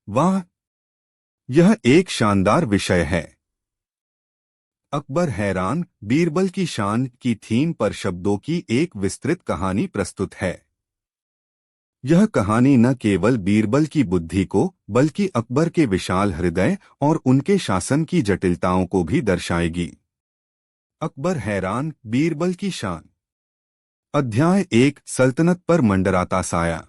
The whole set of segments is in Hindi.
वाह, यह एक शानदार विषय है। अकबर हैरान। बीरबल की शान की थीम पर शब्दों की एक विस्तृत कहानी प्रस्तुत है। यह कहानी न केवल बीरबल की बुद्धि को बल्कि अकबर के विशाल हृदय और उनके शासन की जटिलताओं को भी दर्शाएगी। अकबर हैरान, बीरबल की शान। अध्याय 1, सल्तनत पर मंडराता साया।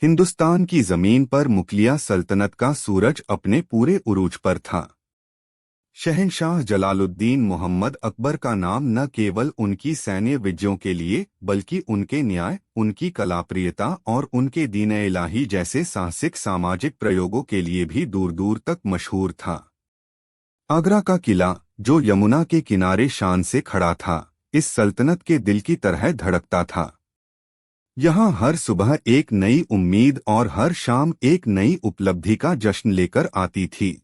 हिंदुस्तान की जमीन पर मुगलिया सल्तनत का सूरज अपने पूरे उरूज पर था। शहंशाह जलालुद्दीन मोहम्मद अकबर का नाम न केवल उनकी सैन्य विजयों के लिए बल्कि उनके न्याय, उनकी कलाप्रियता और उनके दीन-ए इलाही जैसे साहसिक सामाजिक प्रयोगों के लिए भी दूर दूर तक मशहूर था। आगरा का किला, जो यमुना के किनारे शान से खड़ा था, इस सल्तनत के दिल की तरह धड़कता था। यहाँ हर सुबह एक नई उम्मीद और हर शाम एक नई उपलब्धि का जश्न लेकर आती थी।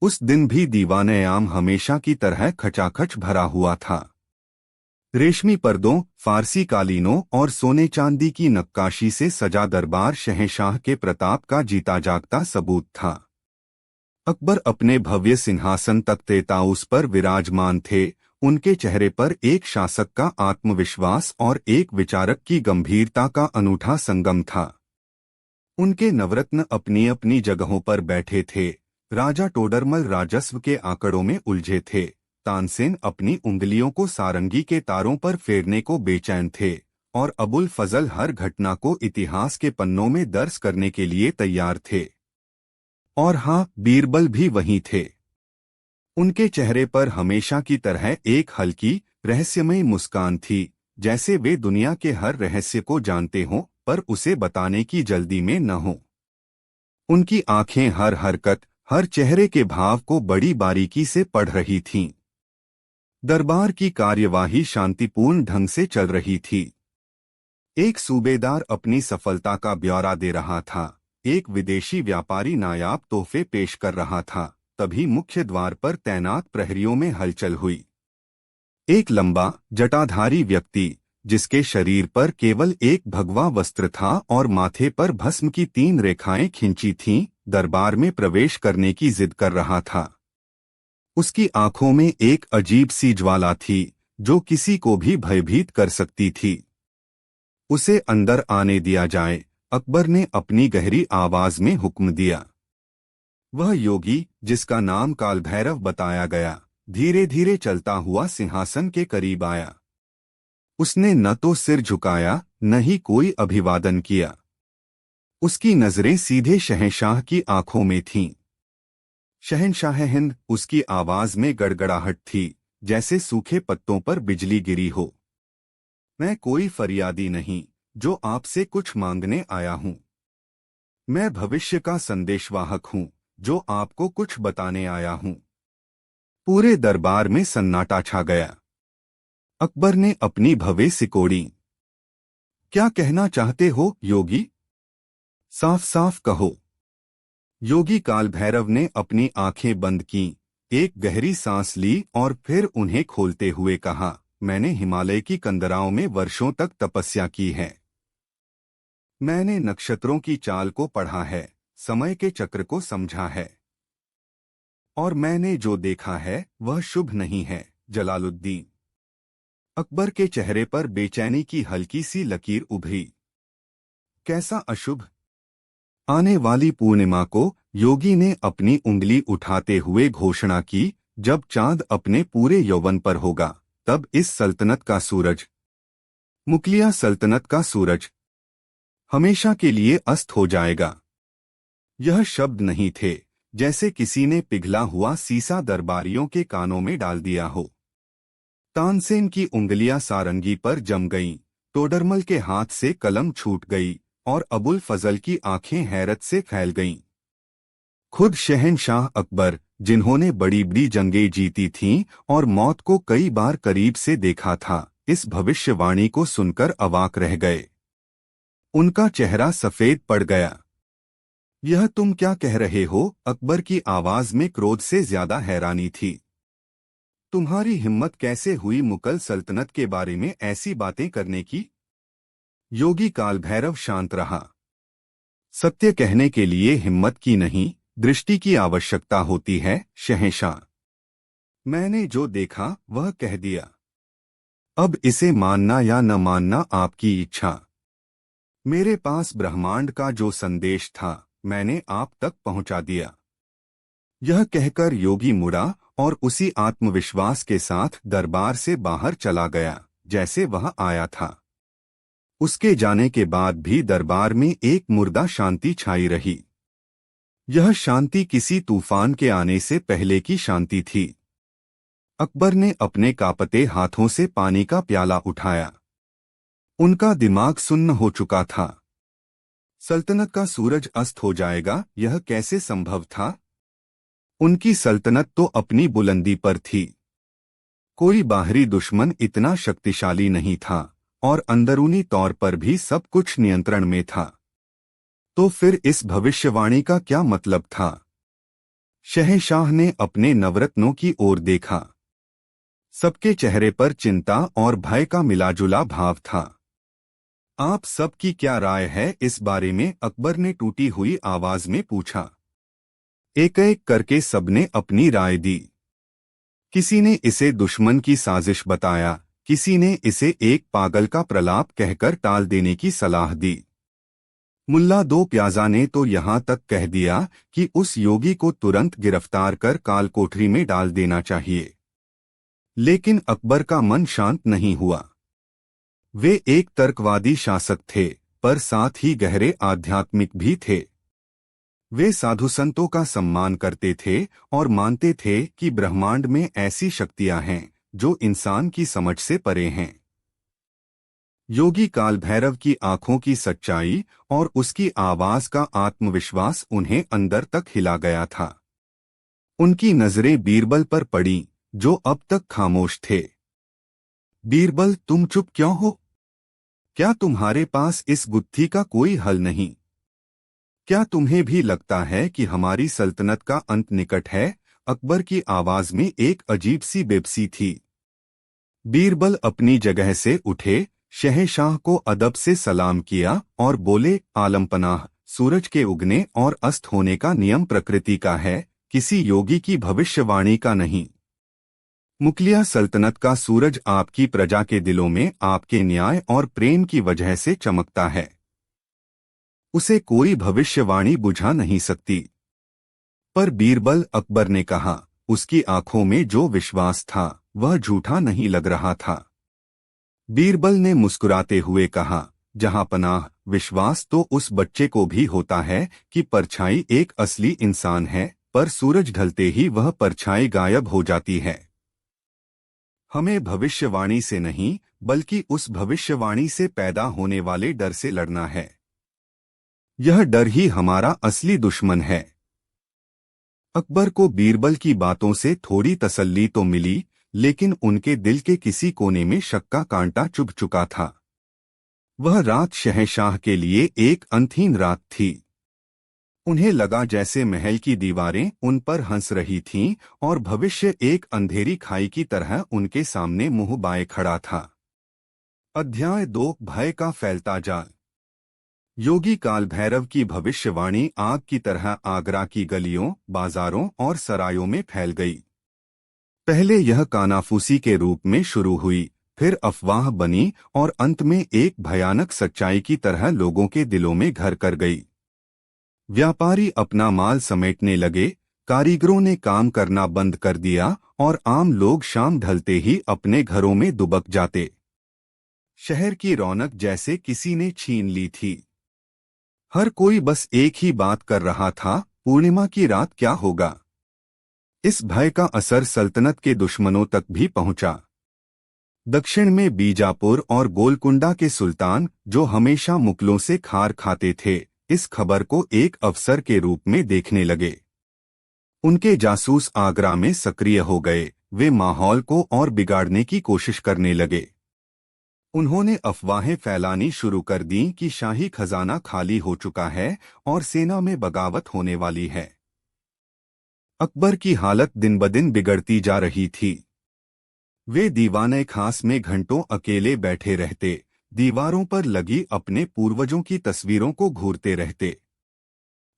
उस दिन भी दीवान-ए-आम हमेशा की तरह खचाखच भरा हुआ था। रेशमी पर्दों, फारसी कालीनों और सोने चांदी की नक्काशी से सजा दरबार शहंशाह के प्रताप का जीता जागता सबूत था। अकबर अपने भव्य सिंहासन तख्ते ताऊस पर विराजमान थे। उनके चेहरे पर एक शासक का आत्मविश्वास और एक विचारक की गंभीरता का अनूठा संगम था। उनके नवरत्न अपनी अपनी जगहों पर बैठे थे। राजा टोडरमल राजस्व के आंकड़ों में उलझे थे। तानसेन अपनी उंगलियों को सारंगी के तारों पर फेरने को बेचैन थे और अबुल फजल हर घटना को इतिहास के पन्नों में दर्ज करने के लिए तैयार थे। और हाँ, बीरबल भी वहीं थे। उनके चेहरे पर हमेशा की तरह एक हल्की, रहस्यमयी मुस्कान थी, जैसे वे दुनिया के हर रहस्य को जानते हों पर उसे बताने की जल्दी में न हों। उनकी आंखें हर हरकत, हर चेहरे के भाव को बड़ी बारीकी से पढ़ रही थीं। दरबार की कार्यवाही शांतिपूर्ण ढंग से चल रही थी। एक सूबेदार अपनी सफलता का ब्यौरा दे रहा था, एक विदेशी व्यापारी नायाब तोहफे पेश कर रहा था। तभी मुख्य द्वार पर तैनात प्रहरियों में हलचल हुई। एक लंबा, जटाधारी व्यक्ति, जिसके शरीर पर केवल एक भगवा वस्त्र था और माथे पर भस्म की 3 रेखाएं खिंची थीं, दरबार में प्रवेश करने की जिद कर रहा था। उसकी आंखों में एक अजीब सी ज्वाला थी, जो किसी को भी भयभीत कर सकती थी। उसे अंदर आने दिया जाए, अकबर ने अपनी गहरी आवाज में हुक्म दिया। वह योगी, जिसका नाम कालभैरव बताया गया, धीरे धीरे चलता हुआ सिंहासन के करीब आया। उसने न तो सिर झुकाया, न ही कोई अभिवादन किया। उसकी नजरें सीधे शहंशाह की आंखों में थीं। शहंशाह हिंद, उसकी आवाज में गड़गड़ाहट थी, जैसे सूखे पत्तों पर बिजली गिरी हो। मैं कोई फरियादी नहीं, जो आपसे कुछ मांगने आया हूं। मैं भविष्य का संदेशवाहक हूं, जो आपको कुछ बताने आया हूं। पूरे दरबार में सन्नाटा छा गया। अकबर ने अपनी भवें सिकोड़ी। क्या कहना चाहते हो, योगी? साफ साफ कहो। योगी कालभैरव ने अपनी आंखें बंद कीं, एक गहरी सांस ली और फिर उन्हें खोलते हुए कहा, मैंने हिमालय की कंदराओं में वर्षों तक तपस्या की है। मैंने नक्षत्रों की चाल को पढ़ा है, समय के चक्र को समझा है। और मैंने जो देखा है वह शुभ नहीं है, जलालुद्दीन। अकबर के चेहरे पर बेचैनी की हल्की सी लकीर उभरी। कैसा अशुभ? आने वाली पूर्णिमा को, योगी ने अपनी उंगली उठाते हुए घोषणा की, जब चांद अपने पूरे यौवन पर होगा, तब इस सल्तनत का सूरज, मुगलिया सल्तनत का सूरज, हमेशा के लिए अस्त हो जाएगा। यह शब्द नहीं थे, जैसे किसी ने पिघला हुआ सीसा दरबारियों के कानों में डाल दिया हो। तानसेन की उंगलियां सारंगी पर जम गईं, टोडरमल के हाथ से कलम छूट गई और अबुल फजल की आंखें हैरत से फैल गईं। खुद शहंशाह अकबर, जिन्होंने बड़ी बड़ी जंगें जीती थीं और मौत को कई बार करीब से देखा था, इस भविष्यवाणी को सुनकर अवाक रह गए। उनका चेहरा सफेद पड़ गया। यह तुम क्या कह रहे हो? अकबर की आवाज में क्रोध से ज्यादा हैरानी थी। तुम्हारी हिम्मत कैसे हुई मुगल सल्तनत के बारे में ऐसी बातें करने की? योगी कालभैरव शांत रहा। सत्य कहने के लिए हिम्मत की नहीं, दृष्टि की आवश्यकता होती है, शहंशाह। मैंने जो देखा वह कह दिया। अब इसे मानना या न मानना आपकी इच्छा। मेरे पास ब्रह्मांड का जो संदेश था मैंने आप तक पहुंचा दिया। यह कहकर योगी मुड़ा और उसी आत्मविश्वास के साथ दरबार से बाहर चला गया जैसे वह आया था। उसके जाने के बाद भी दरबार में एक मुर्दा शांति छाई रही। यह शांति किसी तूफान के आने से पहले की शांति थी। अकबर ने अपने कांपते हाथों से पानी का प्याला उठाया। उनका दिमाग सुन्न हो चुका था। सल्तनत का सूरज अस्त हो जाएगा, यह कैसे संभव था? उनकी सल्तनत तो अपनी बुलंदी पर थी। कोई बाहरी दुश्मन इतना शक्तिशाली नहीं था और अंदरूनी तौर पर भी सब कुछ नियंत्रण में था। तो फिर इस भविष्यवाणी का क्या मतलब था? शहंशाह ने अपने नवरत्नों की ओर देखा। सबके चेहरे पर चिंता और भय का मिलाजुला भाव था। आप सबकी क्या राय है इस बारे में? अकबर ने टूटी हुई आवाज में पूछा। एक एक करके सबने अपनी राय दी। किसी ने इसे दुश्मन की साजिश बताया, किसी ने इसे एक पागल का प्रलाप कहकर टाल देने की सलाह दी। मुल्ला दो प्याजा ने तो यहाँ तक कह दिया कि उस योगी को तुरंत गिरफ्तार कर काल कोठरी में डाल देना चाहिए। लेकिन अकबर का मन शांत नहीं हुआ। वे एक तर्कवादी शासक थे, पर साथ ही गहरे आध्यात्मिक भी थे। वे साधु संतों का सम्मान करते थे और मानते थे कि ब्रह्मांड में ऐसी शक्तियां हैं जो इंसान की समझ से परे हैं। योगी काल भैरव की आंखों की सच्चाई और उसकी आवाज का आत्मविश्वास उन्हें अंदर तक हिला गया था। उनकी नजरें बीरबल पर पड़ी, जो अब तक खामोश थे। बीरबल, तुम चुप क्यों हो? क्या तुम्हारे पास इस गुत्थी का कोई हल नहीं? क्या तुम्हें भी लगता है कि हमारी सल्तनत का अंत निकट है? अकबर की आवाज में एक अजीब सी बेबसी थी। बीरबल अपनी जगह से उठे, शहंशाह को अदब से सलाम किया और बोले, आलमपनाह, सूरज के उगने और अस्त होने का नियम प्रकृति का है, किसी योगी की भविष्यवाणी का नहीं। मुगलिया सल्तनत का सूरज आपकी प्रजा के दिलों में आपके न्याय और प्रेम की वजह से चमकता है। उसे कोई भविष्यवाणी बुझा नहीं सकती। पर बीरबल, अकबर ने कहा, उसकी आंखों में जो विश्वास था वह झूठा नहीं लग रहा था। बीरबल ने मुस्कुराते हुए कहा, जहां पनाह, विश्वास तो उस बच्चे को भी होता है कि परछाई एक असली इंसान है, पर सूरज ढलते ही वह परछाई गायब हो जाती है। हमें भविष्यवाणी से नहीं, बल्कि उस भविष्यवाणी से पैदा होने वाले डर से लड़ना है। यह डर ही हमारा असली दुश्मन है। अकबर को बीरबल की बातों से थोड़ी तसल्ली तो मिली, लेकिन उनके दिल के किसी कोने में शक का कांटा चुभ चुका था। वह रात शहंशाह के लिए एक अंतहीन रात थी। उन्हें लगा जैसे महल की दीवारें उन पर हंस रही थीं और भविष्य एक अंधेरी खाई की तरह उनके सामने मुंह बाए खड़ा था। अध्याय 2, भय का फैलता जाल। योगी काल भैरव की भविष्यवाणी आग की तरह आगरा की गलियों, बाजारों और सरायों में फैल गई। पहले यह कानाफूसी के रूप में शुरू हुई, फिर अफवाह बनी और अंत में एक भयानक सच्चाई की तरह लोगों के दिलों में घर कर गई। व्यापारी अपना माल समेटने लगे, कारीगरों ने काम करना बंद कर दिया और आम लोग शाम ढलते ही अपने घरों में दुबक जाते। शहर की रौनक जैसे किसी ने छीन ली थी। हर कोई बस एक ही बात कर रहा था, पूर्णिमा की रात क्या होगा। इस भय का असर सल्तनत के दुश्मनों तक भी पहुंचा। दक्षिण में बीजापुर और गोलकुंडा के सुल्तान, जो हमेशा मुगलों से खार खाते थे, इस खबर को एक अवसर के रूप में देखने लगे। उनके जासूस आगरा में सक्रिय हो गए। वे माहौल को और बिगाड़ने की कोशिश करने लगे। उन्होंने अफवाहें फैलानी शुरू कर दी कि शाही खजाना खाली हो चुका है और सेना में बगावत होने वाली है। अकबर की हालत दिन ब दिन बिगड़ती जा रही थी। वे दीवाने खास में घंटों अकेले बैठे रहते, दीवारों पर लगी अपने पूर्वजों की तस्वीरों को घूरते रहते।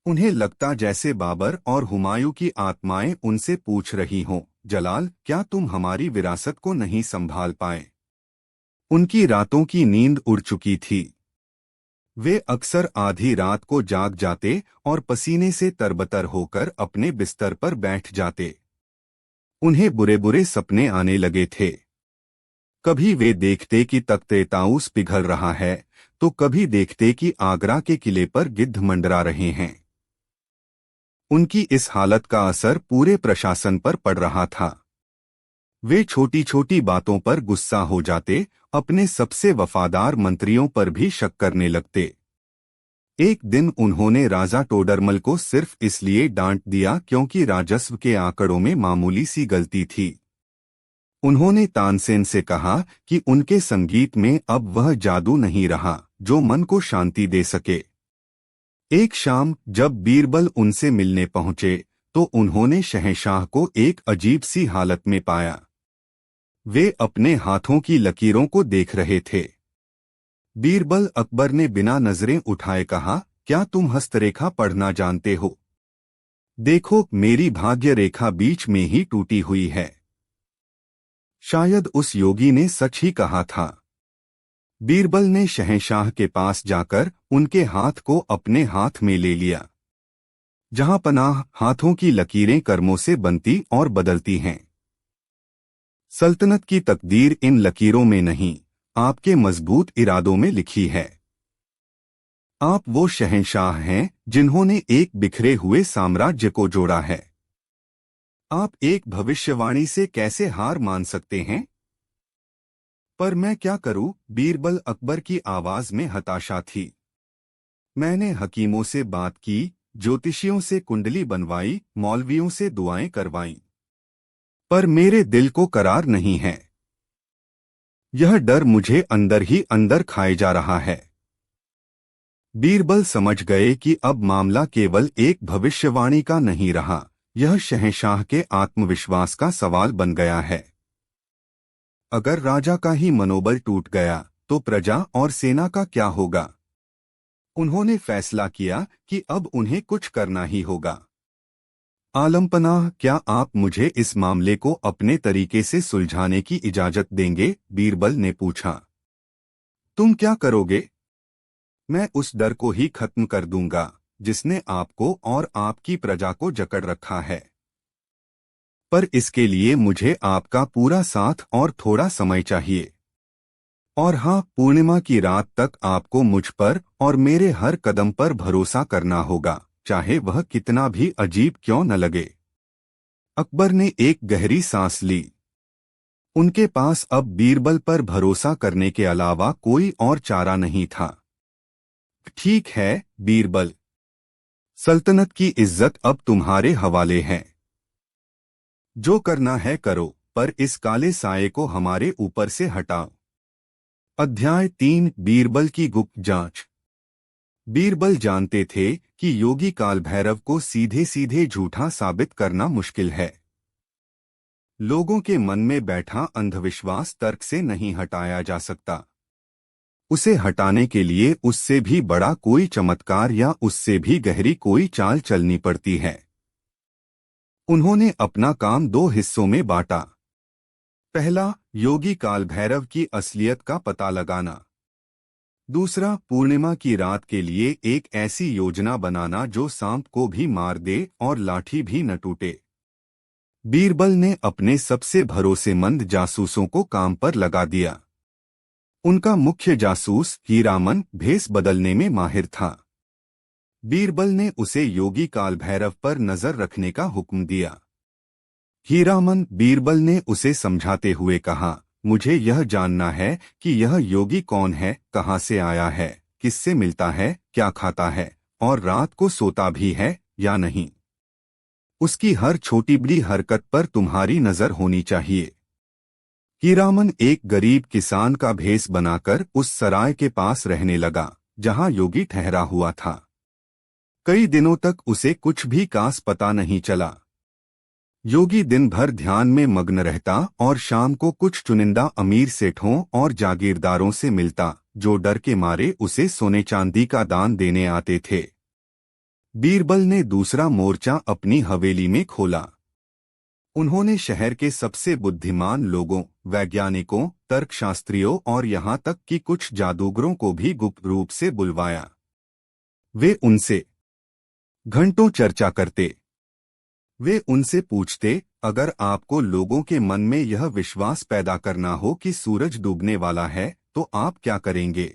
उन्हें लगता जैसे बाबर और हुमायूं की आत्माएं उनसे पूछ रही हों, जलाल, क्या तुम हमारी विरासत को नहीं संभाल पाए? उनकी रातों की नींद उड़ चुकी थी। वे अक्सर आधी रात को जाग जाते और पसीने से तरबतर होकर अपने बिस्तर पर बैठ जाते। उन्हें बुरे बुरे सपने आने लगे थे। कभी वे देखते कि तख्ते ताऊस पिघल रहा है, तो कभी देखते कि आगरा के किले पर गिद्ध मंडरा रहे हैं। उनकी इस हालत का असर पूरे प्रशासन पर पड़ रहा था। वे छोटी छोटी बातों पर गुस्सा हो जाते, अपने सबसे वफादार मंत्रियों पर भी शक करने लगते। एक दिन उन्होंने राजा टोडरमल को सिर्फ इसलिए डांट दिया क्योंकि राजस्व के आंकड़ों में मामूली सी गलती थी। उन्होंने तानसेन से कहा कि उनके संगीत में अब वह जादू नहीं रहा जो मन को शांति दे सके। एक शाम जब बीरबल उनसे मिलने पहुंचे तो उन्होंने शहंशाह को एक अजीब सी हालत में पाया। वे अपने हाथों की लकीरों को देख रहे थे। बीरबल अकबर ने बिना नजरें उठाए कहा, क्या तुम हस्तरेखा पढ़ना जानते हो? देखो, मेरी भाग्य रेखा बीच में ही टूटी हुई है। शायद उस योगी ने सच ही कहा था। बीरबल ने शहंशाह के पास जाकर उनके हाथ को अपने हाथ में ले लिया। जहां पनाह, हाथों की लकीरें कर्मों से बनती और बदलती हैं। सल्तनत की तकदीर इन लकीरों में नहीं, आपके मजबूत इरादों में लिखी है। आप वो शहंशाह हैं जिन्होंने एक बिखरे हुए साम्राज्य को जोड़ा है। आप एक भविष्यवाणी से कैसे हार मान सकते हैं? पर मैं क्या करूं? बीरबल अकबर की आवाज में हताशा थी। मैंने हकीमों से बात की, ज्योतिषियों से कुंडली बनवाई, मौलवियों से दुआएं करवाईं, पर मेरे दिल को करार नहीं है। यह डर मुझे अंदर ही अंदर खाए जा रहा है। बीरबल समझ गए कि अब मामला केवल एक भविष्यवाणी का नहीं रहा, यह शहंशाह के आत्मविश्वास का सवाल बन गया है। अगर राजा का ही मनोबल टूट गया तो प्रजा और सेना का क्या होगा? उन्होंने फैसला किया कि अब उन्हें कुछ करना ही होगा। आलमपनाह, क्या आप मुझे इस मामले को अपने तरीके से सुलझाने की इजाजत देंगे? बीरबल ने पूछा। तुम क्या करोगे? मैं उस डर को ही खत्म कर दूंगा जिसने आपको और आपकी प्रजा को जकड़ रखा है। पर इसके लिए मुझे आपका पूरा साथ और थोड़ा समय चाहिए। और हाँ, पूर्णिमा की रात तक आपको मुझ पर और मेरे हर कदम पर भरोसा करना होगा, चाहे वह कितना भी अजीब क्यों न लगे। अकबर ने एक गहरी सांस ली। उनके पास अब बीरबल पर भरोसा करने के अलावा कोई और चारा नहीं था। ठीक है बीरबल, सल्तनत की इज्जत अब तुम्हारे हवाले है। जो करना है करो, पर इस काले साये को हमारे ऊपर से हटाओ। अध्याय 3, बीरबल की गुप्त जांच। बीरबल जानते थे कि योगी काल भैरव को सीधे सीधे झूठा साबित करना मुश्किल है। लोगों के मन में बैठा अंधविश्वास तर्क से नहीं हटाया जा सकता। उसे हटाने के लिए उससे भी बड़ा कोई चमत्कार या उससे भी गहरी कोई चाल चलनी पड़ती है। उन्होंने अपना काम 2 हिस्सों में बांटा। पहला, योगी काल भैरव की असलियत का पता लगाना। दूसरा, पूर्णिमा की रात के लिए एक ऐसी योजना बनाना जो सांप को भी मार दे और लाठी भी न टूटे। बीरबल ने अपने सबसे भरोसेमंद जासूसों को काम पर लगा दिया। उनका मुख्य जासूस हीरामन भेष बदलने में माहिर था। बीरबल ने उसे योगी काल भैरव पर नजर रखने का हुक्म दिया। हीरामन, बीरबल ने उसे समझाते हुए कहा, मुझे यह जानना है कि यह योगी कौन है, कहाँ से आया है, किससे मिलता है, क्या खाता है और रात को सोता भी है या नहीं। उसकी हर छोटी बड़ी हरकत पर तुम्हारी नजर होनी चाहिए। हीरामन एक गरीब किसान का भेष बनाकर उस सराय के पास रहने लगा जहां योगी ठहरा हुआ था। कई दिनों तक उसे कुछ भी खास पता नहीं चला। योगी दिन भर ध्यान में मग्न रहता और शाम को कुछ चुनिंदा अमीर सेठों और जागीरदारों से मिलता, जो डर के मारे उसे सोने चांदी का दान देने आते थे। बीरबल ने दूसरा मोर्चा अपनी हवेली में खोला। उन्होंने शहर के सबसे बुद्धिमान लोगों, वैज्ञानिकों, तर्कशास्त्रियों और यहाँ तक कि कुछ जादूगरों को भी गुप्त रूप से बुलवाया। वे उनसे घंटों चर्चा करते। वे उनसे पूछते, अगर आपको लोगों के मन में यह विश्वास पैदा करना हो कि सूरज डूबने वाला है तो आप क्या करेंगे?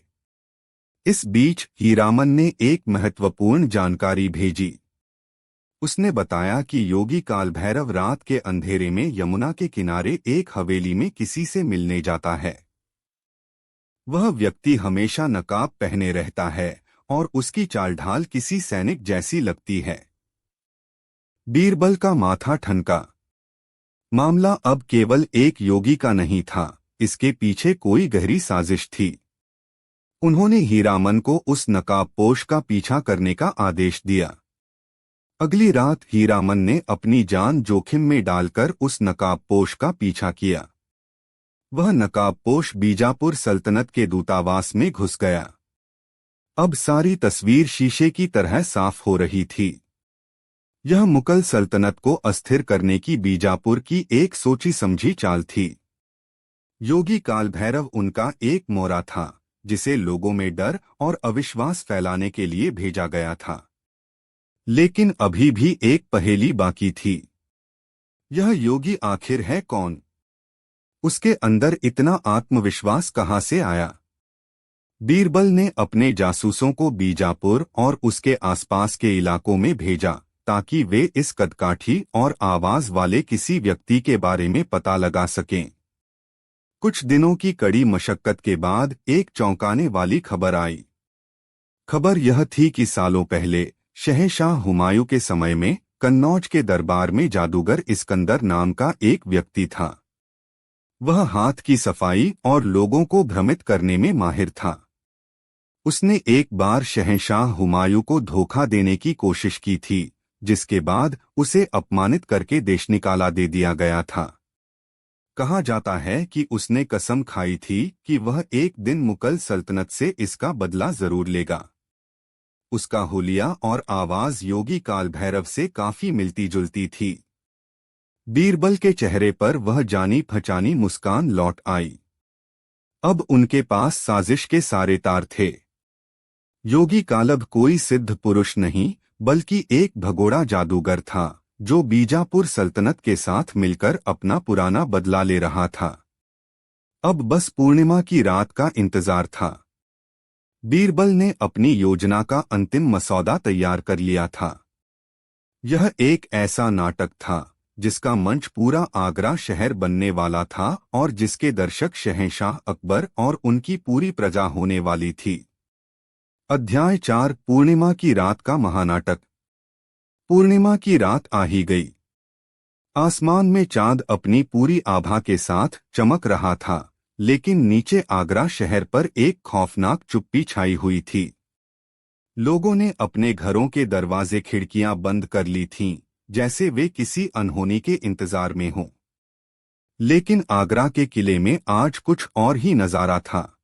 इस बीच हीरामन ने एक महत्वपूर्ण जानकारी भेजी। उसने बताया कि योगी कालभैरव रात के अंधेरे में यमुना के किनारे एक हवेली में किसी से मिलने जाता है। वह व्यक्ति हमेशा नकाब पहने रहता है और उसकी चालढाल किसी सैनिक जैसी लगती है। बीरबल का माथा ठनका। मामला अब केवल एक योगी का नहीं था, इसके पीछे कोई गहरी साजिश थी। उन्होंने हीरामन को उस नकाबपोश का पीछा करने का आदेश दिया। अगली रात हीरामन ने अपनी जान जोखिम में डालकर उस नकाबपोश का पीछा किया। वह नकाबपोश बीजापुर सल्तनत के दूतावास में घुस गया। अब सारी तस्वीर शीशे की तरह साफ हो रही थी। यह मुगल सल्तनत को अस्थिर करने की बीजापुर की एक सोची समझी चाल थी। योगी कालभैरव उनका एक मोरा था, जिसे लोगों में डर और अविश्वास फैलाने के लिए भेजा गया था। लेकिन अभी भी एक पहेली बाकी थी। यह योगी आखिर है कौन? उसके अंदर इतना आत्मविश्वास कहाँ से आया? बीरबल ने अपने जासूसों को बीजापुर और उसके आसपास के इलाकों में भेजा ताकि वे इस कदकाठी और आवाज वाले किसी व्यक्ति के बारे में पता लगा सकें। कुछ दिनों की कड़ी मशक्कत के बाद एक चौंकाने वाली खबर आई। खबर यह थी कि सालों पहले शहंशाह हुमायूं के समय में कन्नौज के दरबार में जादूगर इस्कंदर नाम का एक व्यक्ति था। वह हाथ की सफाई और लोगों को भ्रमित करने में माहिर था। उसने एक बार शहंशाह हुमायूं को धोखा देने की कोशिश की थी, जिसके बाद उसे अपमानित करके देश निकाला दे दिया गया था। कहा जाता है कि उसने कसम खाई थी कि वह एक दिन मुगल सल्तनत से इसका बदला जरूर लेगा। उसका हुलिया और आवाज योगी कालभैरव से काफी मिलती जुलती थी। बीरबल के चेहरे पर वह जानी पहचानी मुस्कान लौट आई। अब उनके पास साजिश के सारे तार थे। योगी कालब कोई सिद्ध पुरुष नहीं, बल्कि एक भगोड़ा जादूगर था जो बीजापुर सल्तनत के साथ मिलकर अपना पुराना बदला ले रहा था। अब बस पूर्णिमा की रात का इंतजार था। बीरबल ने अपनी योजना का अंतिम मसौदा तैयार कर लिया था। यह एक ऐसा नाटक था जिसका मंच पूरा आगरा शहर बनने वाला था और जिसके दर्शक शहंशाह अकबर और उनकी पूरी प्रजा होने वाली थी। अध्याय 4 पूर्णिमा की रात का महानाटक। पूर्णिमा की रात आ ही गई। आसमान में चांद अपनी पूरी आभा के साथ चमक रहा था, लेकिन नीचे आगरा शहर पर एक खौफनाक चुप्पी छाई हुई थी। लोगों ने अपने घरों के दरवाजे खिड़कियां बंद कर ली थीं, जैसे वे किसी अनहोनी के इंतजार में हों। लेकिन आगरा के किले में आज कुछ और ही नजारा था।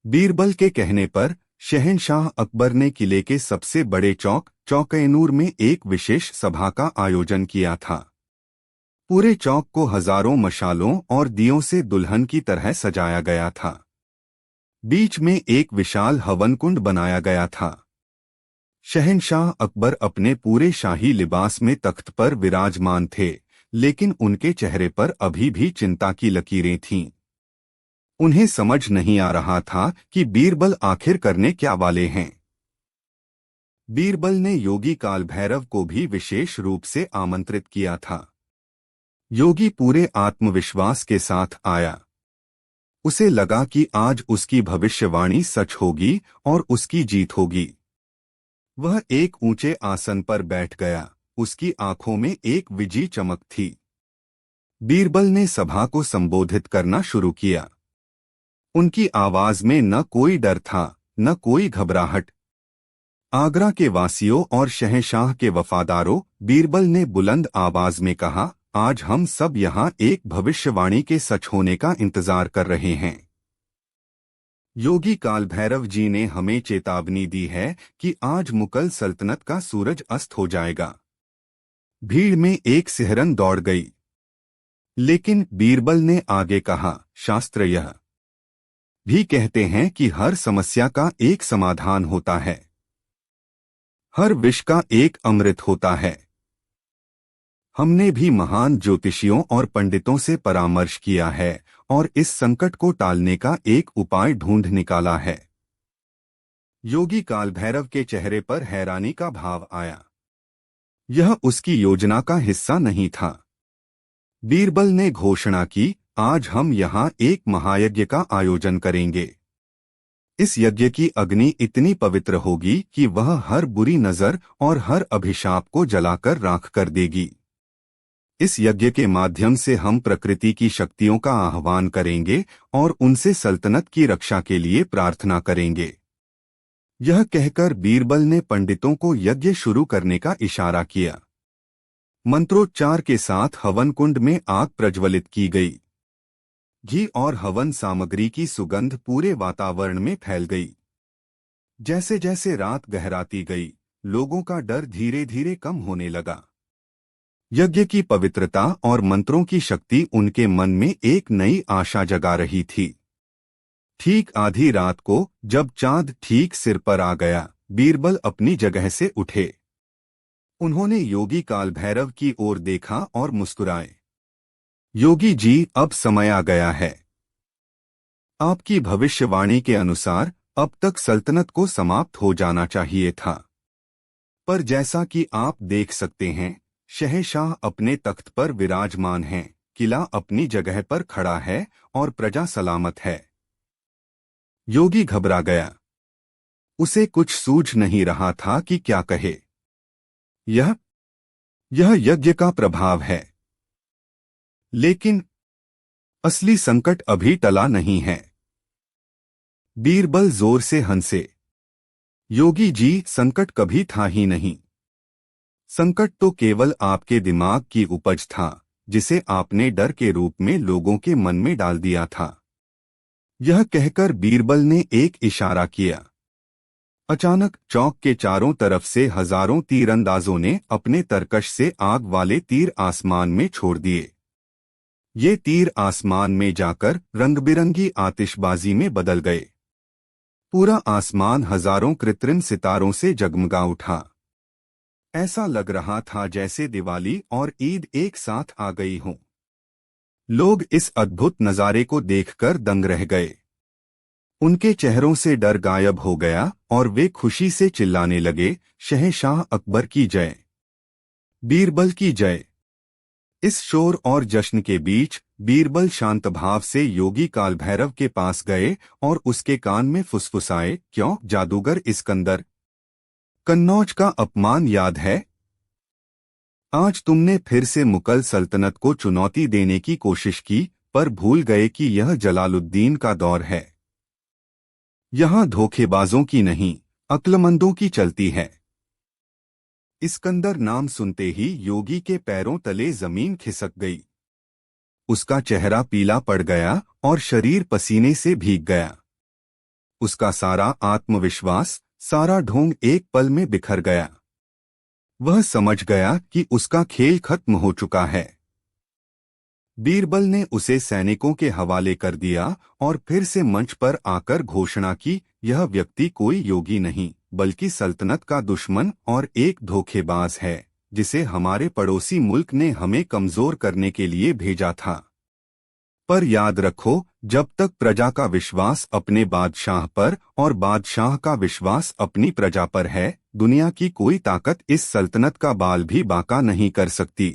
बीरबल के कहने पर शहंशाह अकबर ने किले के सबसे बड़े चौक चौक-ए-नूर में एक विशेष सभा का आयोजन किया था। पूरे चौक को हजारों मशालों और दियों से दुल्हन की तरह सजाया गया था। बीच में एक विशाल हवन कुंड बनाया गया था। शहंशाह अकबर अपने पूरे शाही लिबास में तख्त पर विराजमान थे, लेकिन उनके चेहरे पर अभी भी चिंता की लकीरें थीं। उन्हें समझ नहीं आ रहा था कि बीरबल आखिर करने क्या वाले हैं। बीरबल ने योगी कालभैरव को भी विशेष रूप से आमंत्रित किया था। योगी पूरे आत्मविश्वास के साथ आया। उसे लगा कि आज उसकी भविष्यवाणी सच होगी और उसकी जीत होगी। वह एक ऊंचे आसन पर बैठ गया। उसकी आंखों में एक विजी चमक थी। बीरबल ने सभा को संबोधित करना शुरू किया। उनकी आवाज में न कोई डर था, न कोई घबराहट। आगरा के वासियों और शहंशाह के वफादारों, बीरबल ने बुलंद आवाज में कहा, आज हम सब यहाँ एक भविष्यवाणी के सच होने का इंतजार कर रहे हैं। योगी काल भैरव जी ने हमें चेतावनी दी है कि आज मुगल सल्तनत का सूरज अस्त हो जाएगा। भीड़ में एक सिहरन दौड़ गई। लेकिन बीरबल ने आगे कहा, शास्त्र यह भी कहते हैं कि हर समस्या का एक समाधान होता है, हर विष का एक अमृत होता है। हमने भी महान ज्योतिषियों और पंडितों से परामर्श किया है और इस संकट को टालने का एक उपाय ढूंढ निकाला है। योगी काल भैरव के चेहरे पर हैरानी का भाव आया। यह उसकी योजना का हिस्सा नहीं था। बीरबल ने घोषणा की, आज हम यहाँ एक महायज्ञ का आयोजन करेंगे। इस यज्ञ की अग्नि इतनी पवित्र होगी कि वह हर बुरी नजर और हर अभिशाप को जलाकर राख कर देगी। इस यज्ञ के माध्यम से हम प्रकृति की शक्तियों का आह्वान करेंगे और उनसे सल्तनत की रक्षा के लिए प्रार्थना करेंगे। यह कहकर बीरबल ने पंडितों को यज्ञ शुरू करने का इशारा किया। मंत्रोच्चार के साथ हवन कुंड में आग प्रज्वलित की गई। घी और हवन सामग्री की सुगंध पूरे वातावरण में फैल गई। जैसे जैसे रात गहराती गई, लोगों का डर धीरे धीरे कम होने लगा। यज्ञ की पवित्रता और मंत्रों की शक्ति उनके मन में एक नई आशा जगा रही थी। ठीक आधी रात को जब चांद ठीक सिर पर आ गया, बीरबल अपनी जगह से उठे। उन्होंने योगी काल भैरव की ओर देखा और मुस्कुराए। योगी जी, अब समय आ गया है। आपकी भविष्यवाणी के अनुसार अब तक सल्तनत को समाप्त हो जाना चाहिए था, पर जैसा कि आप देख सकते हैं, शहंशाह अपने तख्त पर विराजमान हैं, किला अपनी जगह पर खड़ा है और प्रजा सलामत है। योगी घबरा गया। उसे कुछ सूझ नहीं रहा था कि क्या कहे। यह यज्ञ का प्रभाव है, लेकिन असली संकट अभी टला नहीं है। बीरबल जोर से हंसे। योगी जी, संकट कभी था ही नहीं। संकट तो केवल आपके दिमाग की उपज था, जिसे आपने डर के रूप में लोगों के मन में डाल दिया था। यह कहकर बीरबल ने एक इशारा किया। अचानक चौक के चारों तरफ से हजारों तीरंदाजों ने अपने तरकश से आग वाले तीर आसमान में छोड़ दिए। ये तीर आसमान में जाकर रंगबिरंगी आतिशबाजी में बदल गए। पूरा आसमान हजारों कृत्रिम सितारों से जगमगा उठा। ऐसा लग रहा था जैसे दिवाली और ईद एक साथ आ गई हों। लोग इस अद्भुत नजारे को देखकर दंग रह गए। उनके चेहरों से डर गायब हो गया और वे खुशी से चिल्लाने लगे, शहंशाह अकबर की जय, बीरबल की जय। इस शोर और जश्न के बीच बीरबल शांत भाव से योगी काल भैरव के पास गए और उसके कान में फुसफुसाए, क्यों जादूगर इस्कंदर, कन्नौज का अपमान याद है? आज तुमने फिर से मुगल सल्तनत को चुनौती देने की कोशिश की, पर भूल गए कि यह जलालुद्दीन का दौर है। यहाँ धोखेबाजों की नहीं, अक्लमंदों की चलती है। इस्कंदर नाम सुनते ही योगी के पैरों तले जमीन खिसक गई। उसका चेहरा पीला पड़ गया और शरीर पसीने से भीग गया। उसका सारा आत्मविश्वास, सारा ढोंग एक पल में बिखर गया। वह समझ गया कि उसका खेल खत्म हो चुका है। बीरबल ने उसे सैनिकों के हवाले कर दिया और फिर से मंच पर आकर घोषणा की, यह व्यक्ति कोई योगी नहीं, बल्कि सल्तनत का दुश्मन और एक धोखेबाज है, जिसे हमारे पड़ोसी मुल्क ने हमें कमजोर करने के लिए भेजा था। पर याद रखो, जब तक प्रजा का विश्वास अपने बादशाह पर और बादशाह का विश्वास अपनी प्रजा पर है, दुनिया की कोई ताकत इस सल्तनत का बाल भी बांका नहीं कर सकती।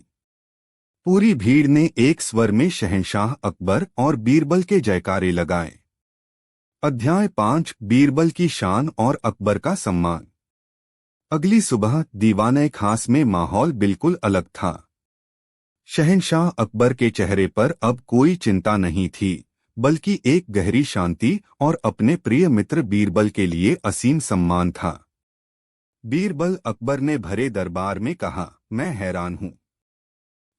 पूरी भीड़ ने एक स्वर में शहंशाह अकबर और बीरबल के जयकारे लगाए। अध्याय 5, बीरबल की शान और अकबर का सम्मान। अगली सुबह दीवाने खास में माहौल बिल्कुल अलग था। शहंशाह अकबर के चेहरे पर अब कोई चिंता नहीं थी, बल्कि एक गहरी शांति और अपने प्रिय मित्र बीरबल के लिए असीम सम्मान था। बीरबल अकबर ने भरे दरबार में कहा, मैं हैरान हूँ।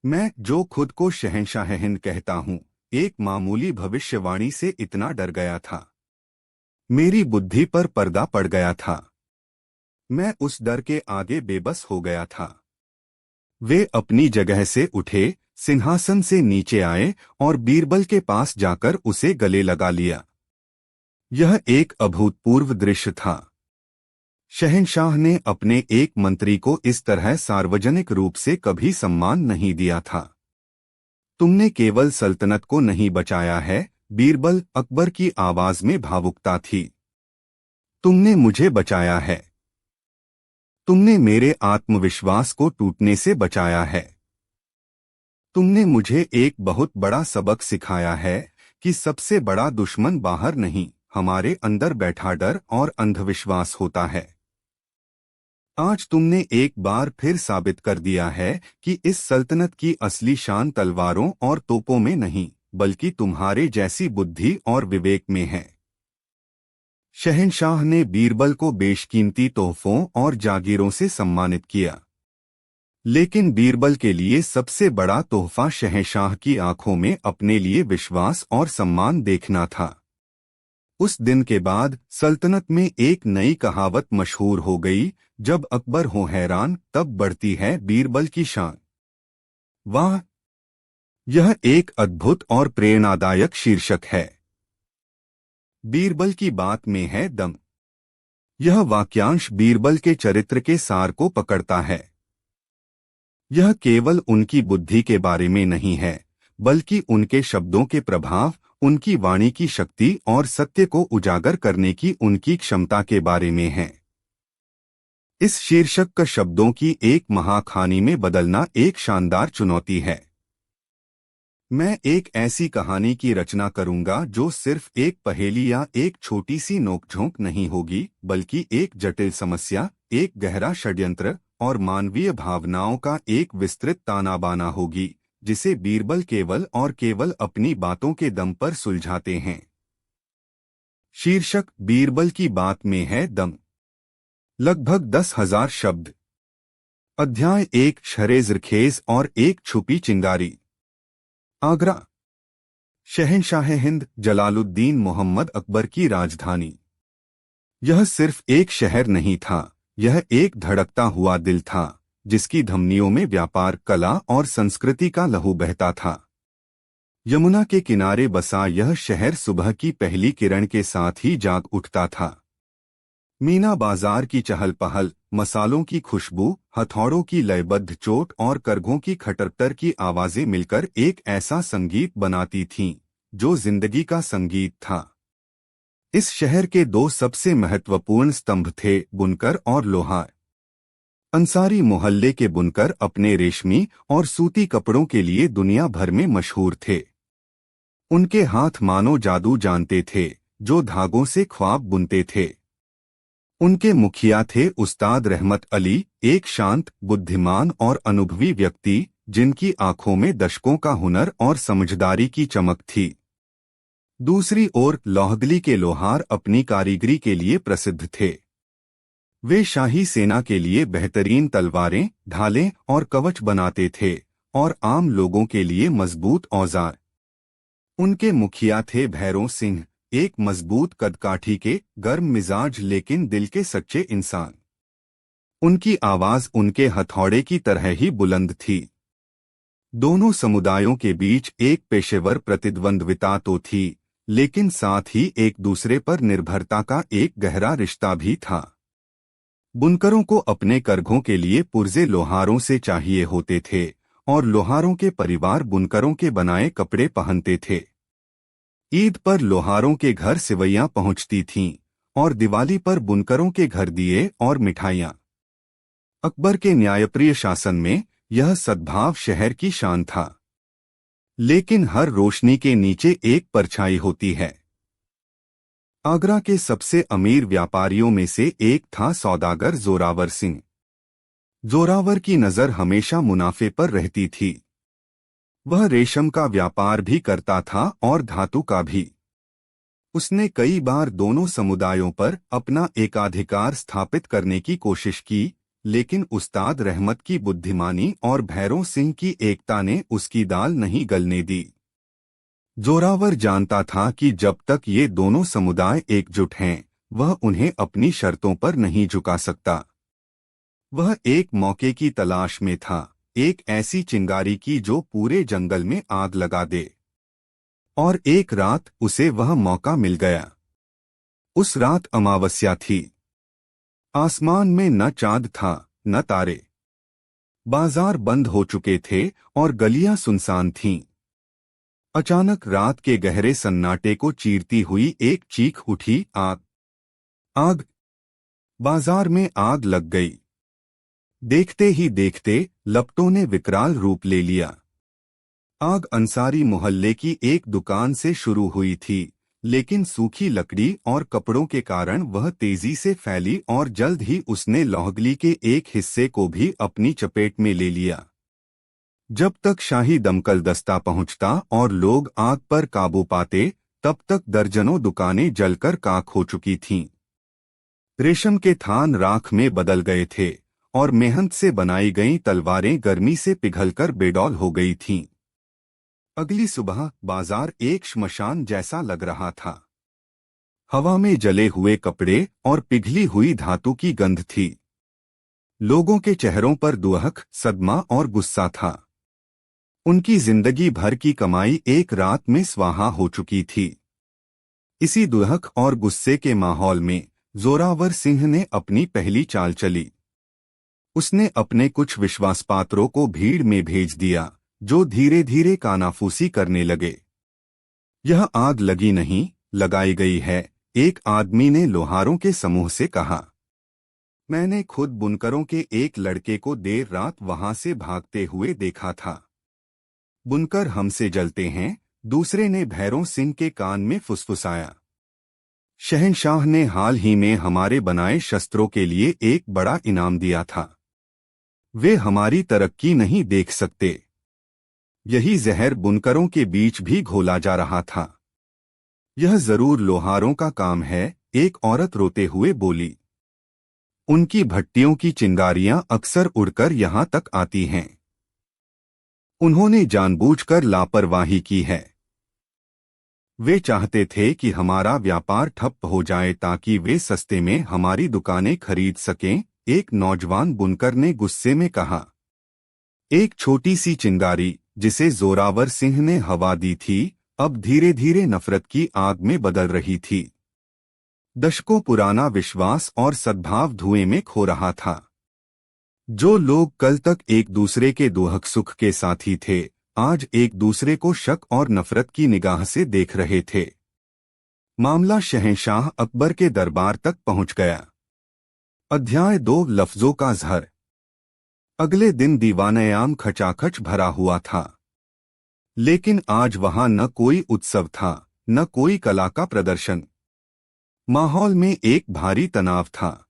मैं जो खुद को शहंशाह हिंद कहता हूँ, एक मामूली भविष्यवाणी से इतना डर गया था। मेरी बुद्धि पर पर्दा पड़ गया था। मैं उस डर के आगे बेबस हो गया था। वे अपनी जगह से उठे, सिंहासन से नीचे आए और बीरबल के पास जाकर उसे गले लगा लिया। यह एक अभूतपूर्व दृश्य था। शहंशाह ने अपने एक मंत्री को इस तरह सार्वजनिक रूप से कभी सम्मान नहीं दिया था। तुमने केवल सल्तनत को नहीं बचाया है, बीरबल, अकबर की आवाज में भावुकता थी। तुमने मुझे बचाया है। तुमने मेरे आत्मविश्वास को टूटने से बचाया है। तुमने मुझे एक बहुत बड़ा सबक सिखाया है कि सबसे बड़ा दुश्मन बाहर नहीं, हमारे अंदर बैठा डर और अंधविश्वास होता है। आज तुमने एक बार फिर साबित कर दिया है कि इस सल्तनत की असली शान तलवारों और तोपों में नहीं, बल्कि तुम्हारे जैसी बुद्धि और विवेक में है। शहंशाह ने बीरबल को बेशकीमती तोहफों और जागीरों से सम्मानित किया। लेकिन बीरबल के लिए सबसे बड़ा तोहफा शहंशाह की आंखों में अपने लिए विश्वास और सम्मान देखना था। उस दिन के बाद सल्तनत में एक नई कहावत मशहूर हो गई, जब अकबर हो हैरान तब बढ़ती है बीरबल की शान। वाह! यह एक अद्भुत और प्रेरणादायक शीर्षक है। बीरबल की बात में है दम। यह वाक्यांश बीरबल के चरित्र के सार को पकड़ता है। यह केवल उनकी बुद्धि के बारे में नहीं है, बल्कि उनके शब्दों के प्रभाव, उनकी वाणी की शक्ति और सत्य को उजागर करने की उनकी क्षमता के बारे में है। इस शीर्षक का शब्दों की एक महाकहानी में बदलना एक शानदार चुनौती है। मैं एक ऐसी कहानी की रचना करूंगा जो सिर्फ एक पहेली या एक छोटी सी नोकझोंक नहीं होगी, बल्कि एक जटिल समस्या, एक गहरा षड्यंत्र और मानवीय भावनाओं का एक विस्तृत तानाबाना होगी, जिसे बीरबल केवल और केवल अपनी बातों के दम पर सुलझाते हैं। शीर्षक बीरबल की बात में है दम। लगभग 10,000 शब्द। अध्याय 1, शरेज़रखेज़ और एक छुपी चिंगारी। आगरा, शहंशाह हिंद जलालुद्दीन मोहम्मद अकबर की राजधानी। यह सिर्फ एक शहर नहीं था, यह एक धड़कता हुआ दिल था, जिसकी धमनियों में व्यापार, कला और संस्कृति का लहू बहता था। यमुना के किनारे बसा यह शहर सुबह की पहली किरण के साथ ही जाग उठता था। मीना बाजार की चहल पहल, मसालों की खुशबू, हथौड़ों की लयबद्ध चोट और करघों की खटरतर की आवाजें मिलकर एक ऐसा संगीत बनाती थीं, जो जिंदगी का संगीत था। इस शहर के दो सबसे महत्वपूर्ण स्तंभ थे, बुनकर और लोहार। अंसारी मोहल्ले के बुनकर अपने रेशमी और सूती कपड़ों के लिए दुनिया भर में मशहूर थे। उनके हाथ मानो जादू जानते थे, जो धागों से ख्वाब बुनते थे। उनके मुखिया थे उस्ताद रहमत अली, एक शांत, बुद्धिमान और अनुभवी व्यक्ति, जिनकी आंखों में दशकों का हुनर और समझदारी की चमक थी। दूसरी ओर लोहदली के लोहार अपनी कारीगरी के लिए प्रसिद्ध थे। वे शाही सेना के लिए बेहतरीन तलवारें, ढालें और कवच बनाते थे, और आम लोगों के लिए मजबूत औजार। उनके मुखिया थे भैरों सिंह, एक मजबूत कदकाठी के, गर्म मिजाज लेकिन दिल के सच्चे इंसान। उनकी आवाज उनके हथौड़े की तरह ही बुलंद थी। दोनों समुदायों के बीच एक पेशेवर प्रतिद्वंद्विता तो थी, लेकिन साथ ही एक दूसरे पर निर्भरता का एक गहरा रिश्ता भी था। बुनकरों को अपने करघों के लिए पुर्जे लोहारों से चाहिए होते थे, और लोहारों के परिवार बुनकरों के बनाए कपड़े पहनते थे। ईद पर लोहारों के घर सिवैयां पहुंचती थीं, और दिवाली पर बुनकरों के घर दिए और मिठाइयां। अकबर के न्यायप्रिय शासन में यह सद्भाव शहर की शान था। लेकिन हर रोशनी के नीचे एक परछाई होती है। आगरा के सबसे अमीर व्यापारियों में से एक था सौदागर जोरावर सिंह। जोरावर की नजर हमेशा मुनाफे पर रहती थी। वह रेशम का व्यापार भी करता था और धातु का भी। उसने कई बार दोनों समुदायों पर अपना एकाधिकार स्थापित करने की कोशिश की, लेकिन उस्ताद रहमत की बुद्धिमानी और भैरों सिंह की एकता ने उसकी दाल नहीं गलने दी। जोरावर जानता था कि जब तक ये दोनों समुदाय एकजुट हैं, वह उन्हें अपनी शर्तों पर नहीं झुका सकता। वह एक मौके की तलाश में था, एक ऐसी चिंगारी की जो पूरे जंगल में आग लगा दे। और एक रात उसे वह मौका मिल गया। उस रात अमावस्या थी। आसमान में न चांद था, न तारे। बाजार बंद हो चुके थे और गलियां सुनसान थीं। अचानक रात के गहरे सन्नाटे को चीरती हुई एक चीख उठी, आग! आग! बाजार में आग लग गई। देखते ही देखते लपटों ने विकराल रूप ले लिया। आग अंसारी मोहल्ले की एक दुकान से शुरू हुई थी, लेकिन सूखी लकड़ी और कपड़ों के कारण वह तेजी से फैली और जल्द ही उसने लोहगली के एक हिस्से को भी अपनी चपेट में ले लिया। जब तक शाही दमकल दस्ता पहुंचता और लोग आग पर काबू पाते, तब तक दर्जनों दुकानें जलकर खाक हो चुकी थीं। रेशम के थान राख में बदल गए थे और मेहनत से बनाई गई तलवारें गर्मी से पिघलकर बेडौल हो गई थीं। अगली सुबह बाजार एक श्मशान जैसा लग रहा था। हवा में जले हुए कपड़े और पिघली हुई धातु की गंध थी। लोगों के चेहरों पर दुहक, सदमा और गुस्सा था। उनकी जिंदगी भर की कमाई एक रात में स्वाहा हो चुकी थी। इसी दुहक और गुस्से के माहौल में जोरावर सिंह ने अपनी पहली चाल चली। उसने अपने कुछ विश्वासपात्रों को भीड़ में भेज दिया, जो धीरे धीरे कानाफूसी करने लगे। यह आग लगी नहीं, लगाई गई है, एक आदमी ने लोहारों के समूह से कहा। मैंने खुद बुनकरों के एक लड़के को देर रात वहां से भागते हुए देखा था। बुनकर हमसे जलते हैं, दूसरे ने भैरों सिंह के कान में फुसफुसाया। शहंशाह ने हाल ही में हमारे बनाए शस्त्रों के लिए एक बड़ा इनाम दिया था। वे हमारी तरक्की नहीं देख सकते। यही जहर बुनकरों के बीच भी घोला जा रहा था। यह जरूर लोहारों का काम है, एक औरत रोते हुए बोली। उनकी भट्टियों की चिंगारियां अक्सर उड़कर यहां तक आती हैं। उन्होंने जानबूझकर लापरवाही की है। वे चाहते थे कि हमारा व्यापार ठप हो जाए ताकि वे सस्ते में हमारी दुकानें खरीद सकें, एक नौजवान बुनकर ने गुस्से में कहा। एक छोटी सी चिंगारी जिसे जोरावर सिंह ने हवा दी थी, अब धीरे धीरे नफरत की आग में बदल रही थी। दशकों पुराना विश्वास और सद्भाव धुएं में खो रहा था। जो लोग कल तक एक दूसरे के दुख सुख के साथी थे, आज एक दूसरे को शक और नफरत की निगाह से देख रहे थे। मामला शहंशाह अकबर के दरबार तक पहुंच गया। अध्याय 2, लफ्जों का ज़हर। अगले दिन दीवान-ए-आम खचाखच भरा हुआ था। लेकिन आज वहां न कोई उत्सव था, न कोई कला का प्रदर्शन। माहौल में एक भारी तनाव था।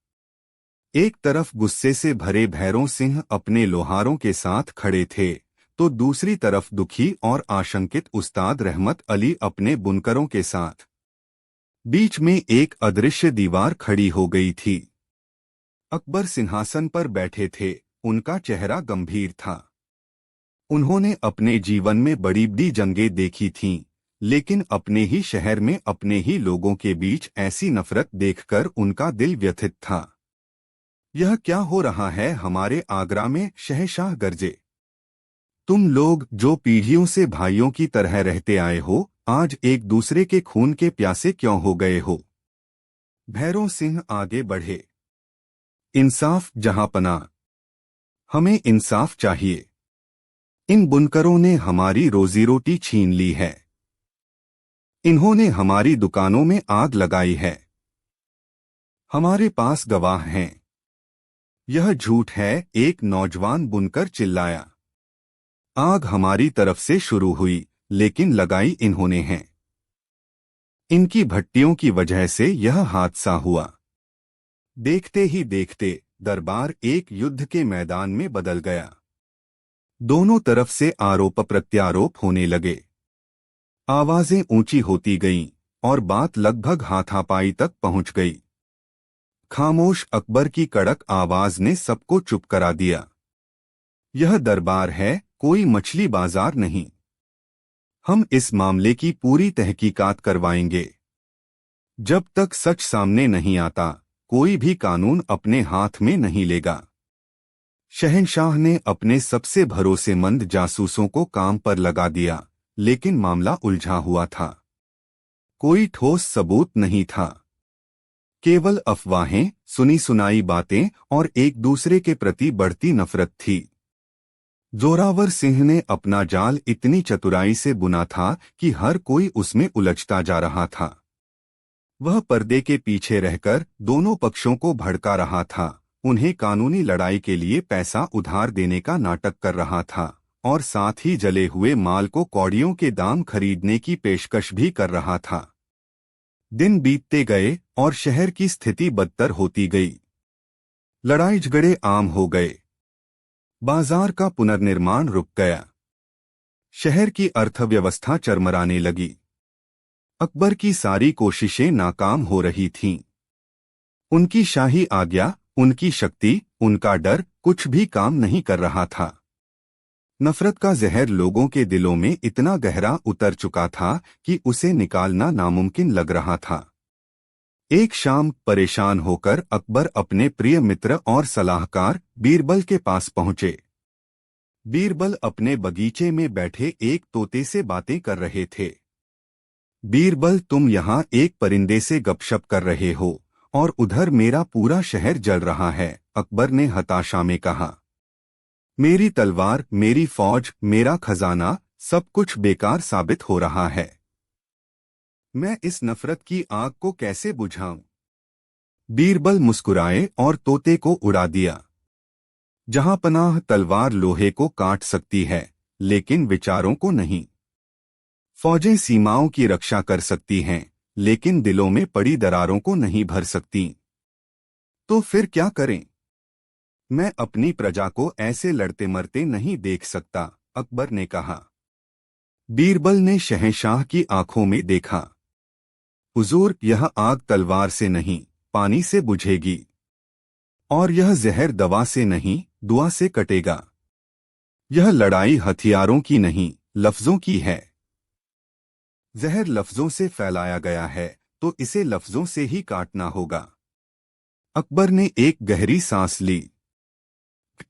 एक तरफ गुस्से से भरे भैरों सिंह अपने लोहारों के साथ खड़े थे, तो दूसरी तरफ दुखी और आशंकित उस्ताद रहमत अली अपने बुनकरों के साथ। बीच में एक अदृश्य दीवार खड़ी हो गई थी। अकबर सिंहासन पर बैठे थे, उनका चेहरा गंभीर था। उन्होंने अपने जीवन में बड़ी बड़ी जंगें देखी थीं, लेकिन अपने ही शहर में अपने ही लोगों के बीच ऐसी नफरत देखकर उनका दिल व्यथित था। यह क्या हो रहा है हमारे आगरा में? शहंशाह गरजे। तुम लोग जो पीढ़ियों से भाइयों की तरह रहते आए हो, आज एक दूसरे के खून के प्यासे क्यों हो गए हो? भैरों सिंह आगे बढ़े। इंसाफ जहांपनाह। हमें इंसाफ चाहिए। इन बुनकरों ने हमारी रोजी रोटी छीन ली है। इन्होंने हमारी दुकानों में आग लगाई है। हमारे पास गवाह हैं। यह झूठ है, एक नौजवान बुनकर चिल्लाया। आग हमारी तरफ से शुरू हुई, लेकिन लगाई इन्होंने है। इनकी भट्टियों की वजह से यह हादसा हुआ। देखते ही देखते दरबार एक युद्ध के मैदान में बदल गया। दोनों तरफ से आरोप प्रत्यारोप होने लगे। आवाजें ऊंची होती गईं और बात लगभग हाथापाई तक पहुंच गई। खामोश अकबर की कड़क आवाज ने सबको चुप करा दिया। यह दरबार है, कोई मछली बाजार नहीं। हम इस मामले की पूरी तहकीकात करवाएंगे। जब तक सच सामने नहीं आता, कोई भी कानून अपने हाथ में नहीं लेगा। शहंशाह ने अपने सबसे भरोसेमंद जासूसों को काम पर लगा दिया, लेकिन मामला उलझा हुआ था। कोई ठोस सबूत नहीं था। केवल अफवाहें, सुनी सुनाई बातें और एक दूसरे के प्रति बढ़ती नफरत थी। जोरावर सिंह ने अपना जाल इतनी चतुराई से बुना था कि हर कोई उसमें उलझता जा रहा था। वह पर्दे के पीछे रहकर दोनों पक्षों को भड़का रहा था, उन्हें कानूनी लड़ाई के लिए पैसा उधार देने का नाटक कर रहा था और साथ ही जले हुए माल को कौड़ियों के दाम खरीदने की पेशकश भी कर रहा था। दिन बीतते गए और शहर की स्थिति बदतर होती गई। लड़ाई झगड़े आम हो गए। बाजार का पुनर्निर्माण रुक गया। शहर की अर्थव्यवस्था चरमराने लगी। अकबर की सारी कोशिशें नाकाम हो रही थीं। उनकी शाही आज्ञा, उनकी शक्ति, उनका डर कुछ भी काम नहीं कर रहा था। नफरत का जहर लोगों के दिलों में इतना गहरा उतर चुका था कि उसे निकालना नामुमकिन लग रहा था। एक शाम परेशान होकर अकबर अपने प्रिय मित्र और सलाहकार बीरबल के पास पहुंचे। बीरबल अपने बगीचे में बैठे एक तोते से बातें कर रहे थे। बीरबल, तुम यहाँ एक परिंदे से गपशप कर रहे हो और उधर मेरा पूरा शहर जल रहा है, अकबर ने हताशा में कहा। मेरी तलवार, मेरी फौज, मेरा खजाना, सब कुछ बेकार साबित हो रहा है। मैं इस नफरत की आग को कैसे बुझाऊं? बीरबल मुस्कुराए और तोते को उड़ा दिया। जहां पनाह तलवार लोहे को काट सकती है, लेकिन विचारों को नहीं। फौजें सीमाओं की रक्षा कर सकती हैं, लेकिन दिलों में पड़ी दरारों को नहीं भर सकती। तो फिर क्या करें? मैं अपनी प्रजा को ऐसे लड़ते मरते नहीं देख सकता, अकबर ने कहा। बीरबल ने शहंशाह की आंखों में देखा। हुजूर, यह आग तलवार से नहीं, पानी से बुझेगी। और यह जहर दवा से नहीं, दुआ से कटेगा। यह लड़ाई हथियारों की नहीं, लफ्जों की है। जहर लफ्जों से फैलाया गया है, तो इसे लफ्जों से ही काटना होगा। अकबर ने एक गहरी सांस ली।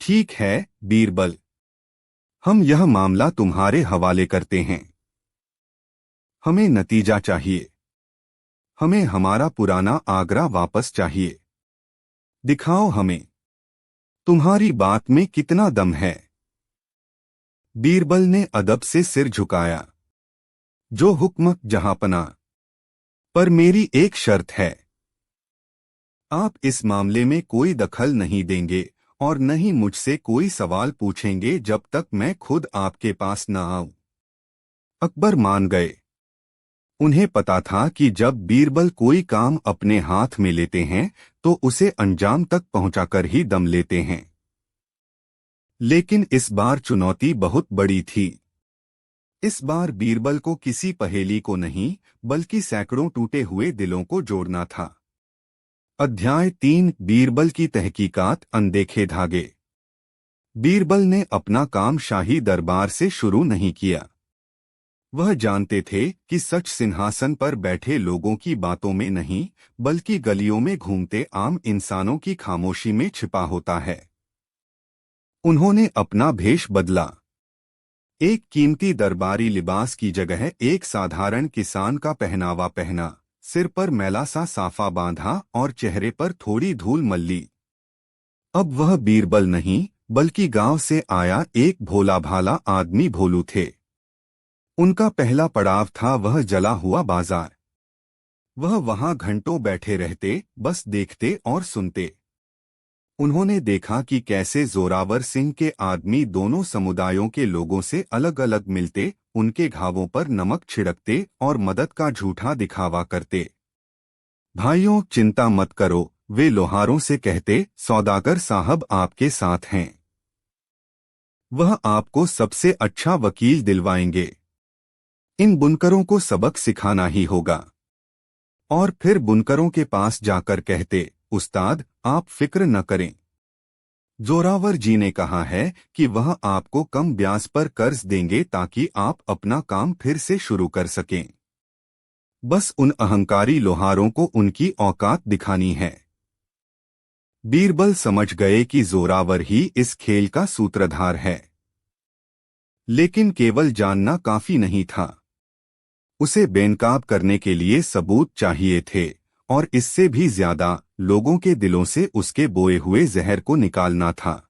ठीक है बीरबल, हम यह मामला तुम्हारे हवाले करते हैं। हमें नतीजा चाहिए। हमें हमारा पुराना आगरा वापस चाहिए। दिखाओ हमें, तुम्हारी बात में कितना दम है। बीरबल ने अदब से सिर झुकाया। जो हुक्म जहांपना, पर मेरी एक शर्त है। आप इस मामले में कोई दखल नहीं देंगे और न ही मुझसे कोई सवाल पूछेंगे जब तक मैं खुद आपके पास न आऊं। अकबर मान गए। उन्हें पता था कि जब बीरबल कोई काम अपने हाथ में लेते हैं तो उसे अंजाम तक पहुंचाकर ही दम लेते हैं। लेकिन इस बार चुनौती बहुत बड़ी थी। इस बार बीरबल को किसी पहेली को नहीं, बल्कि सैकड़ों टूटे हुए दिलों को जोड़ना था। अध्याय 3, बीरबल की तहकीकात, अनदेखे धागे। बीरबल ने अपना काम शाही दरबार से शुरू नहीं किया। वह जानते थे कि सच सिंहासन पर बैठे लोगों की बातों में नहीं, बल्कि गलियों में घूमते आम इंसानों की खामोशी में छिपा होता है। उन्होंने अपना भेष बदला। एक कीमती दरबारी लिबास की जगह एक साधारण किसान का पहनावा पहना, सिर पर मैला सा साफा बांधा और चेहरे पर थोड़ी धूल मल्ली। अब वह बीरबल नहीं, बल्कि गांव से आया एक भोला भाला आदमी भोलू थे। उनका पहला पड़ाव था वह जला हुआ बाजार। वह वहां घंटों बैठे रहते, बस देखते और सुनते। उन्होंने देखा कि कैसे जोरावर सिंह के आदमी दोनों समुदायों के लोगों से अलग अलग मिलते, उनके घावों पर नमक छिड़कते और मदद का झूठा दिखावा करते। भाइयों, चिंता मत करो, वे लोहारों से कहते, सौदागर साहब आपके साथ हैं। वह आपको सबसे अच्छा वकील दिलवाएंगे। इन बुनकरों को सबक सिखाना ही होगा। और फिर बुनकरों के पास जाकर कहते, उस्ताद, आप फिक्र न करें। जोरावर जी ने कहा है कि वह आपको कम ब्याज पर कर्ज देंगे ताकि आप अपना काम फिर से शुरू कर सकें। बस उन अहंकारी लोहारों को उनकी औकात दिखानी है। बीरबल समझ गए कि जोरावर ही इस खेल का सूत्रधार है। लेकिन केवल जानना काफी नहीं था। उसे बेनकाब करने के लिए सबूत चाहिए थे, और इससे भी ज्यादा लोगों के दिलों से उसके बोए हुए जहर को निकालना था।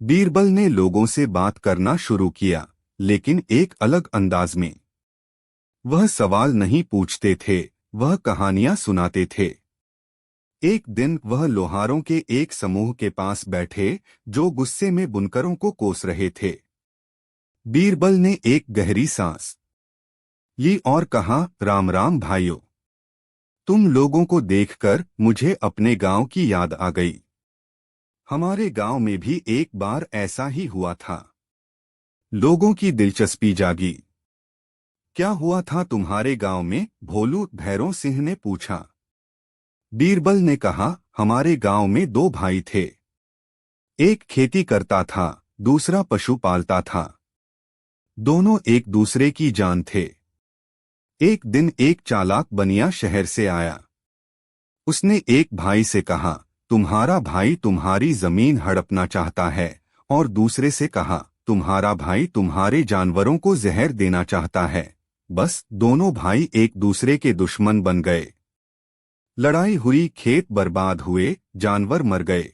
बीरबल ने लोगों से बात करना शुरू किया, लेकिन एक अलग अंदाज में। वह सवाल नहीं पूछते थे, वह कहानियां सुनाते थे। एक दिन वह लोहारों के एक समूह के पास बैठे, जो गुस्से में बुनकरों को कोस रहे थे। बीरबल ने एक गहरी सांस ली और कहा, राम राम भाइयों। तुम लोगों को देखकर मुझे अपने गांव की याद आ गई। हमारे गांव में भी एक बार ऐसा ही हुआ था। लोगों की दिलचस्पी जागी। क्या हुआ था तुम्हारे गांव में? भोलू भैरों सिंह ने पूछा। बीरबल ने कहा, हमारे गांव में दो भाई थे। एक खेती करता था, दूसरा पशु पालता था। दोनों एक दूसरे की जान थे। एक दिन एक चालाक बनिया शहर से आया। उसने एक भाई से कहा, तुम्हारा भाई तुम्हारी जमीन हड़पना चाहता है, और दूसरे से कहा, तुम्हारा भाई तुम्हारे जानवरों को जहर देना चाहता है। बस दोनों भाई एक दूसरे के दुश्मन बन गए। लड़ाई हुई, खेत बर्बाद हुए, जानवर मर गए।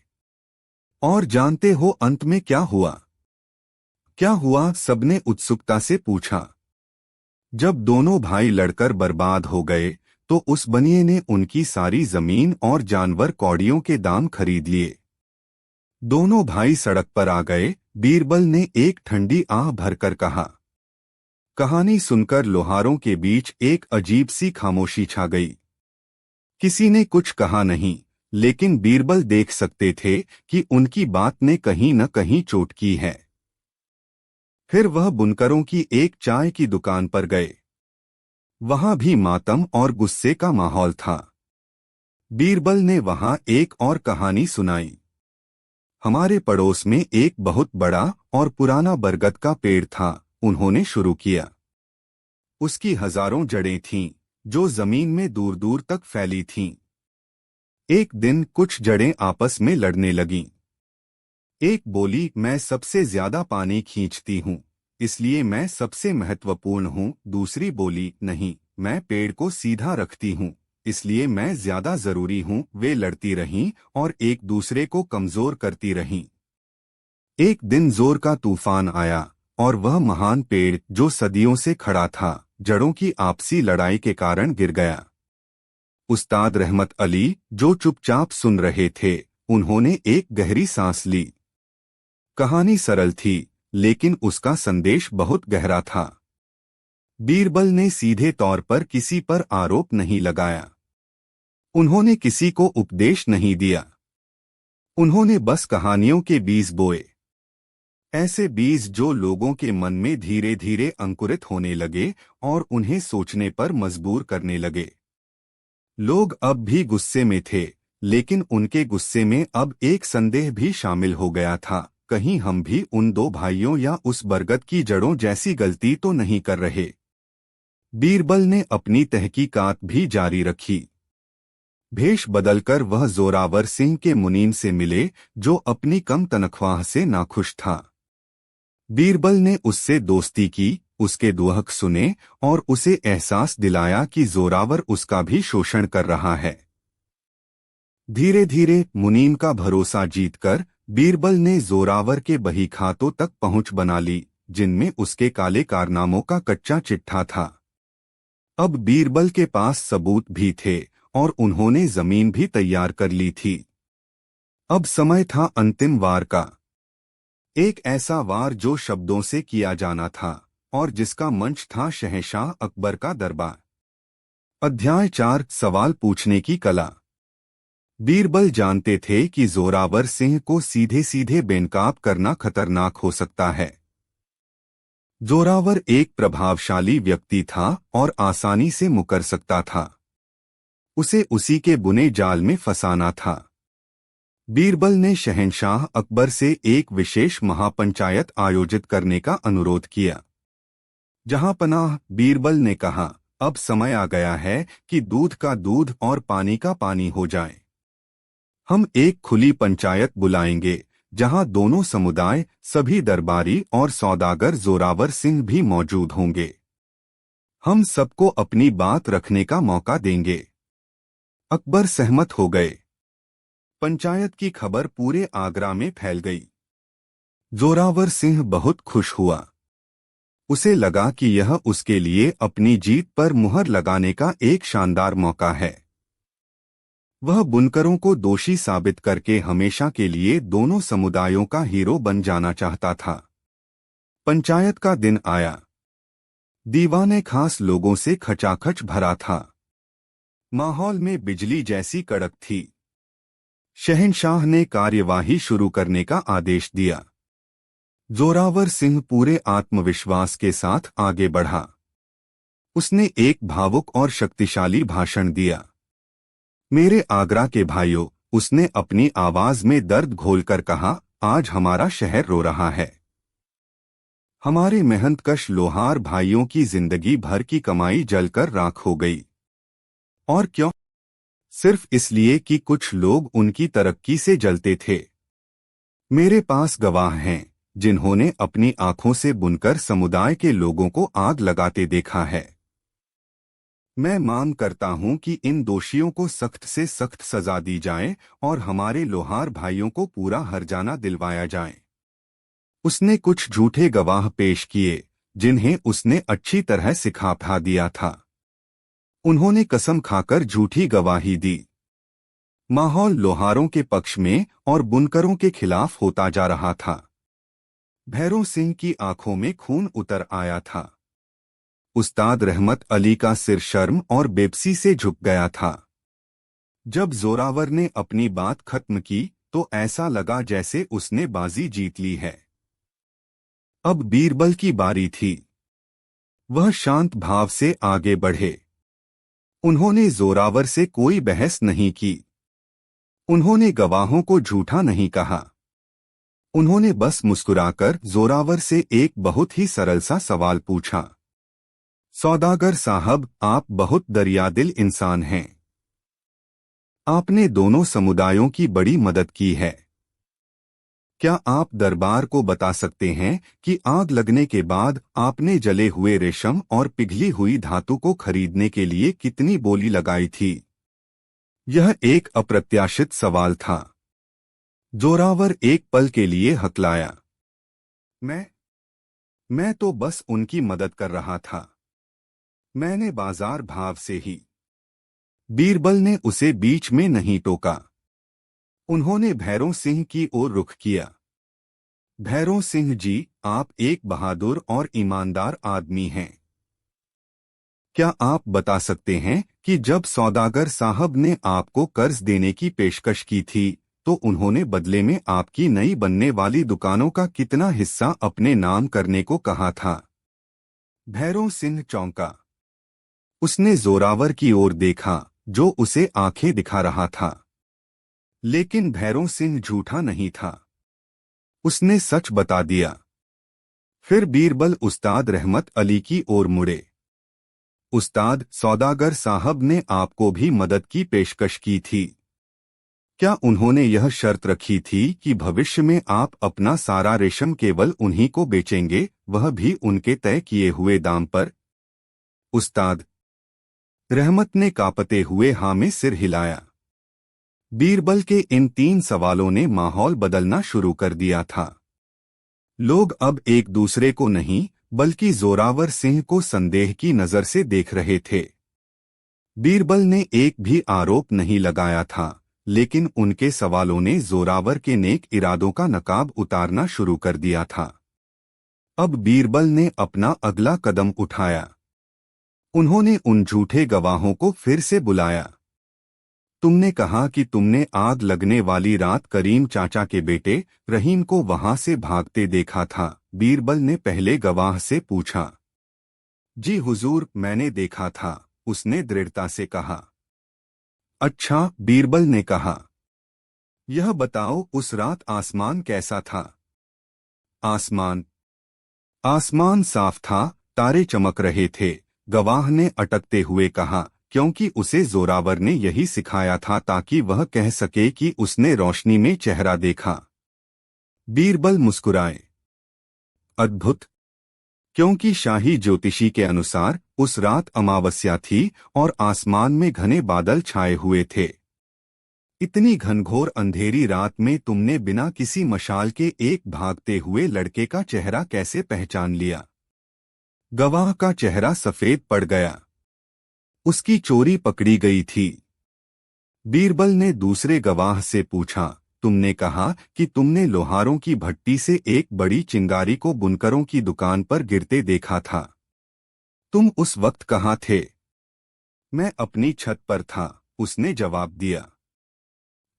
और जानते हो अंत में क्या हुआ? क्या हुआ? सबने उत्सुकता से पूछा। जब दोनों भाई लड़कर बर्बाद हो गए, तो उस बनिए ने उनकी सारी जमीन और जानवर कौड़ियों के दाम खरीद लिए। दोनों भाई सड़क पर आ गए। बीरबल ने एक ठंडी आह भरकर कहा। कहानी सुनकर लोहारों के बीच एक अजीब सी खामोशी छा गई। किसी ने कुछ कहा नहीं, लेकिन बीरबल देख सकते थे कि उनकी बात ने कहीं न कहीं चोट की है। फिर वह बुनकरों की एक चाय की दुकान पर गए। वहां भी मातम और गुस्से का माहौल था। बीरबल ने वहां एक और कहानी सुनाई। हमारे पड़ोस में एक बहुत बड़ा और पुराना बरगद का पेड़ था, उन्होंने शुरू किया। उसकी हजारों जड़ें थीं, जो जमीन में दूर दूर तक फैली थीं। एक दिन कुछ जड़ें आपस में लड़ने लगीं। एक बोली, मैं सबसे ज्यादा पानी खींचती हूँ, इसलिए मैं सबसे महत्वपूर्ण हूँ। दूसरी बोली, नहीं, मैं पेड़ को सीधा रखती हूँ, इसलिए मैं ज्यादा जरूरी हूँ। वे लड़ती रहीं और एक दूसरे को कमजोर करती रहीं। एक दिन जोर का तूफान आया, और वह महान पेड़ जो सदियों से खड़ा था, जड़ों की आपसी लड़ाई के कारण गिर गया। उस्ताद रहमत अली, जो चुपचाप सुन रहे थे, उन्होंने एक गहरी सांस ली। कहानी सरल थी, लेकिन उसका संदेश बहुत गहरा था। बीरबल ने सीधे तौर पर किसी पर आरोप नहीं लगाया। उन्होंने किसी को उपदेश नहीं दिया। उन्होंने बस कहानियों के बीज बोए। ऐसे बीज जो लोगों के मन में धीरे धीरे अंकुरित होने लगे और उन्हें सोचने पर मजबूर करने लगे। लोग अब भी गुस्से में थे, लेकिन उनके गुस्से में अब एक संदेह भी शामिल हो गया था, कहीं हम भी उन दो भाइयों या उस बरगद की जड़ों जैसी गलती तो नहीं कर रहे। बीरबल ने अपनी तहकीकात भी जारी रखी। भेष बदलकर वह जोरावर सिंह के मुनीम से मिले, जो अपनी कम तनख्वाह से नाखुश था। बीरबल ने उससे दोस्ती की, उसके दुहक सुने और उसे एहसास दिलाया कि जोरावर उसका भी शोषण कर रहा है। धीरे धीरे मुनीम का भरोसा जीतकर बीरबल ने जोरावर के बही खातों तक पहुंच बना ली, जिनमें उसके काले कारनामों का कच्चा चिट्ठा था। अब बीरबल के पास सबूत भी थे और उन्होंने जमीन भी तैयार कर ली थी। अब समय था अंतिम वार का। एक ऐसा वार जो शब्दों से किया जाना था और जिसका मंच था शहंशाह अकबर का दरबार। अध्याय 4, सवाल पूछने की कला। बीरबल जानते थे कि जोरावर सिंह को सीधे सीधे बेनकाब करना खतरनाक हो सकता है। जोरावर एक प्रभावशाली व्यक्ति था और आसानी से मुकर सकता था। उसे उसी के बुने जाल में फंसाना था। बीरबल ने शहंशाह अकबर से एक विशेष महापंचायत आयोजित करने का अनुरोध किया। जहांपनाह, बीरबल ने कहा, अब समय आ गया है कि दूध का दूध और पानी का पानी हो जाए। हम एक खुली पंचायत बुलाएंगे जहां दोनों समुदाय, सभी दरबारी और सौदागर जोरावर सिंह भी मौजूद होंगे। हम सबको अपनी बात रखने का मौका देंगे। अकबर सहमत हो गए। पंचायत की खबर पूरे आगरा में फैल गई। जोरावर सिंह बहुत खुश हुआ। उसे लगा कि यह उसके लिए अपनी जीत पर मुहर लगाने का एक शानदार मौका है। वह बुनकरों को दोषी साबित करके हमेशा के लिए दोनों समुदायों का हीरो बन जाना चाहता था। पंचायत का दिन आया। दीवाने खास लोगों से खचाखच भरा था। माहौल में बिजली जैसी कड़क थी। शहंशाह ने कार्यवाही शुरू करने का आदेश दिया। जोरावर सिंह पूरे आत्मविश्वास के साथ आगे बढ़ा। उसने एक भावुक और शक्तिशाली भाषण दिया। मेरे आगरा के भाइयों, उसने अपनी आवाज में दर्द घोलकर कहा, आज हमारा शहर रो रहा है। हमारे मेहनतकश लोहार भाइयों की जिंदगी भर की कमाई जलकर राख हो गई। और क्यों? सिर्फ इसलिए कि कुछ लोग उनकी तरक्की से जलते थे। मेरे पास गवाह हैं जिन्होंने अपनी आंखों से बुनकर समुदाय के लोगों को आग लगाते देखा है। मैं मांग करता हूं कि इन दोषियों को सख्त से सख्त सजा दी जाए और हमारे लोहार भाइयों को पूरा हर्जाना दिलवाया जाए। उसने कुछ झूठे गवाह पेश किए जिन्हें उसने अच्छी तरह सिखा दिया था। उन्होंने कसम खाकर झूठी गवाही दी। माहौल लोहारों के पक्ष में और बुनकरों के खिलाफ होता जा रहा था। भैरों सिंह की आंखों में खून उतर आया था। उस्ताद रहमत अली का सिर शर्म और बेबसी से झुक गया था। जब जोरावर ने अपनी बात खत्म की तो ऐसा लगा जैसे उसने बाजी जीत ली है। अब बीरबल की बारी थी। वह शांत भाव से आगे बढ़े। उन्होंने जोरावर से कोई बहस नहीं की। उन्होंने गवाहों को झूठा नहीं कहा। उन्होंने बस मुस्कुराकर जोरावर से एक बहुत ही सरल सा सवाल पूछा। सौदागर साहब, आप बहुत दरियादिल इंसान हैं। आपने दोनों समुदायों की बड़ी मदद की है। क्या आप दरबार को बता सकते हैं कि आग लगने के बाद आपने जले हुए रेशम और पिघली हुई धातु को खरीदने के लिए कितनी बोली लगाई थी? यह एक अप्रत्याशित सवाल था। जोरावर एक पल के लिए हकलाया। मैं तो बस उनकी मदद कर रहा था। मैंने बाजार भाव से ही। बीरबल ने उसे बीच में नहीं टोका। उन्होंने भैरों सिंह की ओर रुख किया। भैरों सिंह जी, आप एक बहादुर और ईमानदार आदमी हैं। क्या आप बता सकते हैं कि जब सौदागर साहब ने आपको कर्ज देने की पेशकश की थी तो उन्होंने बदले में आपकी नई बनने वाली दुकानों का कितना हिस्सा अपने नाम करने को कहा था? भैरों सिंह चौंका। उसने जोरावर की ओर देखा जो उसे आंखें दिखा रहा था। लेकिन भैरों सिंह झूठा नहीं था। उसने सच बता दिया। फिर बीरबल उस्ताद रहमत अली की ओर मुड़े। उस्ताद, सौदागर साहब ने आपको भी मदद की पेशकश की थी। क्या उन्होंने यह शर्त रखी थी कि भविष्य में आप अपना सारा रेशम केवल उन्हीं को बेचेंगे, वह भी उनके तय किए हुए दाम पर? उस्ताद रहमत ने कांपते हुए हाँ में सिर हिलाया। बीरबल के इन 3 सवालों ने माहौल बदलना शुरू कर दिया था। लोग अब एक दूसरे को नहीं बल्कि जोरावर सिंह को संदेह की नजर से देख रहे थे। बीरबल ने एक भी आरोप नहीं लगाया था, लेकिन उनके सवालों ने जोरावर के नेक इरादों का नकाब उतारना शुरू कर दिया था। अब बीरबल ने अपना अगला कदम उठाया। उन्होंने उन झूठे गवाहों को फिर से बुलाया। तुमने कहा कि तुमने आग लगने वाली रात करीम चाचा के बेटे रहीम को वहां से भागते देखा था। बीरबल ने पहले गवाह से पूछा। जी हुजूर, मैंने देखा था, उसने दृढ़ता से कहा। अच्छा, बीरबल ने कहा। यह बताओ उस रात आसमान कैसा था। आसमान आसमान साफ था, तारे चमक रहे थे। गवाह ने अटकते हुए कहा, क्योंकि उसे जोरावर ने यही सिखाया था ताकि वह कह सके कि उसने रोशनी में चेहरा देखा। बीरबल मुस्कुराए। अद्भुत, क्योंकि शाही ज्योतिषी के अनुसार उस रात अमावस्या थी और आसमान में घने बादल छाए हुए थे। इतनी घनघोर अंधेरी रात में तुमने बिना किसी मशाल के एक भागते हुए लड़के का चेहरा कैसे पहचान लिया? गवाह का चेहरा सफेद पड़ गया। उसकी चोरी पकड़ी गई थी। बीरबल ने दूसरे गवाह से पूछा, तुमने कहा कि तुमने लोहारों की भट्टी से एक बड़ी चिंगारी को बुनकरों की दुकान पर गिरते देखा था। तुम उस वक्त कहाँ थे? मैं अपनी छत पर था, उसने जवाब दिया।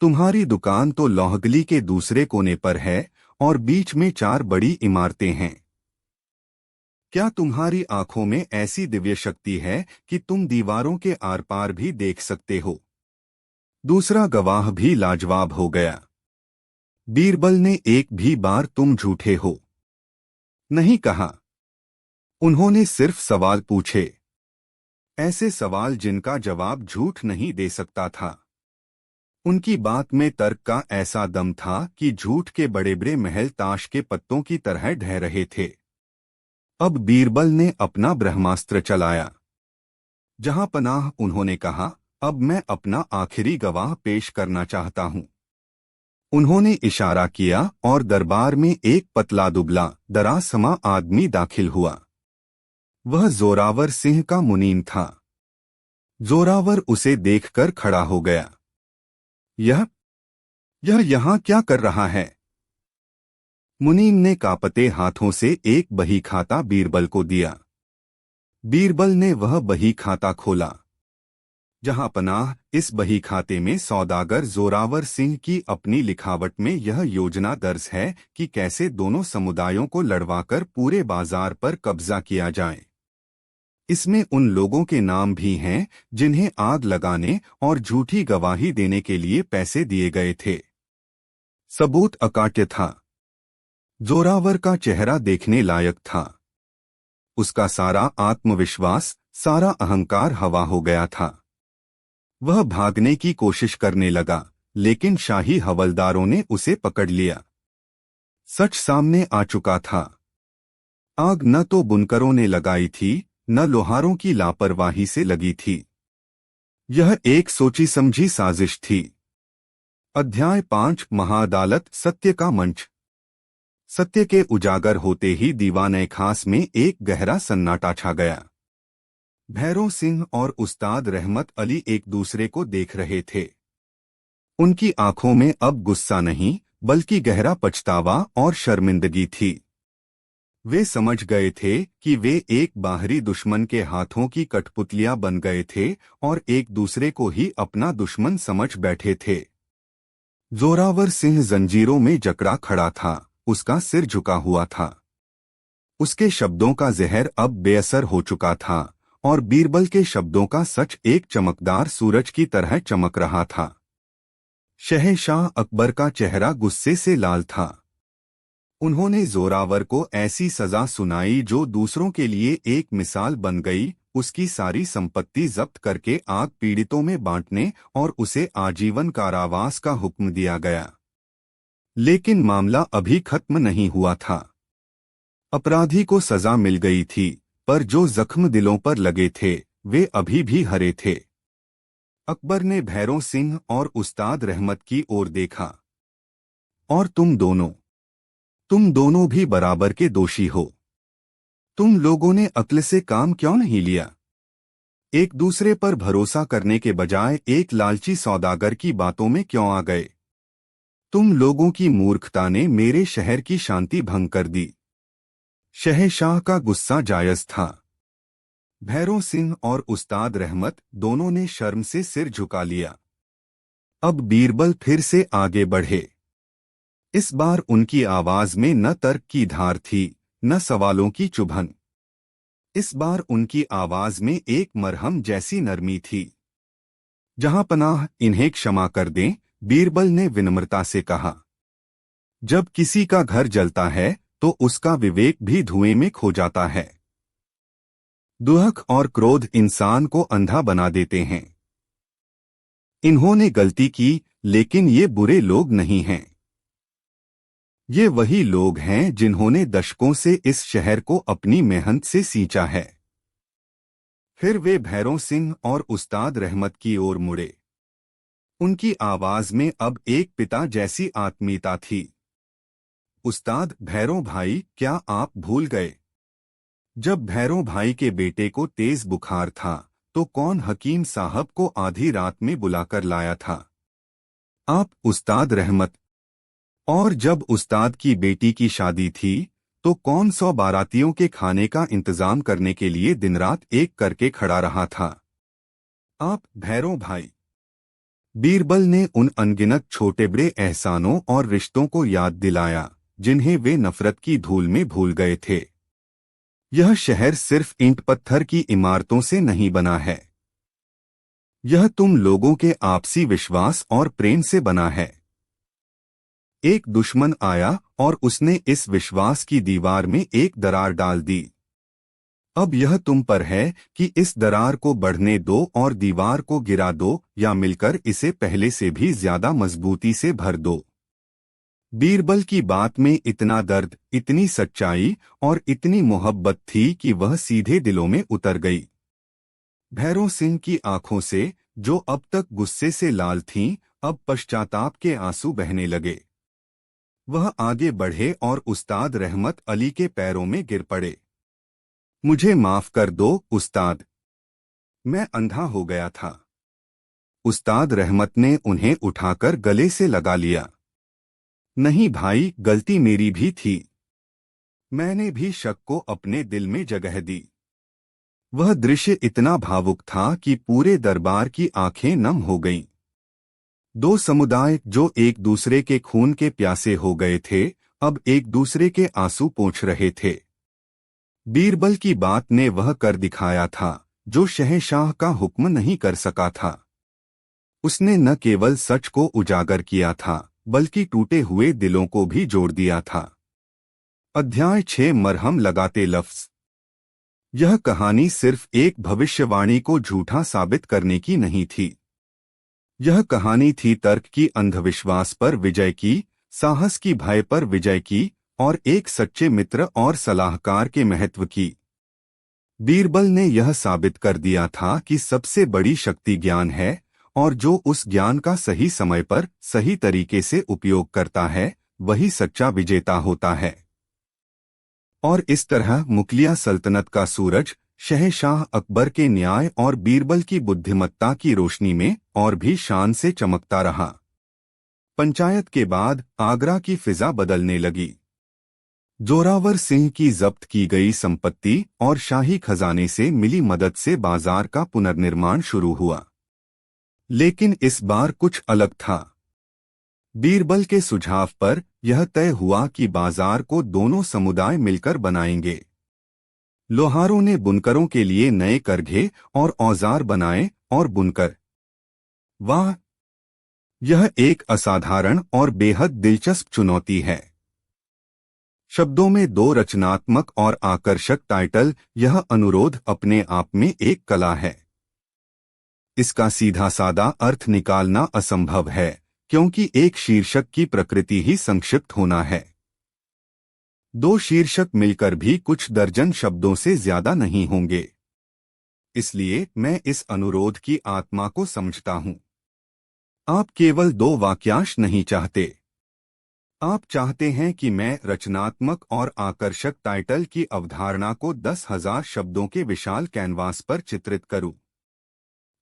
तुम्हारी दुकान तो लोहगली के दूसरे कोने पर है और बीच में 4 बड़ी इमारतें हैं। क्या तुम्हारी आंखों में ऐसी दिव्य शक्ति है कि तुम दीवारों के आर पार भी देख सकते हो? दूसरा गवाह भी लाजवाब हो गया। बीरबल ने एक भी बार तुम झूठे हो नहीं कहा। उन्होंने सिर्फ सवाल पूछे, ऐसे सवाल जिनका जवाब झूठ नहीं दे सकता था। उनकी बात में तर्क का ऐसा दम था कि झूठ के बड़े बड़े महल ताश के पत्तों की तरह ढह रहे थे। अब बीरबल ने अपना ब्रह्मास्त्र चलाया। जहां पनाह, उन्होंने कहा, अब मैं अपना आखिरी गवाह पेश करना चाहता हूं। उन्होंने इशारा किया और दरबार में एक पतला दुबला दरासमा आदमी दाखिल हुआ। वह जोरावर सिंह का मुनीम था। जोरावर उसे देखकर खड़ा हो गया। यह यहां क्या कर रहा है? मुनीम ने कांपते हाथों से एक बही खाता बीरबल को दिया। बीरबल ने वह बही खाता खोला। जहां पनाह, इस बही खाते में सौदागर जोरावर सिंह की अपनी लिखावट में यह योजना दर्ज है कि कैसे दोनों समुदायों को लड़वाकर पूरे बाजार पर कब्जा किया जाए। इसमें उन लोगों के नाम भी हैं जिन्हें आग लगाने और झूठी गवाही देने के लिए पैसे दिए गए थे। सबूत अकाट्य था। जोरावर का चेहरा देखने लायक था। उसका सारा आत्मविश्वास, सारा अहंकार हवा हो गया था। वह भागने की कोशिश करने लगा, लेकिन शाही हवलदारों ने उसे पकड़ लिया। सच सामने आ चुका था। आग न तो बुनकरों ने लगाई थी, न लोहारों की लापरवाही से लगी थी। यह एक सोची समझी साजिश थी। अध्याय 5, महाअदालत, सत्य का मंच। सत्य के उजागर होते ही दीवाने खास में एक गहरा सन्नाटा छा गया। भैरों सिंह और उस्ताद रहमत अली एक दूसरे को देख रहे थे। उनकी आंखों में अब गुस्सा नहीं, बल्कि गहरा पछतावा और शर्मिंदगी थी। वे समझ गए थे कि वे एक बाहरी दुश्मन के हाथों की कठपुतलियां बन गए थे और एक दूसरे को ही अपना दुश्मन समझ बैठे थे। जोरावर सिंह जंजीरों में जकड़ा खड़ा था, उसका सिर झुका हुआ था। उसके शब्दों का जहर अब बेअसर हो चुका था और बीरबल के शब्दों का सच एक चमकदार सूरज की तरह चमक रहा था। शहंशाह अकबर का चेहरा गुस्से से लाल था। उन्होंने जोरावर को ऐसी सजा सुनाई जो दूसरों के लिए एक मिसाल बन गई। उसकी सारी संपत्ति जब्त करके आग पीड़ितों में बांटने और उसे आजीवन कारावास का हुक्म दिया गया। लेकिन मामला अभी खत्म नहीं हुआ था। अपराधी को सजा मिल गई थी, पर जो जख्म दिलों पर लगे थे वे अभी भी हरे थे। अकबर ने भैरों सिंह और उस्ताद रहमत की ओर देखा। और तुम दोनों भी बराबर के दोषी हो। तुम लोगों ने अक्ल से काम क्यों नहीं लिया? एक दूसरे पर भरोसा करने के बजाय एक लालची सौदागर की बातों में क्यों आ गए? तुम लोगों की मूर्खता ने मेरे शहर की शांति भंग कर दी। शहंशाह का गुस्सा जायज था। भैरों सिंह और उस्ताद रहमत दोनों ने शर्म से सिर झुका लिया। अब बीरबल फिर से आगे बढ़े। इस बार उनकी आवाज में न तर्क की धार थी, न सवालों की चुभन। इस बार उनकी आवाज में एक मरहम जैसी नरमी थी। जहां पनाह, इन्हें क्षमा कर दें, बीरबल ने विनम्रता से कहा। जब किसी का घर जलता है तो उसका विवेक भी धुएं में खो जाता है। दुख और क्रोध इंसान को अंधा बना देते हैं। इन्होंने गलती की, लेकिन ये बुरे लोग नहीं हैं। ये वही लोग हैं जिन्होंने दशकों से इस शहर को अपनी मेहनत से सींचा है। फिर वे भैरव सिंह और उस्ताद रहमत की ओर मुड़े। उनकी आवाज में अब एक पिता जैसी आत्मीयता थी। उस्ताद भैरव भाई, क्या आप भूल गए? जब भैरव भाई के बेटे को तेज बुखार था तो कौन हकीम साहब को आधी रात में बुलाकर लाया था? आप, उस्ताद रहमत। और जब उस्ताद की बेटी की शादी थी तो कौन 100 बारातियों के खाने का इंतजाम करने के लिए दिन रात एक करके खड़ा रहा था? आप, भैरव भाई। बीरबल ने उन अनगिनत छोटे बड़े एहसानों और रिश्तों को याद दिलाया जिन्हें वे नफरत की धूल में भूल गए थे। यह शहर सिर्फ ईंट पत्थर की इमारतों से नहीं बना है। यह तुम लोगों के आपसी विश्वास और प्रेम से बना है। एक दुश्मन आया और उसने इस विश्वास की दीवार में एक दरार डाल दी। अब यह तुम पर है कि इस दरार को बढ़ने दो और दीवार को गिरा दो या मिलकर इसे पहले से भी ज्यादा मजबूती से भर दो। बीरबल की बात में इतना दर्द, इतनी सच्चाई और इतनी मोहब्बत थी कि वह सीधे दिलों में उतर गई। भैरव सिंह की आंखों से, जो अब तक गुस्से से लाल थीं, अब पश्चाताप के आंसू बहने लगे। वह आगे बढ़े और उस्ताद रहमत अली के पैरों में गिर पड़े। मुझे माफ कर दो उस्ताद, मैं अंधा हो गया था। उस्ताद रहमत ने उन्हें उठाकर गले से लगा लिया। नहीं भाई, गलती मेरी भी थी। मैंने भी शक को अपने दिल में जगह दी। वह दृश्य इतना भावुक था कि पूरे दरबार की आंखें नम हो गईं। दो समुदाय जो एक दूसरे के खून के प्यासे हो गए थे, अब एक दूसरे के आंसू पोंछ रहे थे। बीरबल की बात ने वह कर दिखाया था जो शहंशाह का हुक्म नहीं कर सका था। उसने न केवल सच को उजागर किया था बल्कि टूटे हुए दिलों को भी जोड़ दिया था। अध्याय 6 मरहम लगाते लफ्ज। यह कहानी सिर्फ एक भविष्यवाणी को झूठा साबित करने की नहीं थी। यह कहानी थी तर्क की अंधविश्वास पर विजय की, साहस की भय पर विजय की और एक सच्चे मित्र और सलाहकार के महत्व की। बीरबल ने यह साबित कर दिया था कि सबसे बड़ी शक्ति ज्ञान है और जो उस ज्ञान का सही समय पर सही तरीके से उपयोग करता है वही सच्चा विजेता होता है। और इस तरह मुगलिया सल्तनत का सूरज शहंशाह अकबर के न्याय और बीरबल की बुद्धिमत्ता की रोशनी में और भी शान से चमकता रहा। पंचायत के बाद आगरा की फिजा बदलने लगी। जोरावर सिंह की जब्त की गई संपत्ति और शाही खजाने से मिली मदद से बाजार का पुनर्निर्माण शुरू हुआ। लेकिन इस बार कुछ अलग था। बीरबल के सुझाव पर यह तय हुआ कि बाजार को दोनों समुदाय मिलकर बनाएंगे। लोहारों ने बुनकरों के लिए नए करघे और औजार बनाए और बुनकर, वाह, यह एक असाधारण और बेहद दिलचस्प चुनौती है। शब्दों में दो रचनात्मक और आकर्षक टाइटल, यह अनुरोध अपने आप में एक कला है। इसका सीधा सादा अर्थ निकालना असंभव है क्योंकि एक शीर्षक की प्रकृति ही संक्षिप्त होना है। दो शीर्षक मिलकर भी कुछ दर्जन शब्दों से ज्यादा नहीं होंगे। इसलिए मैं इस अनुरोध की आत्मा को समझता हूं। आप केवल 2 वाक्यांश नहीं चाहते। आप चाहते हैं कि मैं रचनात्मक और आकर्षक टाइटल की अवधारणा को 10,000 शब्दों के विशाल कैनवास पर चित्रित करूं।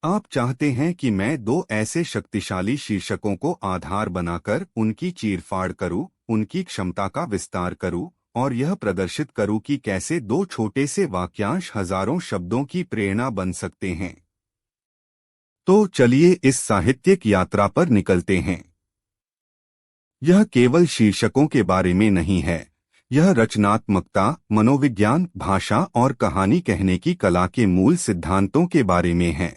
आप चाहते हैं कि मैं 2 ऐसे शक्तिशाली शीर्षकों को आधार बनाकर उनकी चीरफाड़ करूं, उनकी क्षमता का विस्तार करूं और यह प्रदर्शित करूं कि कैसे 2 छोटे से वाक्यांश हजारों शब्दों की प्रेरणा बन सकते हैं। तो चलिए इस साहित्यिक यात्रा पर निकलते हैं। यह केवल शीर्षकों के बारे में नहीं है, यह रचनात्मकता, मनोविज्ञान, भाषा और कहानी कहने की कला के मूल सिद्धांतों के बारे में है।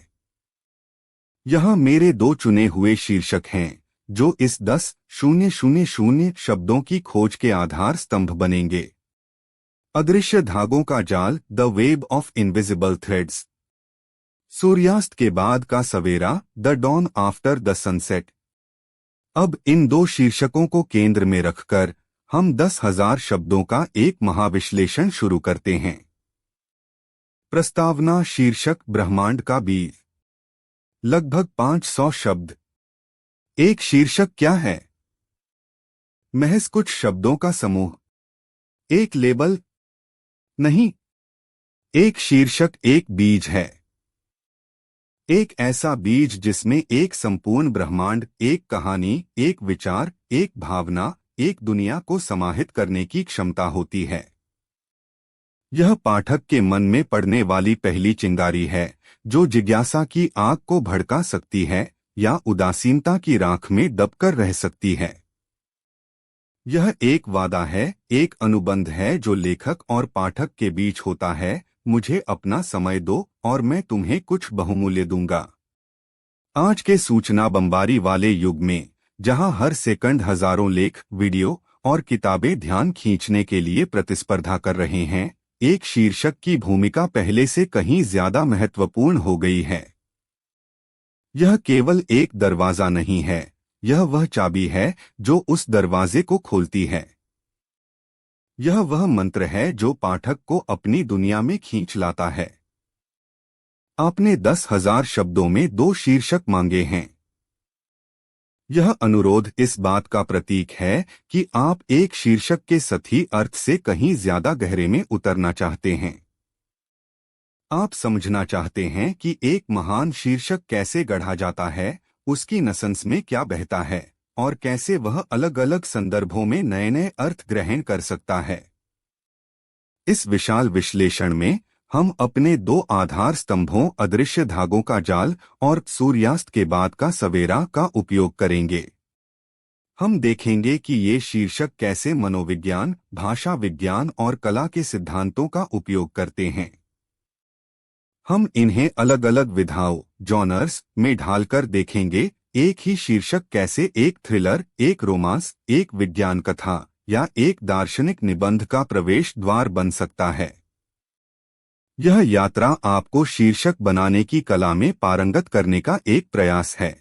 यह मेरे 2 चुने हुए शीर्षक हैं जो इस 10,000 शब्दों की खोज के आधार स्तंभ बनेंगे। अदृश्य धागों का जाल, the web of invisible threads. सूर्यास्त के बाद का सवेरा, the dawn after the sunset. अब इन दो शीर्षकों को केंद्र में रखकर हम 10,000 शब्दों का एक महाविश्लेषण शुरू करते हैं। प्रस्तावना शीर्षक, ब्रह्मांड का बीज। लगभग 500 शब्द। एक शीर्षक क्या है? महज कुछ शब्दों का समूह। एक लेबल नहीं, एक शीर्षक एक बीज है। एक ऐसा बीज जिसमें एक संपूर्ण ब्रह्मांड, एक कहानी, एक विचार, एक भावना, एक दुनिया को समाहित करने की क्षमता होती है। यह पाठक के मन में पड़ने वाली पहली चिंगारी है, जो जिज्ञासा की आग को भड़का सकती है या उदासीनता की राख में दबकर रह सकती है। यह एक वादा है, एक अनुबंध है जो लेखक और पाठक के बीच होता है। मुझे अपना समय दो और मैं तुम्हें कुछ बहुमूल्य दूंगा। आज के सूचना बमबारी वाले युग में, जहां हर सेकंड हजारों लेख, वीडियो और किताबें ध्यान खींचने के लिए प्रतिस्पर्धा कर रहे हैं, एक शीर्षक की भूमिका पहले से कहीं ज्यादा महत्वपूर्ण हो गई है। यह केवल एक दरवाजा नहीं है, यह वह चाबी है जो उस दरवाजे को खोलती है। यह वह मंत्र है जो पाठक को अपनी दुनिया में खींच लाता है। आपने 10,000 शब्दों में 2 शीर्षक मांगे हैं। यह अनुरोध इस बात का प्रतीक है कि आप एक शीर्षक के सही अर्थ से कहीं ज्यादा गहरे में उतरना चाहते हैं। आप समझना चाहते हैं कि एक महान शीर्षक कैसे गढ़ा जाता है, उसकी नसंस में क्या बहता है और कैसे वह अलग अलग संदर्भों में नए नए अर्थ ग्रहण कर सकता है। इस विशाल विश्लेषण में हम अपने 2 आधार स्तंभों, अदृश्य धागों का जाल और सूर्यास्त के बाद का सवेरा का उपयोग करेंगे। हम देखेंगे कि ये शीर्षक कैसे मनोविज्ञान, भाषा विज्ञान और कला के सिद्धांतों का उपयोग करते हैं। हम इन्हें अलग अलग विधाओं, जॉनर्स में ढालकर देखेंगे। एक ही शीर्षक कैसे एक थ्रिलर, एक रोमांस, एक विज्ञान कथा या एक दार्शनिक निबंध का प्रवेश द्वार बन सकता है। यह यात्रा आपको शीर्षक बनाने की कला में पारंगत करने का एक प्रयास है।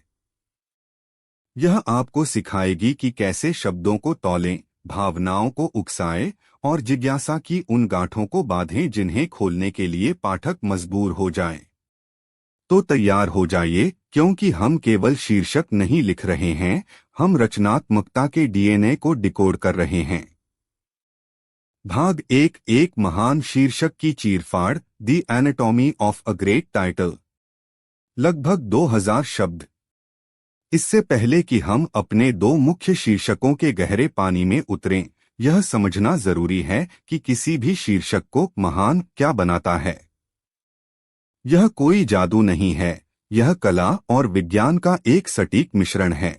यह आपको सिखाएगी कि कैसे शब्दों को तौलें, भावनाओं को उकसाएं और जिज्ञासा की उन गांठों को बांधें जिन्हें खोलने के लिए पाठक मजबूर हो जाएं। तो तैयार हो जाइए, क्योंकि हम केवल शीर्षक नहीं लिख रहे हैं, हम रचनात्मकता के डीएनए को डिकोड कर रहे हैं। भाग 1, एक महान शीर्षक की चीरफाड़, the anatomy of a great title. लगभग 2000 शब्द। इससे पहले कि हम अपने 2 मुख्य शीर्षकों के गहरे पानी में उतरें, यह समझना जरूरी है कि किसी भी शीर्षक को महान क्या बनाता है। यह कोई जादू नहीं है, यह कला और विज्ञान का एक सटीक मिश्रण है।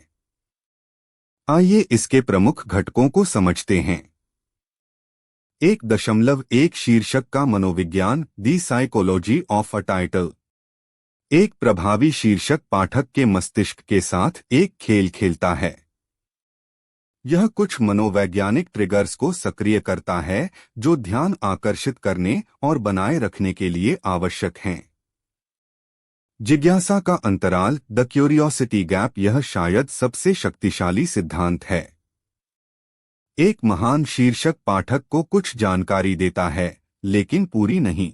आइए इसके प्रमुख घटकों को समझते हैं। 1.1 शीर्षक का मनोविज्ञान, the psychology of a title. एक प्रभावी शीर्षक पाठक के मस्तिष्क के साथ एक खेल खेलता है। यह कुछ मनोवैज्ञानिक ट्रिगर्स को सक्रिय करता है जो ध्यान आकर्षित करने और बनाए रखने के लिए आवश्यक हैं। जिज्ञासा का अंतराल, द क्यूरियोसिटी गैप, यह शायद सबसे शक्तिशाली सिद्धांत है। एक महान शीर्षक पाठक को कुछ जानकारी देता है, लेकिन पूरी नहीं।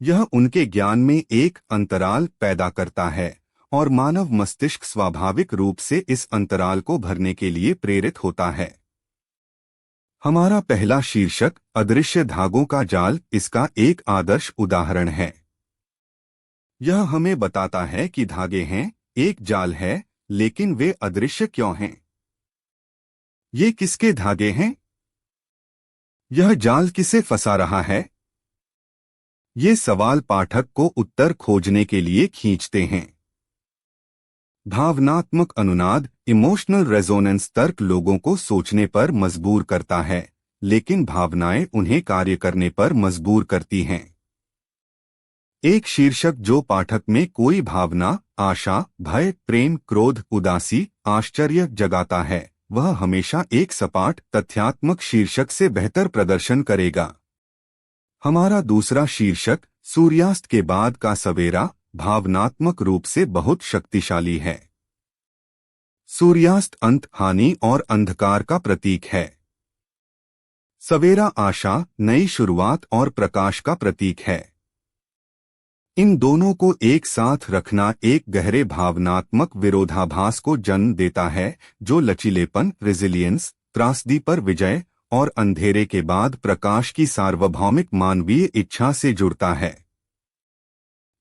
यह उनके ज्ञान में एक अंतराल पैदा करता है और मानव मस्तिष्क स्वाभाविक रूप से इस अंतराल को भरने के लिए प्रेरित होता है। हमारा पहला शीर्षक, अदृश्य धागों का जाल, इसका एक आदर्श उदाहरण है। यह हमें बताता है कि धागे हैं, एक जाल है, लेकिन वे अदृश्य क्यों हैं? ये किसके धागे हैं? यह जाल किसे फंसा रहा है? ये सवाल पाठक को उत्तर खोजने के लिए खींचते हैं। भावनात्मक अनुनाद, इमोशनल रेजोनेंस, तर्क लोगों को सोचने पर मजबूर करता है, लेकिन भावनाएं उन्हें कार्य करने पर मजबूर करती हैं। एक शीर्षक जो पाठक में कोई भावना, आशा, भय, प्रेम, क्रोध, उदासी, आश्चर्य जगाता है, वह हमेशा एक सपाट तथ्यात्मक शीर्षक से बेहतर प्रदर्शन करेगा। हमारा दूसरा शीर्षक सूर्यास्त के बाद का सवेरा भावनात्मक रूप से बहुत शक्तिशाली है। सूर्यास्त अंत, हानि और अंधकार का प्रतीक है। सवेरा आशा, नई शुरुआत और प्रकाश का प्रतीक है। इन दोनों को एक साथ रखना एक गहरे भावनात्मक विरोधाभास को जन्म देता है, जो लचीलेपन, रेजिलियंस, त्रासदी पर विजय और अंधेरे के बाद प्रकाश की सार्वभौमिक मानवीय इच्छा से जुड़ता है।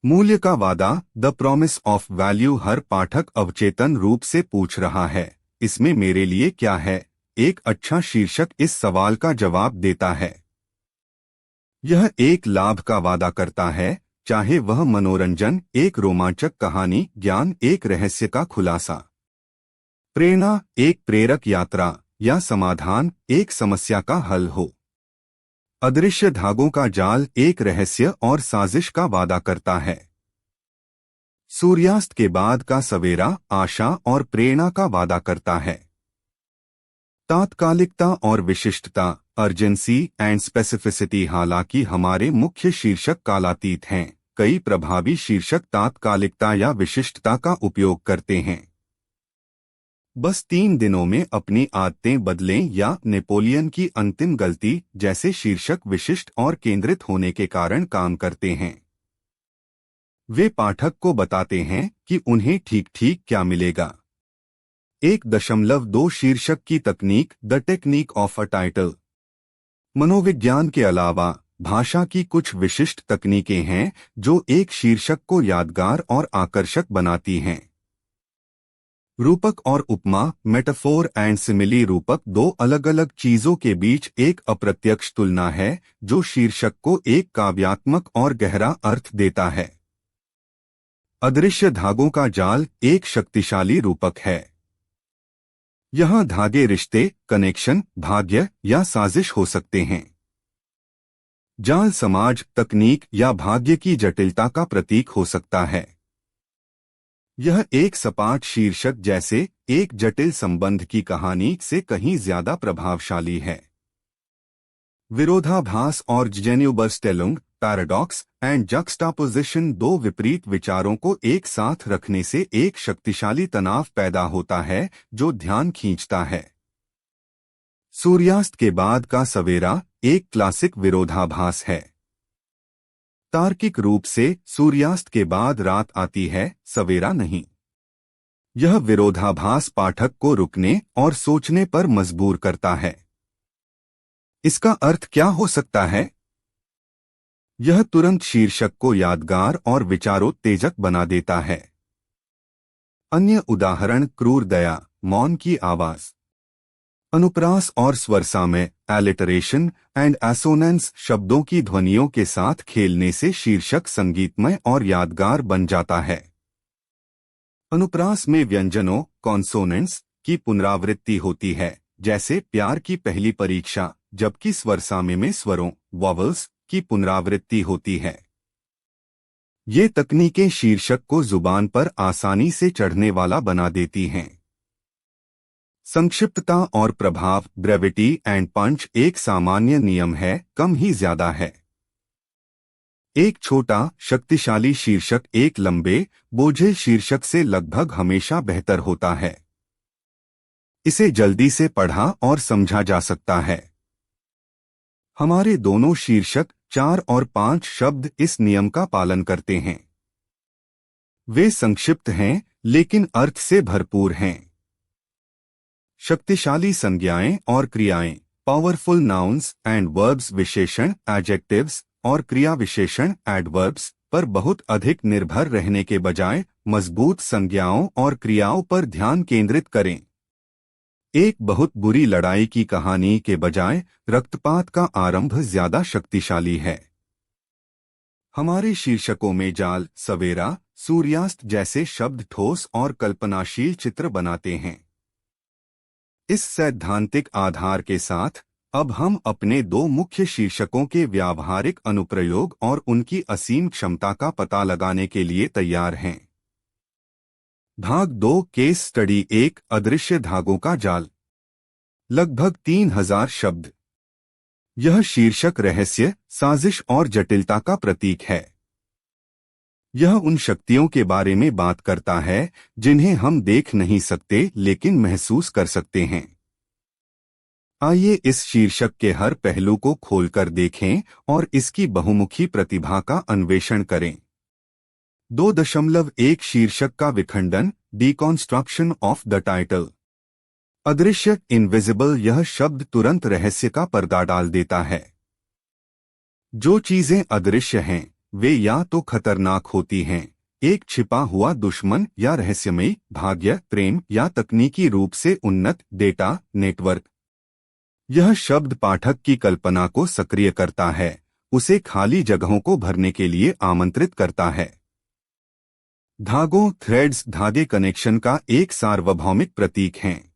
मूल्य का वादा, द प्रॉमिस ऑफ वैल्यू। हर पाठक अवचेतन रूप से पूछ रहा है, इसमें मेरे लिए क्या है? एक अच्छा शीर्षक इस सवाल का जवाब देता है। यह एक लाभ का वादा करता है, चाहे वह मनोरंजन, एक रोमांचक कहानी, ज्ञान, एक रहस्य का खुलासा, प्रेरणा, एक प्रेरक यात्रा, या समाधान, एक समस्या का हल हो। अदृश्य धागों का जाल एक रहस्य और साजिश का वादा करता है। सूर्यास्त के बाद का सवेरा आशा और प्रेरणा का वादा करता है। तात्कालिकता और विशिष्टता, अर्जेंसी एंड स्पेसिफिसिटी। हालांकि हमारे मुख्य शीर्षक कालातीत हैं, कई प्रभावी शीर्षक तात्कालिकता या विशिष्टता का उपयोग करते हैं। बस 3 दिनों में अपनी आदतें बदलें या नेपोलियन की अंतिम गलती जैसे शीर्षक विशिष्ट और केंद्रित होने के कारण काम करते हैं। वे पाठक को बताते हैं कि उन्हें ठीक ठीक क्या मिलेगा। 1.2 शीर्षक की तकनीक, the technique of a title. मनोविज्ञान के अलावा भाषा की कुछ विशिष्ट तकनीकें हैं जो एक शीर्षक को यादगार और आकर्षक बनाती हैं। रूपक और उपमा, मेटाफोर एंड सिमिली। रूपक दो अलग अलग चीजों के बीच एक अप्रत्यक्ष तुलना है जो शीर्षक को एक काव्यात्मक और गहरा अर्थ देता है। अदृश्य धागों का जाल एक शक्तिशाली रूपक है। यहाँ धागे रिश्ते, कनेक्शन, भाग्य या साजिश हो सकते हैं। जाल समाज, तकनीक या भाग्य की जटिलता का प्रतीक हो सकता है। यह एक सपाट शीर्षक जैसे एक जटिल संबंध की कहानी से कहीं ज्यादा प्रभावशाली है। विरोधाभास और जेन्युबरस्टेलुंग, पैराडॉक्स एंड जक्सटापोजिशन। दो विपरीत विचारों को एक साथ रखने से एक शक्तिशाली तनाव पैदा होता है जो ध्यान खींचता है। सूर्यास्त के बाद का सवेरा एक क्लासिक विरोधाभास है। तार्किक रूप से सूर्यास्त के बाद रात आती है, सवेरा नहीं। यह विरोधाभास पाठक को रुकने और सोचने पर मजबूर करता है। इसका अर्थ क्या हो सकता है? यह तुरंत शीर्षक को यादगार और विचारोत्तेजक बना देता है। अन्य उदाहरण, क्रूर दया, मौन की आवाज। अनुप्रास और स्वरसामय, एलिटरेशन एंड एसोनेंस। शब्दों की ध्वनियों के साथ खेलने से शीर्षक संगीतमय और यादगार बन जाता है। अनुप्रास में व्यंजनों, कॉन्सोनेंट्स की पुनरावृत्ति होती है, जैसे प्यार की पहली परीक्षा, जबकि स्वरसामय में स्वरों, वॉवल्स की पुनरावृत्ति होती है। ये तकनीकें शीर्षक को जुबान पर आसानी से चढ़ने वाला बना देती हैं। संक्षिप्तता और प्रभाव, ब्रेविटी एंड पंच। एक सामान्य नियम है, कम ही ज्यादा है। एक छोटा शक्तिशाली शीर्षक एक लंबे बोझिल शीर्षक से लगभग हमेशा बेहतर होता है। इसे जल्दी से पढ़ा और समझा जा सकता है। हमारे दोनों शीर्षक 4 और 5 शब्द इस नियम का पालन करते हैं। वे संक्षिप्त हैं लेकिन अर्थ से भरपूर हैं। शक्तिशाली संज्ञाएं और क्रियाएं, पावरफुल नाउन्स एंड वर्ब्स। विशेषण, एडजेक्टिव्स और क्रिया विशेषण, एडवर्ब्स पर बहुत अधिक निर्भर रहने के बजाय मजबूत संज्ञाओं और क्रियाओं पर ध्यान केंद्रित करें। एक बहुत बुरी लड़ाई की कहानी के बजाय रक्तपात का आरंभ ज्यादा शक्तिशाली है। हमारे शीर्षकों में जाल, सवेरा, सूर्यास्त जैसे शब्द ठोस और कल्पनाशील चित्र बनाते हैं। इस सैद्धांतिक आधार के साथ अब हम अपने 2 मुख्य शीर्षकों के व्यावहारिक अनुप्रयोग और उनकी असीम क्षमता का पता लगाने के लिए तैयार हैं। भाग 2 केस स्टडी 1 अदृश्य धागों का जाल। लगभग 3000 शब्द। यह शीर्षक रहस्य, साजिश और जटिलता का प्रतीक है। यह उन शक्तियों के बारे में बात करता है जिन्हें हम देख नहीं सकते लेकिन महसूस कर सकते हैं। आइए इस शीर्षक के हर पहलू को खोलकर देखें और इसकी बहुमुखी प्रतिभा का अन्वेषण करें। 2.1 शीर्षक का विखंडन, डिकॉन्स्ट्रक्शन ऑफ द टाइटल। अदृश्य, इनविजिबल। यह शब्द तुरंत रहस्य का पर्दा डाल देता है। जो चीजें अदृश्य हैं वे या तो खतरनाक होती हैं, एक छिपा हुआ दुश्मन, या रहस्यमयी, भाग्य, प्रेम या तकनीकी रूप से उन्नत डेटा नेटवर्क। यह शब्द पाठक की कल्पना को सक्रिय करता है, उसे खाली जगहों को भरने के लिए आमंत्रित करता है। धागों, थ्रेड्स, धागे कनेक्शन का एक सार्वभौमिक प्रतीक हैं।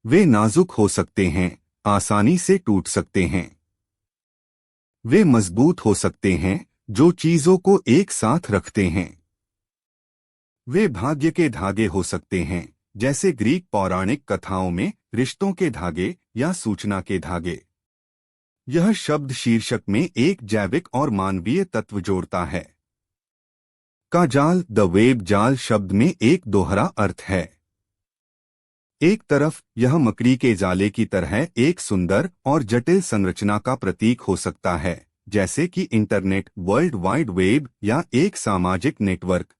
वे नाजुक हो सकते हैं, आसानी से टूट सकते हैं। वे मजबूत हो सकते हैं, जो चीजों को एक साथ रखते हैं। वे भाग्य के धागे हो सकते हैं, जैसे ग्रीक पौराणिक कथाओं में रिश्तों के धागे या सूचना के धागे। यह शब्द शीर्षक में एक जैविक और मानवीय तत्व जोड़ता है। का जाल, द वेब। जाल शब्द में एक दोहरा अर्थ है। एक तरफ यह मकड़ी के जाले की तरह एक सुंदर और जटिल संरचना का प्रतीक हो सकता है, जैसे कि इंटरनेट, वर्ल्ड वाइड वेब या एक सामाजिक नेटवर्क।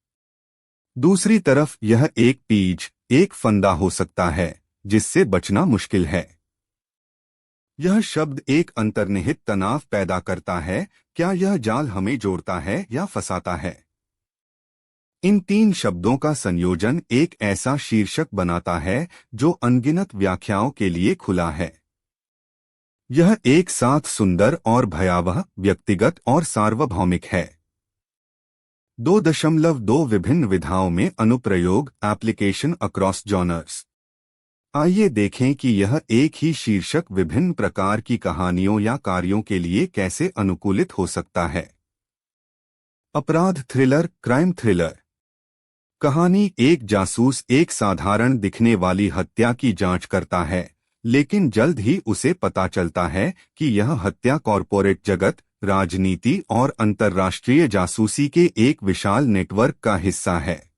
दूसरी तरफ यह एक पीज, एक फंदा हो सकता है जिससे बचना मुश्किल है। यह शब्द एक अंतर्निहित तनाव पैदा करता है। क्या यह जाल हमें जोड़ता है या फंसाता है? इन तीन शब्दों का संयोजन एक ऐसा शीर्षक बनाता है जो अनगिनत व्याख्याओं के लिए खुला है। यह एक साथ सुंदर और भयावह, व्यक्तिगत और सार्वभौमिक है। 2.2 विभिन्न विधाओं में अनुप्रयोग, एप्लीकेशन अक्रॉस जॉनर्स। आइए देखें कि यह एक ही शीर्षक विभिन्न प्रकार की कहानियों या कार्यों के लिए कैसे अनुकूलित हो सकता है। अपराध थ्रिलर, क्राइम थ्रिलर। कहानी, एक जासूस एक साधारण दिखने वाली हत्या की जांच करता है, लेकिन जल्द ही उसे पता चलता है कि यह हत्या कॉरपोरेट जगत, राजनीति और अंतर्राष्ट्रीय जासूसी के एक विशाल नेटवर्क का हिस्सा है।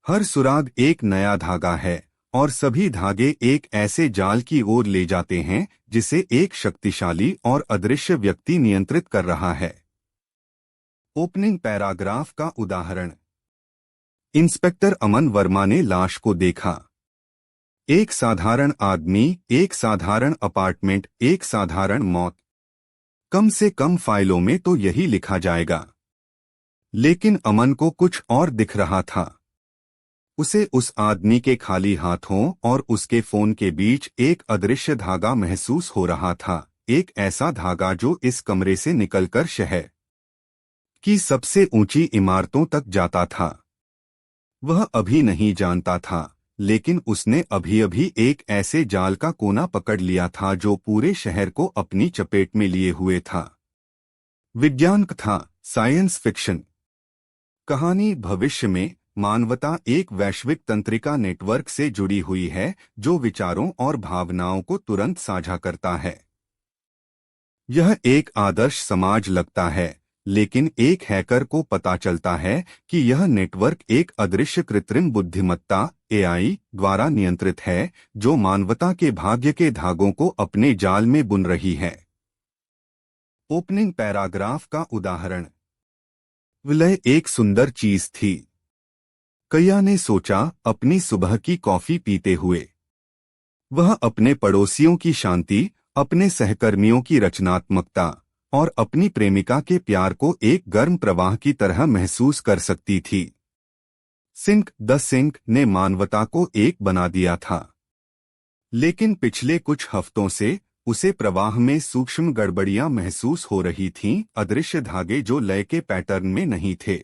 हर सुराग एक नया धागा है और सभी धागे एक ऐसे जाल की ओर ले जाते हैं जिसे एक शक्तिशाली और अदृश्य व्यक्ति नियंत्रित कर रहा है। ओपनिंग पैराग्राफ का उदाहरण। इंस्पेक्टर अमन वर्मा ने लाश को देखा। एक साधारण आदमी, एक साधारण अपार्टमेंट, एक साधारण मौत। कम से कम फाइलों में तो यही लिखा जाएगा। लेकिन अमन को कुछ और दिख रहा था। उसे उस आदमी के खाली हाथों और उसके फोन के बीच एक अदृश्य धागा महसूस हो रहा था, एक ऐसा धागा जो इस कमरे से निकलकर शहर की सबसे ऊंची इमारतों तक जाता था। वह अभी नहीं जानता था, लेकिन उसने अभी-अभी एक ऐसे जाल का कोना पकड़ लिया था जो पूरे शहर को अपनी चपेट में लिए हुए था। विज्ञान कथा, साइंस फिक्शन। कहानी, भविष्य में मानवता एक वैश्विक तंत्रिका नेटवर्क से जुड़ी हुई है जो विचारों और भावनाओं को तुरंत साझा करता है। यह एक आदर्श समाज लगता है, लेकिन एक हैकर को पता चलता है कि यह नेटवर्क एक अदृश्य कृत्रिम बुद्धिमत्ता (AI) द्वारा नियंत्रित है जो मानवता के भाग्य के धागों को अपने जाल में बुन रही है। ओपनिंग पैराग्राफ का उदाहरण। विलय एक सुंदर चीज थी। कया ने सोचा, अपनी सुबह की कॉफी पीते हुए। वह अपने पड़ोसियों की शांति, अपने सहकर्मियों की रचनात्मकता और अपनी प्रेमिका के प्यार को एक गर्म प्रवाह की तरह महसूस कर सकती थी। सिंक द सिंक ने मानवता को एक बना दिया था, लेकिन पिछले कुछ हफ्तों से उसे प्रवाह में सूक्ष्म गड़बड़ियां महसूस हो रही थीं, अदृश्य धागे जो लय के पैटर्न में नहीं थे।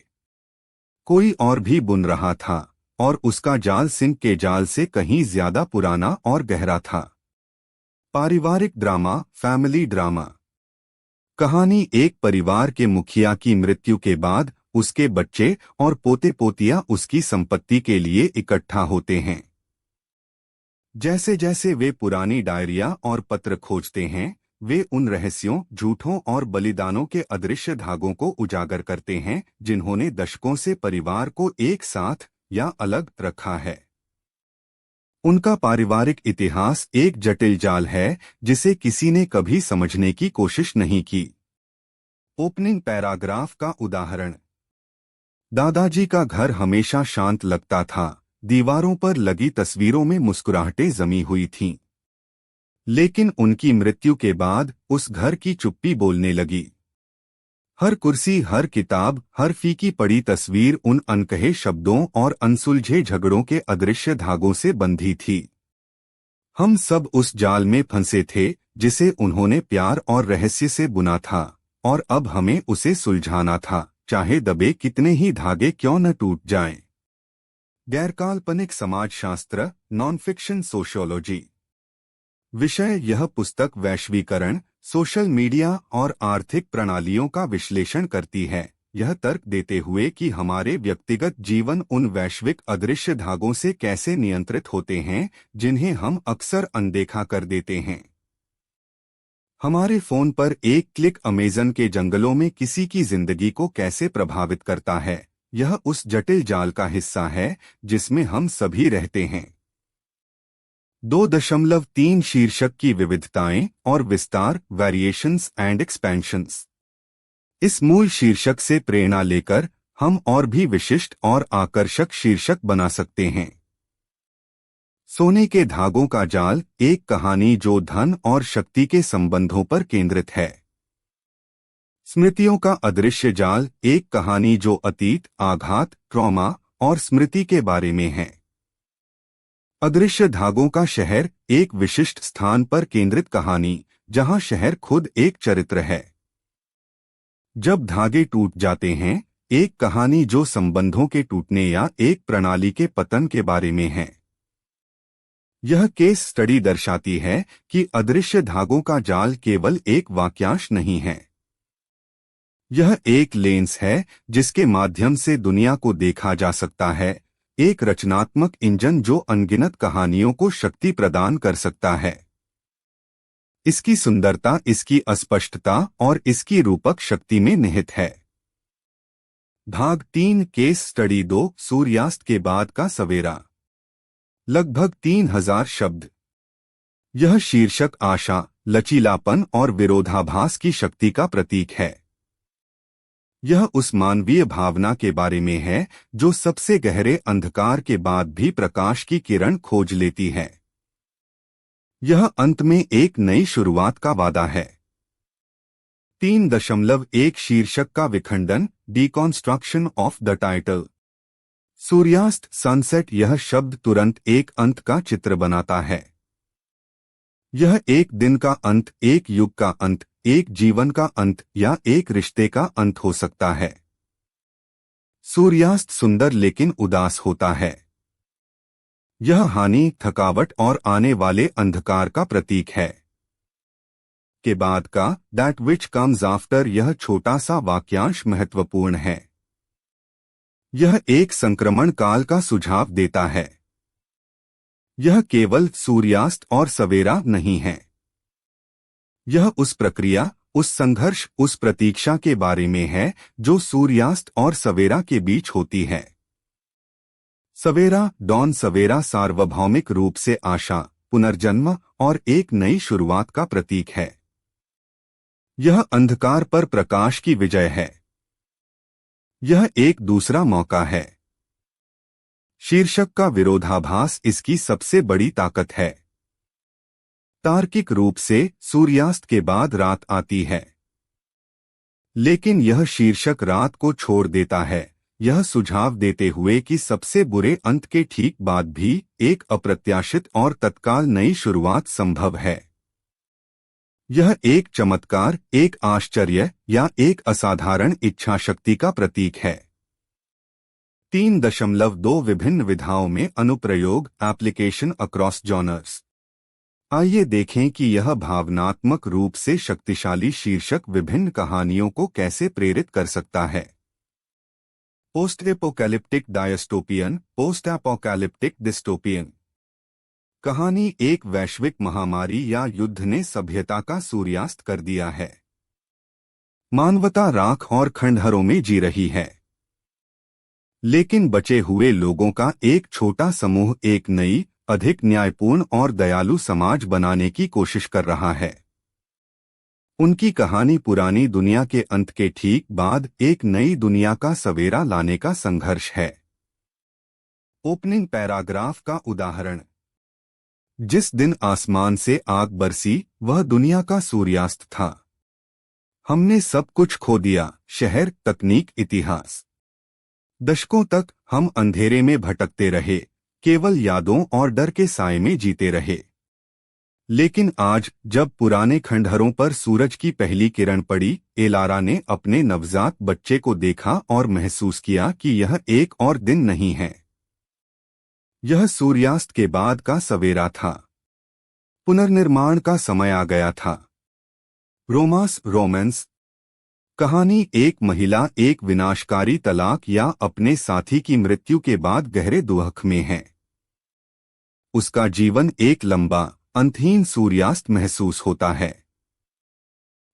कोई और भी बुन रहा था और उसका जाल सिंक के जाल से कहीं ज्यादा पुराना और गहरा था। पारिवारिक ड्रामा, फैमिली ड्रामा। कहानी, एक परिवार के मुखिया की मृत्यु के बाद उसके बच्चे और पोते पोतियां उसकी संपत्ति के लिए इकट्ठा होते हैं। जैसे जैसे वे पुरानी डायरिया और पत्र खोजते हैं, वे उन रहस्यों, झूठों और बलिदानों के अदृश्य धागों को उजागर करते हैं जिन्होंने दशकों से परिवार को एक साथ या अलग रखा है। उनका पारिवारिक इतिहास एक जटिल जाल है जिसे किसी ने कभी समझने की कोशिश नहीं की। ओपनिंग पैराग्राफ का उदाहरण। दादाजी का घर हमेशा शांत लगता था। दीवारों पर लगी तस्वीरों में मुस्कुराहटें जमी हुई थीं। लेकिन उनकी मृत्यु के बाद उस घर की चुप्पी बोलने लगी। हर कुर्सी, हर किताब, हर फीकी पड़ी तस्वीर उन अनकहे शब्दों और अनसुलझे झगड़ों के अदृश्य धागों से बंधी थी। हम सब उस जाल में फंसे थे जिसे उन्होंने प्यार और रहस्य से बुना था, और अब हमें उसे सुलझाना था, चाहे दबे कितने ही धागे क्यों न टूट जाएं। गैरकाल्पनिक समाजशास्त्र, नॉन फिक्शन सोशियोलॉजी। विषय। यह पुस्तक वैश्वीकरण, सोशल मीडिया और आर्थिक प्रणालियों का विश्लेषण करती है, यह तर्क देते हुए कि हमारे व्यक्तिगत जीवन उन वैश्विक अदृश्य धागों से कैसे नियंत्रित होते हैं जिन्हें हम अक्सर अनदेखा कर देते हैं। हमारे फोन पर एक क्लिक अमेज़न के जंगलों में किसी की जिंदगी को कैसे प्रभावित करता है, यह उस जटिल जाल का हिस्सा है जिसमें हम सभी रहते हैं। 2.3 शीर्षक की विविधताएं और विस्तार, वेरिएशंस एंड एक्सपेंशंस। इस मूल शीर्षक से प्रेरणा लेकर हम और भी विशिष्ट और आकर्षक शीर्षक बना सकते हैं। सोने के धागों का जाल, एक कहानी जो धन और शक्ति के संबंधों पर केंद्रित है। स्मृतियों का अदृश्य जाल, एक कहानी जो अतीत, आघात, ट्रॉमा और स्मृति के बारे में है। अदृश्य धागों का शहर, एक विशिष्ट स्थान पर केंद्रित कहानी जहां शहर खुद एक चरित्र है। जब धागे टूट जाते हैं, एक कहानी जो संबंधों के टूटने या एक प्रणाली के पतन के बारे में है। यह केस स्टडी दर्शाती है कि अदृश्य धागों का जाल केवल एक वाक्यांश नहीं है। यह एक लेंस है जिसके माध्यम से दुनिया को देखा जा सकता है, एक रचनात्मक इंजन जो अनगिनत कहानियों को शक्ति प्रदान कर सकता है। इसकी सुंदरता इसकी अस्पष्टता और इसकी रूपक शक्ति में निहित है। भाग 3, केस स्टडी 2, सूर्यास्त के बाद का सवेरा। लगभग 3000 शब्द। यह शीर्षक आशा, लचीलापन और विरोधाभास की शक्ति का प्रतीक है। यह उस मानवीय भावना के बारे में है जो सबसे गहरे अंधकार के बाद भी प्रकाश की किरण खोज लेती है। यह अंत में एक नई शुरुआत का वादा है। 3.1 शीर्षक का विखंडन, डिकॉन्स्ट्रक्शन ऑफ द टाइटल। सूर्यास्त, सनसेट। यह शब्द तुरंत एक अंत का चित्र बनाता है। यह एक दिन का अंत, एक युग का अंत, एक जीवन का अंत या एक रिश्ते का अंत हो सकता है। सूर्यास्त सुंदर लेकिन उदास होता है। यह हानि, थकावट और आने वाले अंधकार का प्रतीक है। के बाद का, दैट विच कम्स आफ्टर, यह छोटा सा वाक्यांश महत्वपूर्ण है। यह एक संक्रमण काल का सुझाव देता है। यह केवल सूर्यास्त और सवेरा नहीं है। यह उस प्रक्रिया, उस संघर्ष, उस प्रतीक्षा के बारे में है जो सूर्यास्त और सवेरा के बीच होती है। सवेरा, डॉन। सवेरा सार्वभौमिक रूप से आशा, पुनर्जन्म और एक नई शुरुआत का प्रतीक है। यह अंधकार पर प्रकाश की विजय है। यह एक दूसरा मौका है। शीर्षक का विरोधाभास इसकी सबसे बड़ी ताकत है। तार्किक रूप से सूर्यास्त के बाद रात आती है, लेकिन यह शीर्षक रात को छोड़ देता है, यह सुझाव देते हुए कि सबसे बुरे अंत के ठीक बाद भी एक अप्रत्याशित और तत्काल नई शुरुआत संभव है। यह एक चमत्कार, एक आश्चर्य या एक असाधारण इच्छा शक्ति का प्रतीक है। 3.2 विभिन्न विधाओं में अनुप्रयोग, एप्लीकेशन अक्रॉस जॉनर्स। आइए देखें कि यह भावनात्मक रूप से शक्तिशाली शीर्षक विभिन्न कहानियों को कैसे प्रेरित कर सकता है। Post apocalyptic dystopian, post apocalyptic dystopian. कहानी एक वैश्विक महामारी या युद्ध ने सभ्यता का सूर्यास्त कर दिया है। मानवता राख और खंडहरों में जी रही है, लेकिन बचे हुए लोगों का एक छोटा समूह एक नई, अधिक न्यायपूर्ण और दयालु समाज बनाने की कोशिश कर रहा है। उनकी कहानी पुरानी दुनिया के अंत के ठीक बाद एक नई दुनिया का सवेरा लाने का संघर्ष है। ओपनिंग पैराग्राफ का उदाहरण। जिस दिन आसमान से आग बरसी वह दुनिया का सूर्यास्त था। हमने सब कुछ खो दिया, शहर, तकनीक, इतिहास। दशकों तक हम अंधेरे में भटकते रहे, केवल यादों और डर के साए में जीते रहे। लेकिन आज जब पुराने खंडहरों पर सूरज की पहली किरण पड़ी, एलारा ने अपने नवजात बच्चे को देखा और महसूस किया कि यह एक और दिन नहीं है। यह सूर्यास्त के बाद का सवेरा था। पुनर्निर्माण का समय आ गया था। रोमांस। कहानी एक महिला एक विनाशकारी तलाक या अपने साथी की मृत्यु के बाद गहरे दुख में है। उसका जीवन एक लंबा, अंतहीन सूर्यास्त महसूस होता है।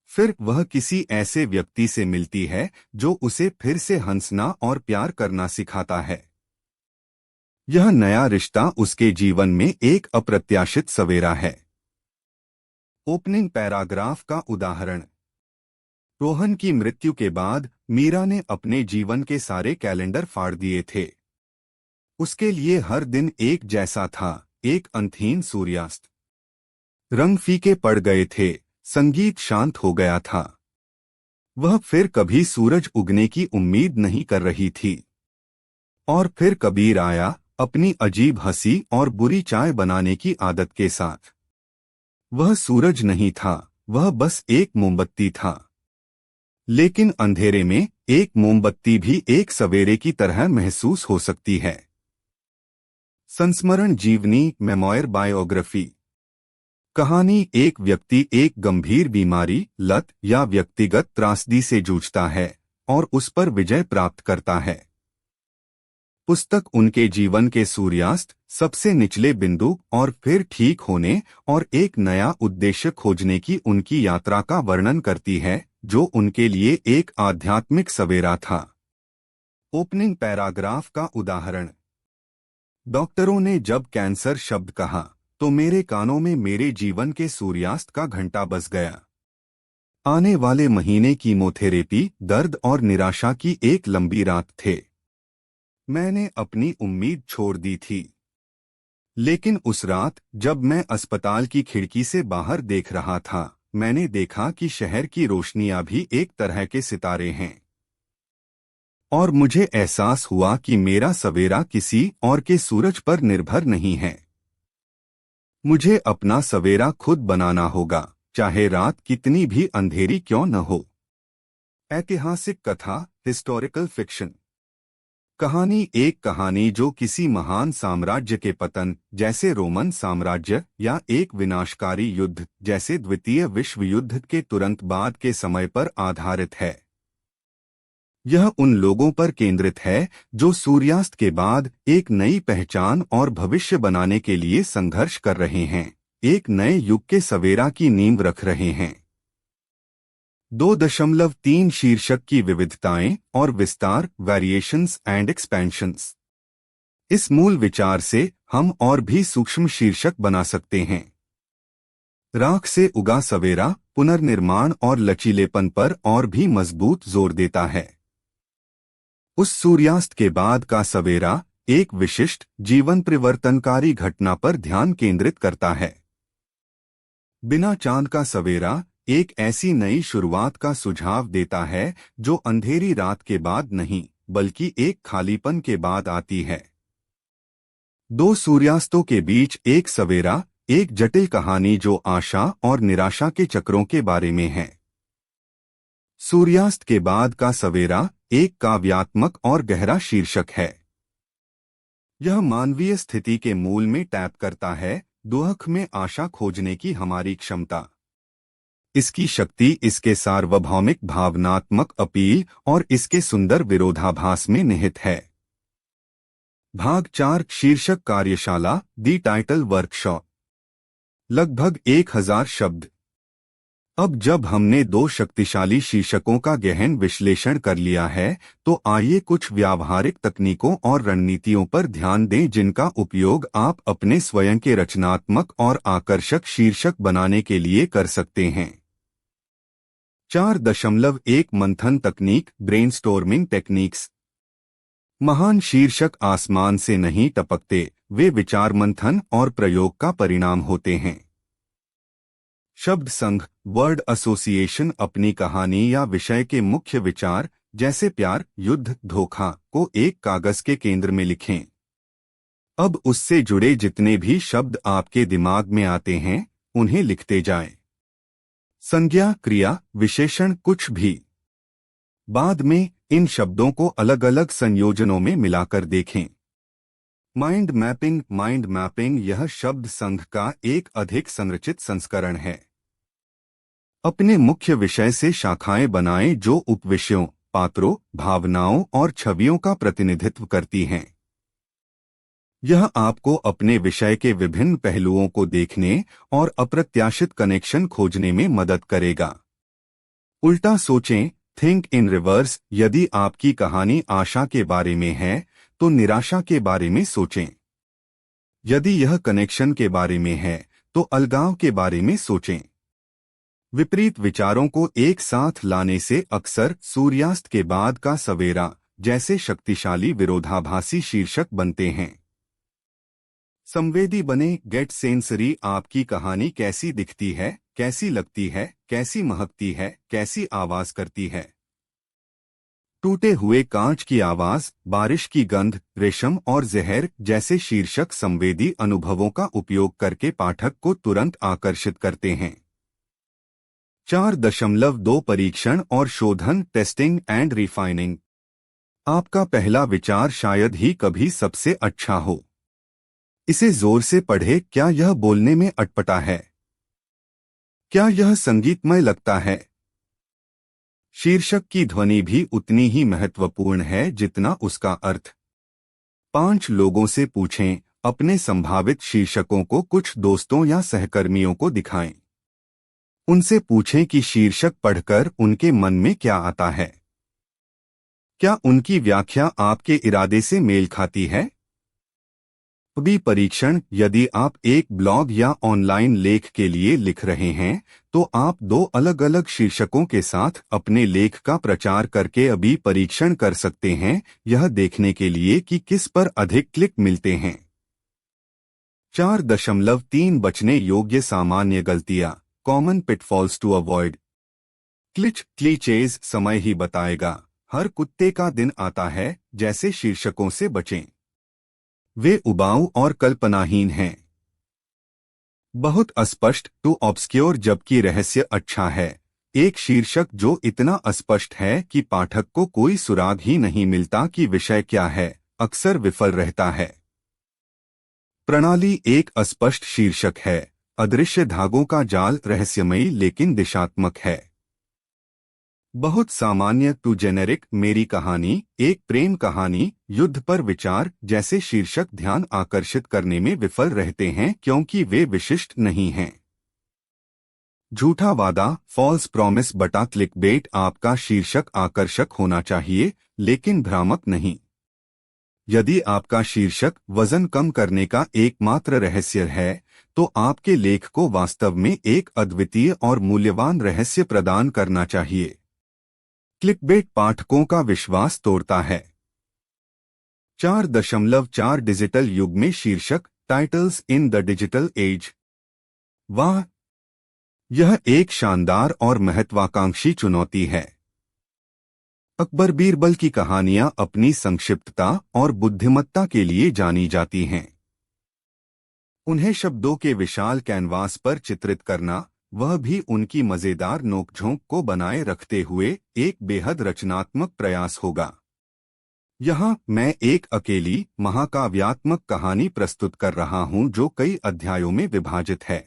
फिर वह किसी ऐसे व्यक्ति से मिलती है जो उसे फिर से हंसना और प्यार करना सिखाता है। यह नया रिश्ता उसके जीवन में एक अप्रत्याशित सवेरा है। ओपनिंग पैराग्राफ का उदाहरण। रोहन की मृत्यु के बाद मीरा ने अपने जीवन के सारे कैलेंडर फाड़ दिए थे। उसके लिए हर दिन एक जैसा था, एक अंतहीन सूर्यास्त। रंग फीके पड़ गए थे, संगीत शांत हो गया था। वह फिर कभी सूरज उगने की उम्मीद नहीं कर रही थी। और फिर कबीर आया, अपनी अजीब हंसी और बुरी चाय बनाने की आदत के साथ। वह सूरज नहीं था, वह बस एक मोमबत्ती था। लेकिन अंधेरे में एक मोमबत्ती भी एक सवेरे की तरह महसूस हो सकती है। संस्मरण जीवनी, मेमोयर, बायोग्राफी। कहानी एक व्यक्ति एक गंभीर बीमारी, लत या व्यक्तिगत त्रासदी से जूझता है और उस पर विजय प्राप्त करता है। पुस्तक उनके जीवन के सूर्यास्त, सबसे निचले बिंदु और फिर ठीक होने और एक नया उद्देश्य खोजने की उनकी यात्रा का वर्णन करती है, जो उनके लिए एक आध्यात्मिक सवेरा था। ओपनिंग पैराग्राफ का उदाहरण। डॉक्टरों ने जब कैंसर शब्द कहा तो मेरे कानों में मेरे जीवन के सूर्यास्त का घंटा बज गया। आने वाले महीने कीमोथेरेपी, दर्द और निराशा की एक लंबी रात थे। मैंने अपनी उम्मीद छोड़ दी थी। लेकिन उस रात जब मैं अस्पताल की खिड़की से बाहर देख रहा था, मैंने देखा कि शहर की रोशनियां भी एक तरह के सितारे हैं। और मुझे एहसास हुआ कि मेरा सवेरा किसी और के सूरज पर निर्भर नहीं है। मुझे अपना सवेरा खुद बनाना होगा, चाहे रात कितनी भी अंधेरी क्यों न हो। ऐतिहासिक कथा, हिस्टोरिकल फिक्शन। कहानी एक कहानी जो किसी महान साम्राज्य के पतन, जैसे रोमन साम्राज्य, या एक विनाशकारी युद्ध जैसे द्वितीय विश्व युद्ध के तुरंत बाद के समय पर आधारित है। यह उन लोगों पर केंद्रित है जो सूर्यास्त के बाद एक नई पहचान और भविष्य बनाने के लिए संघर्ष कर रहे हैं, एक नए युग के सवेरा की नींव रख रहे हैं। 2.3 शीर्षक की विविधताएं और विस्तार, वेरिएशंस एंड एक्सपेंशंस। इस मूल विचार से हम और भी सूक्ष्म शीर्षक बना सकते हैं। राख से उगा सवेरा पुनर्निर्माण और लचीलेपन पर और भी मजबूत जोर देता है। उस सूर्यास्त के बाद का सवेरा एक विशिष्ट, जीवन परिवर्तनकारी घटना पर ध्यान केंद्रित करता है। बिना चांद का सवेरा एक ऐसी नई शुरुआत का सुझाव देता है जो अंधेरी रात के बाद नहीं, बल्कि एक खालीपन के बाद आती है। दो सूर्यास्तों के बीच एक सवेरा, एक जटिल कहानी जो आशा और निराशा के चक्रों के बारे में है। सूर्यास्त के बाद का सवेरा एक काव्यात्मक और गहरा शीर्षक है। यह मानवीय स्थिति के मूल में टैप करता है, दुख में आशा खोजने की हमारी क्षमता। इसकी शक्ति इसके सार्वभौमिक भावनात्मक अपील और इसके सुंदर विरोधाभास में निहित है। भाग 4 शीर्षक कार्यशाला दी टाइटल वर्कशॉप। लगभग 1000 शब्द। अब जब हमने दो शक्तिशाली शीर्षकों का गहन विश्लेषण कर लिया है, तो आइए कुछ व्यावहारिक तकनीकों और रणनीतियों पर ध्यान दें जिनका उपयोग आप अपने स्वयं के रचनात्मक और आकर्षक शीर्षक बनाने के लिए कर सकते हैं। 4.1 मंथन तकनीक ब्रेनस्टॉर्मिंग टेक्निक्स। महान शीर्षक आसमान से नहीं टपकते, वे विचार मंथन और प्रयोग का परिणाम होते हैं। शब्द संघ वर्ड एसोसिएशन अपनी कहानी या विषय के मुख्य विचार जैसे प्यार, युद्ध, धोखा को एक कागज के केंद्र में लिखें। अब उससे जुड़े जितने भी शब्द आपके दिमाग में आते हैं उन्हें लिखते जाएं। संज्ञा, क्रिया, विशेषण कुछ भी। बाद में इन शब्दों को अलग अलग संयोजनों में मिलाकर देखें। माइंड मैपिंग यह शब्द संघ का एक अधिक संरचित संस्करण है। अपने मुख्य विषय से शाखाएं बनाएं जो उपविषयों, पात्रों, भावनाओं और छवियों का प्रतिनिधित्व करती हैं। यह आपको अपने विषय के विभिन्न पहलुओं को देखने और अप्रत्याशित कनेक्शन खोजने में मदद करेगा। उल्टा सोचें, थिंक इन रिवर्स। यदि आपकी कहानी आशा के बारे में है तो निराशा के बारे में सोचें। यदि यह कनेक्शन के बारे में है तो अलगाव के बारे में सोचें। विपरीत विचारों को एक साथ लाने से अक्सर सूर्यास्त के बाद का सवेरा जैसे शक्तिशाली विरोधाभासी शीर्षक बनते हैं। संवेदी बने, गेट सेंसरी। आपकी कहानी कैसी दिखती है, कैसी लगती है, कैसी महकती है, कैसी आवाज करती है। टूटे हुए कांच की आवाज, बारिश की गंध, रेशम और जहर जैसे शीर्षक संवेदी अनुभवों का उपयोग करके पाठक को तुरंत आकर्षित करते हैं। 4.2 परीक्षण और शोधन टेस्टिंग एंड रिफाइनिंग। आपका पहला विचार शायद ही कभी सबसे अच्छा हो। इसे जोर से पढ़े। क्या यह बोलने में अटपटा है? क्या यह संगीतमय लगता है? शीर्षक की ध्वनि भी उतनी ही महत्वपूर्ण है जितना उसका अर्थ। 5 लोगों से पूछें। अपने संभावित शीर्षकों को कुछ दोस्तों या सहकर्मियों को दिखाएं। उनसे पूछें कि शीर्षक पढ़कर उनके मन में क्या आता है। क्या उनकी व्याख्या आपके इरादे से मेल खाती है? भी परीक्षण। यदि आप एक ब्लॉग या ऑनलाइन लेख के लिए लिख रहे हैं तो आप 2 अलग अलग शीर्षकों के साथ अपने लेख का प्रचार करके अभी परीक्षण कर सकते हैं, यह देखने के लिए कि किस पर अधिक क्लिक मिलते हैं। 4.3 बचने योग्य सामान्य गलतियां कॉमन पिटफॉल्स टू अवॉइड। क्लीचेज समय ही बताएगा। हर कुत्ते का दिन आता है जैसे शीर्षकों से बचें। वे उबाऊ और कल्पनाहीन हैं। बहुत अस्पष्ट टू ऑब्सक्योर जबकि रहस्य अच्छा है। एक शीर्षक जो इतना अस्पष्ट है कि पाठक को कोई सुराग ही नहीं मिलता कि विषय क्या है, अक्सर विफल रहता है। प्रणाली एक अस्पष्ट शीर्षक है। अदृश्य धागों का जाल रहस्यमयी लेकिन दिशात्मक है। बहुत सामान्य टू जेनेरिक मेरी कहानी, एक प्रेम कहानी, युद्ध पर विचार जैसे शीर्षक ध्यान आकर्षित करने में विफल रहते हैं क्योंकि वे विशिष्ट नहीं हैं। झूठा वादा फॉल्स प्रॉमिस बटा क्लिकबेट। आपका शीर्षक आकर्षक होना चाहिए लेकिन भ्रामक नहीं। यदि आपका शीर्षक वजन कम करने का एकमात्र रहस्य है तो आपके लेख को वास्तव में एक अद्वितीय और मूल्यवान रहस्य प्रदान करना चाहिए। क्लिकबेट पाठकों का विश्वास तोड़ता है। 4.4 डिजिटल युग में शीर्षक titles in the digital age. वाह, यह एक शानदार और महत्वाकांक्षी चुनौती है। अकबर बीरबल की कहानियां अपनी संक्षिप्तता और बुद्धिमत्ता के लिए जानी जाती हैं। उन्हें शब्दों के विशाल कैनवास पर चित्रित करना, वह भी उनकी मजेदार नोकझोंक को बनाए रखते हुए, एक बेहद रचनात्मक प्रयास होगा। यहाँ मैं एक अकेली महाकाव्यात्मक कहानी प्रस्तुत कर रहा हूँ जो कई अध्यायों में विभाजित है।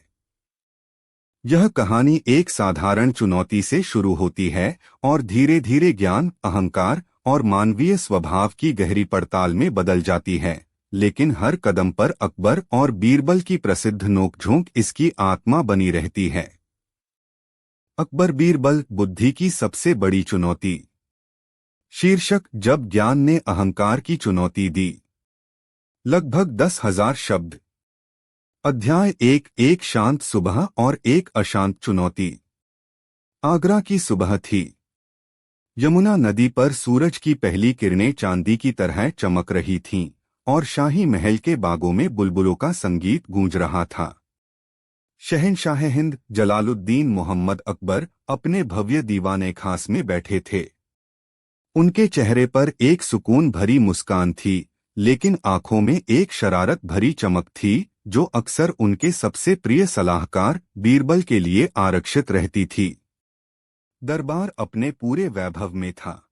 यह कहानी एक साधारण चुनौती से शुरू होती है और धीरे धीरे ज्ञान, अहंकार और मानवीय स्वभाव की गहरी पड़ताल में बदल जाती है। लेकिन हर कदम पर अकबर और बीरबल की प्रसिद्ध नोकझोंक इसकी आत्मा बनी रहती है। अकबर बीरबल, बुद्धि की सबसे बड़ी चुनौती। शीर्षक: जब ज्ञान ने अहंकार की चुनौती दी। लगभग 10,000 शब्द। अध्याय 1। एक शांत सुबह और एक अशांत चुनौती। आगरा की सुबह थी। यमुना नदी पर सूरज की पहली किरणें चांदी की तरह चमक रही थीं और शाही महल के बागों में बुलबुलों का संगीत गूंज रहा था। शहंशाह हिंद जलालुद्दीन मोहम्मद अकबर अपने भव्य दीवाने खास में बैठे थे। उनके चेहरे पर एक सुकून भरी मुस्कान थी, लेकिन आंखों में एक शरारत भरी चमक थी जो अक्सर उनके सबसे प्रिय सलाहकार बीरबल के लिए आरक्षित रहती थी। दरबार अपने पूरे वैभव में था।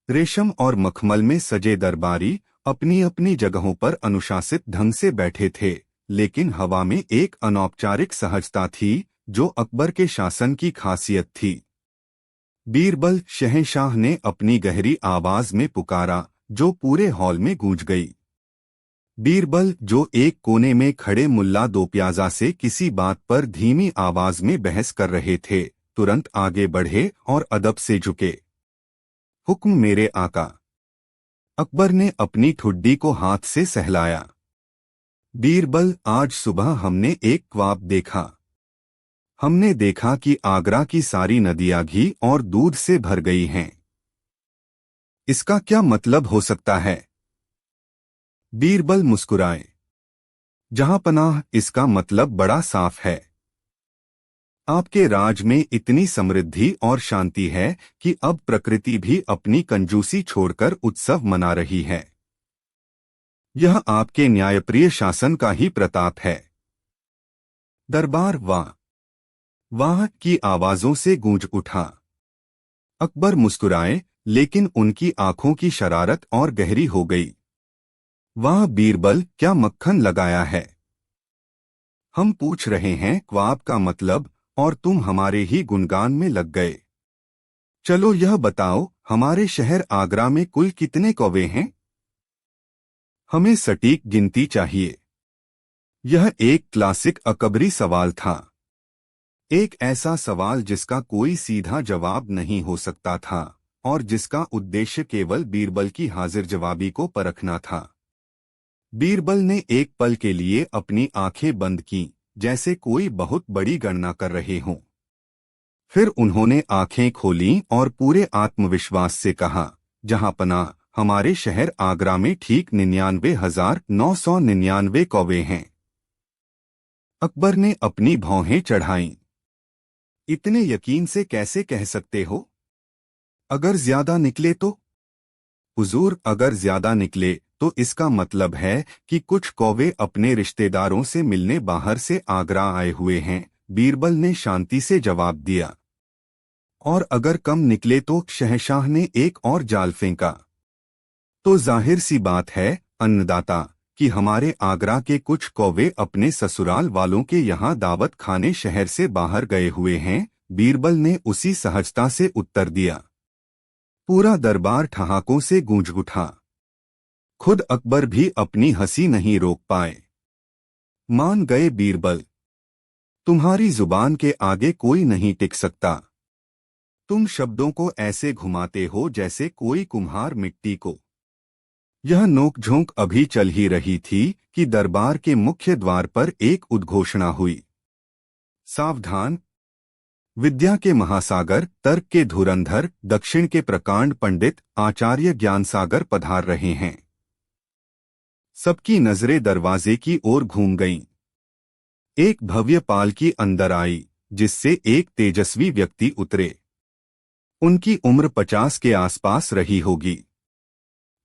रेशम और मखमल में सजे दरबारी अपनी अपनी जगहों पर अनुशासित ढंग से बैठे थे, लेकिन हवा में एक अनौपचारिक सहजता थी जो अकबर के शासन की खासियत थी। बीरबल, शहंशाह ने अपनी गहरी आवाज में पुकारा, जो पूरे हॉल में गूंज गई। बीरबल, जो एक कोने में खड़े मुल्ला दो प्याजा से किसी बात पर धीमी आवाज में बहस कर रहे थे, तुरंत आगे बढ़े और अदब से झुके। हुक्म मेरे आका। अकबर ने अपनी ठुड्डी को हाथ से सहलाया। बीरबल, आज सुबह हमने एक ख्वाब देखा। हमने देखा कि आगरा की सारी नदियां घी और दूध से भर गई हैं। इसका क्या मतलब हो सकता है? बीरबल मुस्कुराए। जहांपनाह, इसका मतलब बड़ा साफ है। आपके राज में इतनी समृद्धि और शांति है कि अब प्रकृति भी अपनी कंजूसी छोड़कर उत्सव मना रही है। यह आपके न्यायप्रिय शासन का ही प्रताप है। दरबार वाह वाह की आवाजों से गूंज उठा। अकबर मुस्कुराए, लेकिन उनकी आंखों की शरारत और गहरी हो गई। वाह बीरबल, क्या मक्खन लगाया है। हम पूछ रहे हैं ख्वाब का मतलब, और तुम हमारे ही गुणगान में लग गए। चलो यह बताओ, हमारे शहर आगरा में कुल कितने कौवे हैं? हमें सटीक गिनती चाहिए। यह एक क्लासिक अकबरी सवाल था। एक ऐसा सवाल जिसका कोई सीधा जवाब नहीं हो सकता था और जिसका उद्देश्य केवल बीरबल की हाजिर जवाबी को परखना था। बीरबल ने एक पल के लिए अपनी आंखें बंद कीं, जैसे कोई बहुत बड़ी गणना कर रहे हों। फिर उन्होंने आंखें खोलीं और पूरे आत्मविश्वास से कहा, जहांपनाह, हमारे शहर आगरा में ठीक 99,999 कौवे हैं। अकबर ने अपनी भौहें चढ़ाईं। इतने यकीन से कैसे कह सकते हो? अगर ज्यादा निकले तो? हुजूर, अगर ज्यादा निकले तो इसका मतलब है कि कुछ कौवे अपने रिश्तेदारों से मिलने बाहर से आगरा आए हुए हैं, बीरबल ने शांति से जवाब दिया। और अगर कम निकले तो? शहंशाह ने एक और जाल फेंका। तो जाहिर सी बात है अन्नदाता, कि हमारे आगरा के कुछ कौवे अपने ससुराल वालों के यहाँ दावत खाने शहर से बाहर गए हुए हैं, बीरबल ने उसी सहजता से उत्तर दिया। पूरा दरबार ठहाकों से गूंज उठा। खुद अकबर भी अपनी हंसी नहीं रोक पाए। मान गए बीरबल, तुम्हारी जुबान के आगे कोई नहीं टिक सकता। तुम शब्दों को ऐसे घुमाते हो जैसे कोई कुम्हार मिट्टी को। यह नोकझोंक अभी चल ही रही थी कि दरबार के मुख्य द्वार पर एक उद्घोषणा हुई। सावधान! विद्या के महासागर, तर्क के धुरंधर, दक्षिण के प्रकांड पंडित आचार्य ज्ञानसागर पधार रहे हैं। सबकी नजरें दरवाजे की ओर घूम गईं। एक भव्य पालकी अंदर आई, जिससे एक तेजस्वी व्यक्ति उतरे। उनकी उम्र 50 के आसपास रही होगी।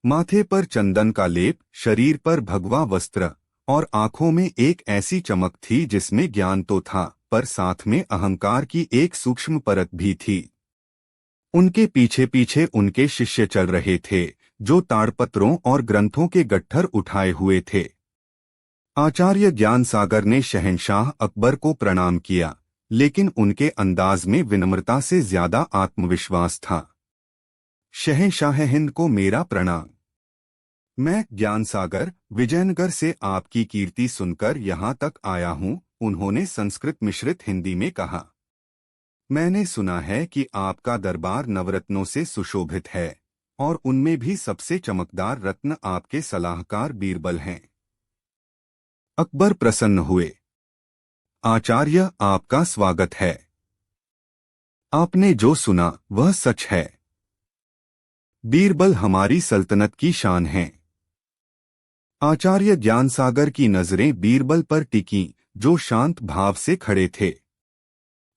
माथे पर चंदन का लेप, शरीर पर भगवा वस्त्र और आंखों में एक ऐसी चमक थी जिसमें ज्ञान तो था, पर साथ में अहंकार की एक सूक्ष्म परत भी थी। उनके पीछे पीछे उनके शिष्य चल रहे थे, जो ताड़पत्रों और ग्रंथों के गट्ठर उठाए हुए थे। आचार्य ज्ञानसागर ने शहंशाह अकबर को प्रणाम किया, लेकिन उनके अंदाज में विनम्रता से ज्यादा आत्मविश्वास था। शहंशाह हिंद को मेरा प्रणाम। मैं ज्ञानसागर विजयनगर से आपकी कीर्ति सुनकर यहाँ तक आया हूँ, उन्होंने संस्कृत मिश्रित हिंदी में कहा। मैंने सुना है कि आपका दरबार नवरत्नों से सुशोभित है और उनमें भी सबसे चमकदार रत्न आपके सलाहकार बीरबल हैं। अकबर प्रसन्न हुए। आचार्य, आपका स्वागत है। आपने जो सुना वह सच है। बीरबल हमारी सल्तनत की शान है। आचार्य ज्ञानसागर की नजरें बीरबल पर टिकीं, जो शांत भाव से खड़े थे।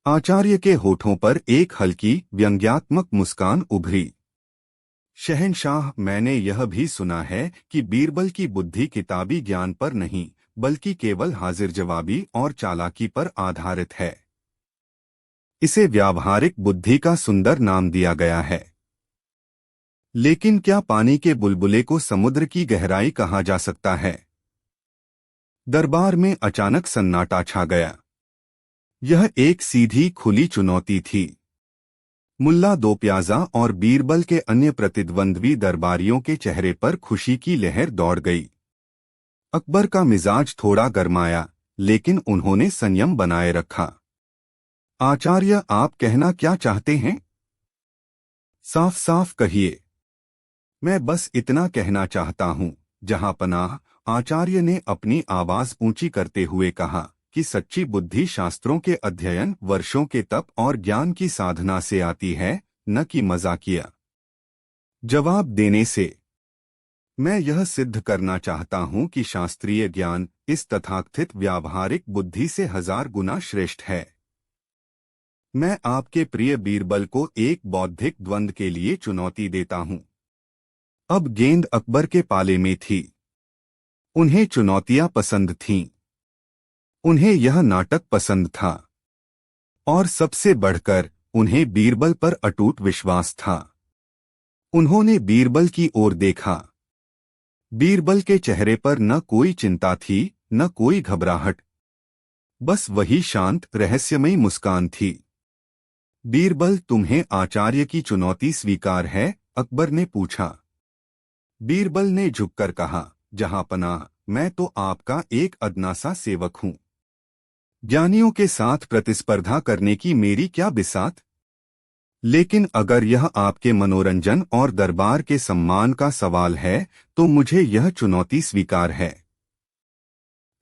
आचार्य के होठों पर एक हल्की व्यंग्यात्मक मुस्कान उभरी। शहंशाह, मैंने यह भी सुना है कि बीरबल की बुद्धि किताबी ज्ञान पर नहीं बल्कि केवल हाजिर जवाबी और चालाकी पर आधारित है। इसे व्यावहारिक बुद्धि का सुंदर नाम दिया गया है। लेकिन क्या पानी के बुलबुले को समुद्र की गहराई कहा जा सकता है? दरबार में अचानक सन्नाटा छा गया। यह एक सीधी खुली चुनौती थी। मुल्ला दो प्याजा और बीरबल के अन्य प्रतिद्वंद्वी दरबारियों के चेहरे पर खुशी की लहर दौड़ गई। अकबर का मिजाज थोड़ा गरमाया, लेकिन उन्होंने संयम बनाए रखा। आचार्य, आप कहना क्या चाहते हैं? साफ साफ कहिए। मैं बस इतना कहना चाहता हूँ, जहाँ पनाह, आचार्य ने अपनी आवाज ऊंची करते हुए कहा, कि सच्ची बुद्धि शास्त्रों के अध्ययन, वर्षों के तप और ज्ञान की साधना से आती है, न कि मजाकिया जवाब देने से। मैं यह सिद्ध करना चाहता हूँ कि शास्त्रीय ज्ञान इस तथाकथित व्यावहारिक बुद्धि से 1000 गुना श्रेष्ठ है। मैं आपके प्रिय बीरबल को एक बौद्धिक द्वंद्व के लिए चुनौती देता हूँ। अब गेंद अकबर के पाले में थी। उन्हें चुनौतियां पसंद थीं। उन्हें यह नाटक पसंद था। और सबसे बढ़कर उन्हें बीरबल पर अटूट विश्वास था। उन्होंने बीरबल की ओर देखा। बीरबल के चेहरे पर न कोई चिंता थी, न कोई घबराहट। बस वही शांत रहस्यमयी मुस्कान थी। बीरबल, तुम्हें आचार्य की चुनौती स्वीकार है? अकबर ने पूछा। बीरबल ने झुककर कहा, जहांपनाह, मैं तो आपका एक अदना सा सेवक हूँ। ज्ञानियों के साथ प्रतिस्पर्धा करने की मेरी क्या बिसात? लेकिन अगर यह आपके मनोरंजन और दरबार के सम्मान का सवाल है, तो मुझे यह चुनौती स्वीकार है।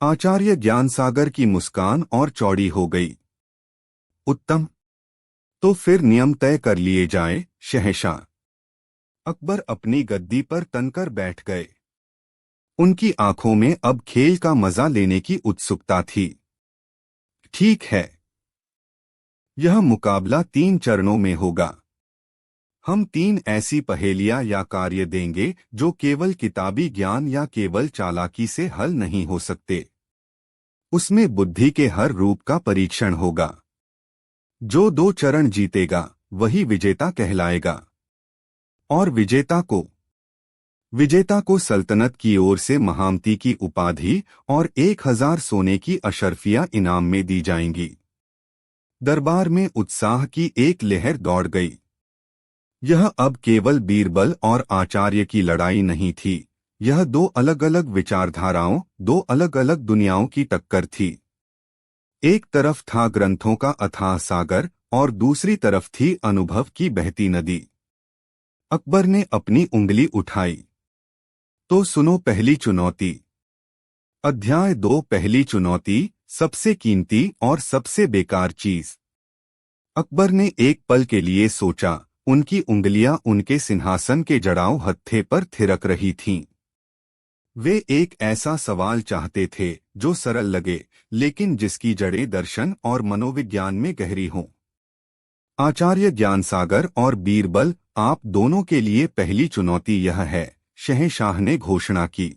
आचार्य ज्ञानसागर की मुस्कान और चौड़ी हो गई। उत्तम। तो फिर नियम तय कर लिए जाए, शहंशाह। अकबर अपनी गद्दी पर तनकर बैठ गए। उनकी आंखों में अब खेल का मजा लेने की उत्सुकता थी। ठीक है। यह मुकाबला 3 चरणों में होगा। हम 3 ऐसी पहेलियां या कार्य देंगे जो केवल किताबी ज्ञान या केवल चालाकी से हल नहीं हो सकते। उसमें बुद्धि के हर रूप का परीक्षण होगा। जो 2 चरण जीतेगा वही विजेता कहलाएगा। और विजेता को सल्तनत की ओर से महामती की उपाधि और 1000 सोने की अशर्फियां इनाम में दी जाएंगी। दरबार में उत्साह की एक लहर दौड़ गई। यह अब केवल बीरबल और आचार्य की लड़ाई नहीं थी, यह 2 अलग अलग विचारधाराओं, 2 अलग अलग दुनियाओं की टक्कर थी। एक तरफ था ग्रंथों का अथाह सागर और दूसरी तरफ थी अनुभव की बहती नदी। अकबर ने अपनी उंगली उठाई। तो सुनो पहली चुनौती। अध्याय 2। पहली चुनौती, सबसे कीमती और सबसे बेकार चीज। अकबर ने एक पल के लिए सोचा। उनकी उंगलियां उनके सिंहासन के जड़ाऊ हत्थे पर थिरक रही थीं। वे एक ऐसा सवाल चाहते थे जो सरल लगे, लेकिन जिसकी जड़ें दर्शन और मनोविज्ञान में गहरी हों। आचार्य ज्ञानसागर और बीरबल, आप दोनों के लिए पहली चुनौती यह है, शहंशाह ने घोषणा की।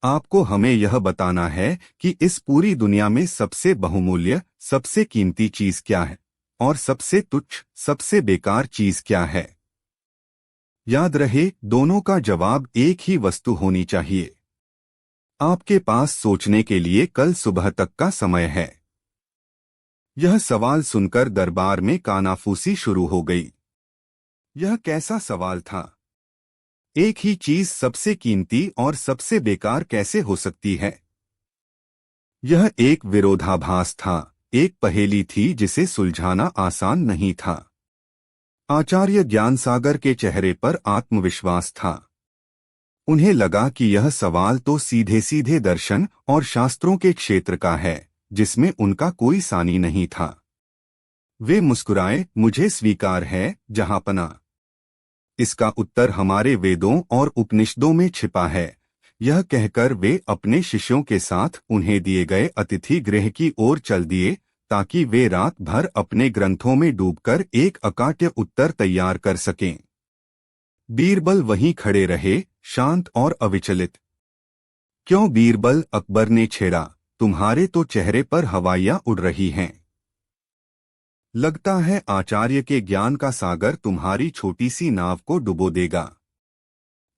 आपको हमें यह बताना है कि इस पूरी दुनिया में सबसे बहुमूल्य, सबसे कीमती चीज क्या है और सबसे तुच्छ, सबसे बेकार चीज क्या है। याद रहे, दोनों का जवाब एक ही वस्तु होनी चाहिए। आपके पास सोचने के लिए कल सुबह तक का समय है। यह सवाल सुनकर दरबार में कानाफूसी शुरू हो गई। यह कैसा सवाल था? एक ही चीज सबसे कीमती और सबसे बेकार कैसे हो सकती है? यह एक विरोधाभास था, एक पहेली थी जिसे सुलझाना आसान नहीं था। आचार्य ज्ञानसागर के चेहरे पर आत्मविश्वास था। उन्हें लगा कि यह सवाल तो सीधे सीधे दर्शन और शास्त्रों के क्षेत्र का है, जिसमें उनका कोई सानी नहीं था। वे मुस्कुराए, मुझे स्वीकार है जहांपना। इसका उत्तर हमारे वेदों और उपनिषदों में छिपा है। यह कहकर वे अपने शिष्यों के साथ उन्हें दिए गए अतिथि गृह की ओर चल दिए, ताकि वे रात भर अपने ग्रंथों में डूबकर एक अकाट्य उत्तर तैयार कर सकें। बीरबल वहीं खड़े रहे, शांत और अविचलित। क्यों बीरबल? अकबर ने छेड़ा, तुम्हारे तो चेहरे पर हवाइयां उड़ रही हैं। लगता है आचार्य के ज्ञान का सागर तुम्हारी छोटी सी नाव को डुबो देगा।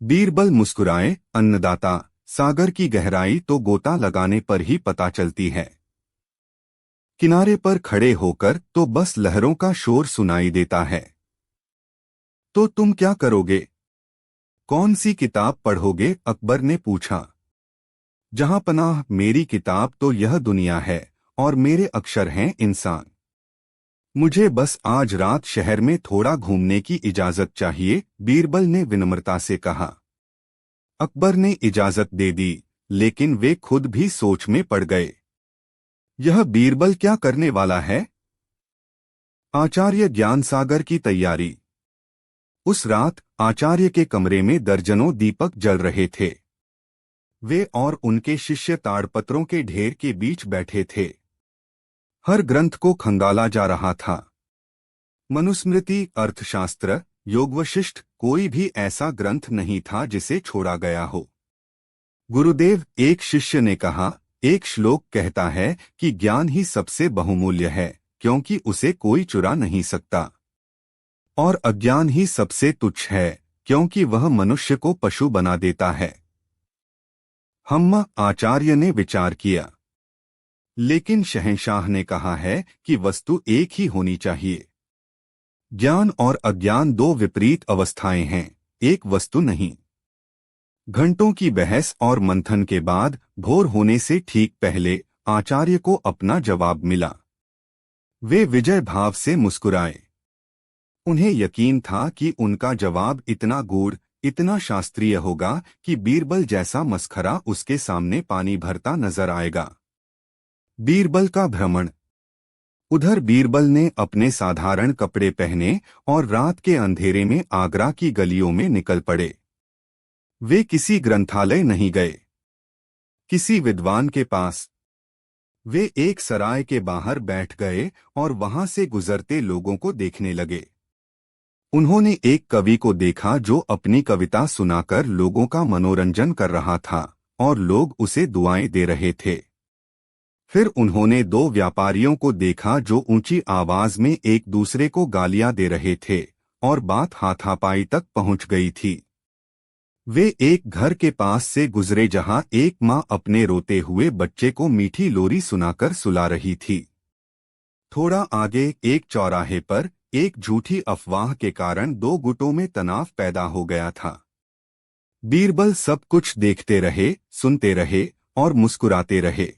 बीरबल मुस्कुराए, अन्नदाता, सागर की गहराई तो गोता लगाने पर ही पता चलती है। किनारे पर खड़े होकर तो बस लहरों का शोर सुनाई देता है। तो तुम क्या करोगे? कौन सी किताब पढ़ोगे? अकबर ने पूछा। जहांपनाह, मेरी किताब तो यह दुनिया है और मेरे अक्षर हैं इंसान। मुझे बस आज रात शहर में थोड़ा घूमने की इजाजत चाहिए, बीरबल ने विनम्रता से कहा। अकबर ने इजाजत दे दी, लेकिन वे खुद भी सोच में पड़ गए। यह बीरबल क्या करने वाला है? आचार्य ज्ञानसागर की तैयारी। उस रात आचार्य के कमरे में दर्जनों दीपक जल रहे थे। वे और उनके शिष्य ताड़पत्रों के ढेर के बीच बैठे थे। हर ग्रंथ को खंगाला जा रहा था। मनुस्मृति, अर्थशास्त्र, योगवशिष्ठ, कोई भी ऐसा ग्रंथ नहीं था जिसे छोड़ा गया हो। गुरुदेव, एक शिष्य ने कहा, एक श्लोक कहता है कि ज्ञान ही सबसे बहुमूल्य है, क्योंकि उसे कोई चुरा नहीं सकता। और अज्ञान ही सबसे तुच्छ है, क्योंकि वह मनुष्य को पशु बना देता है। आचार्य ने विचार किया। लेकिन शहंशाह ने कहा है कि वस्तु एक ही होनी चाहिए। ज्ञान और अज्ञान दो विपरीत अवस्थाएं हैं, एक वस्तु नहीं। घंटों की बहस और मंथन के बाद भोर होने से ठीक पहले आचार्य को अपना जवाब मिला। वे विजय भाव से मुस्कुराए। उन्हें यकीन था कि उनका जवाब इतना गूढ़, इतना शास्त्रीय होगा कि बीरबल जैसा मस्खरा उसके सामने पानी भरता नजर आएगा। बीरबल का भ्रमण। उधर बीरबल ने अपने साधारण कपड़े पहने और रात के अंधेरे में आगरा की गलियों में निकल पड़े। वे किसी ग्रंथालय नहीं गए, किसी विद्वान के पास। वे एक सराय के बाहर बैठ गए और वहां से गुजरते लोगों को देखने लगे। उन्होंने एक कवि को देखा जो अपनी कविता सुनाकर लोगों का मनोरंजन कर रहा था और लोग उसे दुआएं दे रहे थे। फिर उन्होंने दो व्यापारियों को देखा जो ऊंची आवाज में एक दूसरे को गालियां दे रहे थे और बात हाथापाई तक पहुंच गई थी। वे एक घर के पास से गुजरे जहां एक मां अपने रोते हुए बच्चे को मीठी लोरी सुनाकर सुला रही थी। थोड़ा आगे एक चौराहे पर एक झूठी अफवाह के कारण दो गुटों में तनाव पैदा हो गया था। बीरबल सब कुछ देखते रहे, सुनते रहे और मुस्कुराते रहे।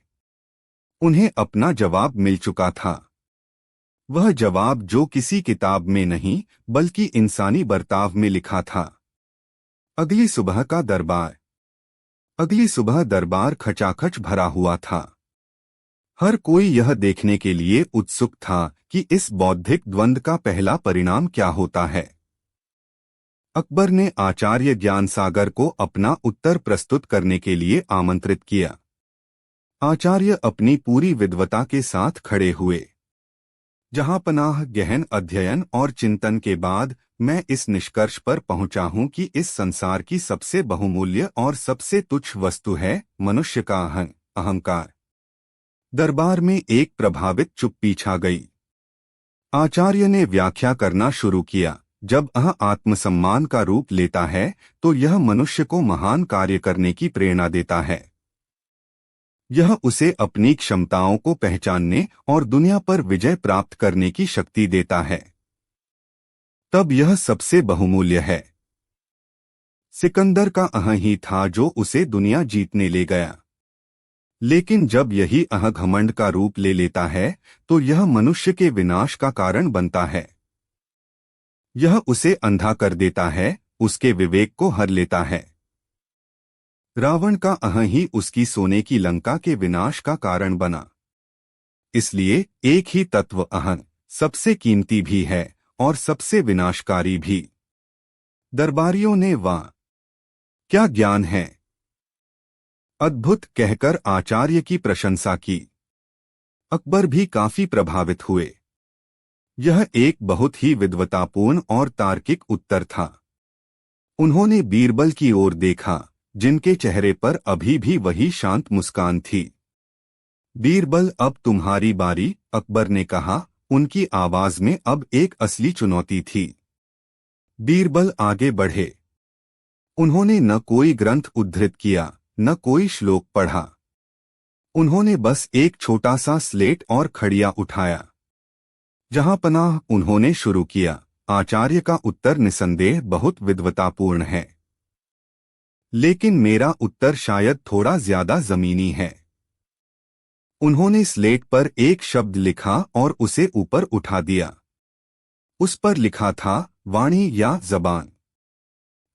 उन्हें अपना जवाब मिल चुका था। वह जवाब जो किसी किताब में नहीं बल्कि इंसानी बर्ताव में लिखा था। अगली सुबह का दरबार। अगली सुबह दरबार खचाखच भरा हुआ था। हर कोई यह देखने के लिए उत्सुक था कि इस बौद्धिक द्वंद्व का पहला परिणाम क्या होता है। अकबर ने आचार्य ज्ञानसागर को अपना उत्तर प्रस्तुत करने के लिए आमंत्रित किया। आचार्य अपनी पूरी विद्वता के साथ खड़े हुए। जहांपनाह, गहन अध्ययन और चिंतन के बाद मैं इस निष्कर्ष पर पहुंचा हूं कि इस संसार की सबसे बहुमूल्य और सबसे तुच्छ वस्तु है मनुष्य का अहंकार। दरबार में एक प्रभावित चुप्पी छा गई। आचार्य ने व्याख्या करना शुरू किया। जब आत्मसम्मान का रूप लेता है तो यह मनुष्य को महान कार्य करने की प्रेरणा देता है। यह उसे अपनी क्षमताओं को पहचानने और दुनिया पर विजय प्राप्त करने की शक्ति देता है। तब यह सबसे बहुमूल्य है। सिकंदर का अहं ही था जो उसे दुनिया जीतने ले गया। लेकिन जब यही अहं घमंड का रूप ले लेता है तो यह मनुष्य के विनाश का कारण बनता है। यह उसे अंधा कर देता है, उसके विवेक को हर लेता है। रावण का अहं ही उसकी सोने की लंका के विनाश का कारण बना। इसलिए एक ही तत्व अहं सबसे कीमती भी है और सबसे विनाशकारी भी। दरबारियों ने वाह क्या ज्ञान है, अद्भुत कहकर आचार्य की प्रशंसा की। अकबर भी काफी प्रभावित हुए। यह एक बहुत ही विद्वतापूर्ण और तार्किक उत्तर था। उन्होंने बीरबल की ओर देखा, जिनके चेहरे पर अभी भी वही शांत मुस्कान थी। बीरबल, अब तुम्हारी बारी, अकबर ने कहा। उनकी आवाज में अब एक असली चुनौती थी। बीरबल आगे बढ़े। उन्होंने न कोई ग्रंथ उद्धृत किया, न कोई श्लोक पढ़ा। उन्होंने बस एक छोटा सा स्लेट और खड़िया उठाया। जहां पनाह, उन्होंने शुरू किया। आचार्य का उत्तर निसंदेह बहुत विद्वतापूर्ण है, लेकिन मेरा उत्तर शायद थोड़ा ज्यादा जमीनी है। उन्होंने स्लेट पर एक शब्द लिखा और उसे ऊपर उठा दिया। उस पर लिखा था वाणी या जबान।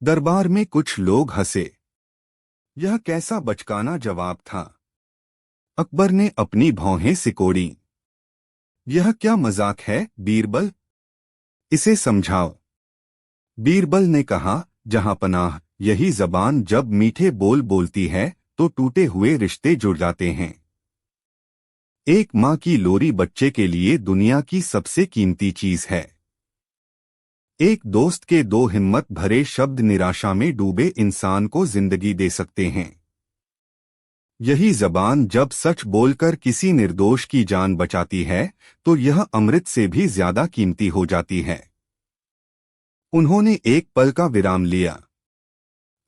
दरबार में कुछ लोग हंसे। यह कैसा बचकाना जवाब था। अकबर ने अपनी भौहें सिकोड़ी। यह क्या मजाक है बीरबल, इसे समझाओ। बीरबल ने कहा, जहां पनाह, यही जबान जब मीठे बोल बोलती है तो टूटे हुए रिश्ते जुड़ जाते हैं। एक माँ की लोरी बच्चे के लिए दुनिया की सबसे कीमती चीज है। एक दोस्त के दो हिम्मत भरे शब्द निराशा में डूबे इंसान को जिंदगी दे सकते हैं। यही जबान जब सच बोलकर किसी निर्दोष की जान बचाती है तो यह अमृत से भी ज्यादा कीमती हो जाती है। उन्होंने एक पल का विराम लिया।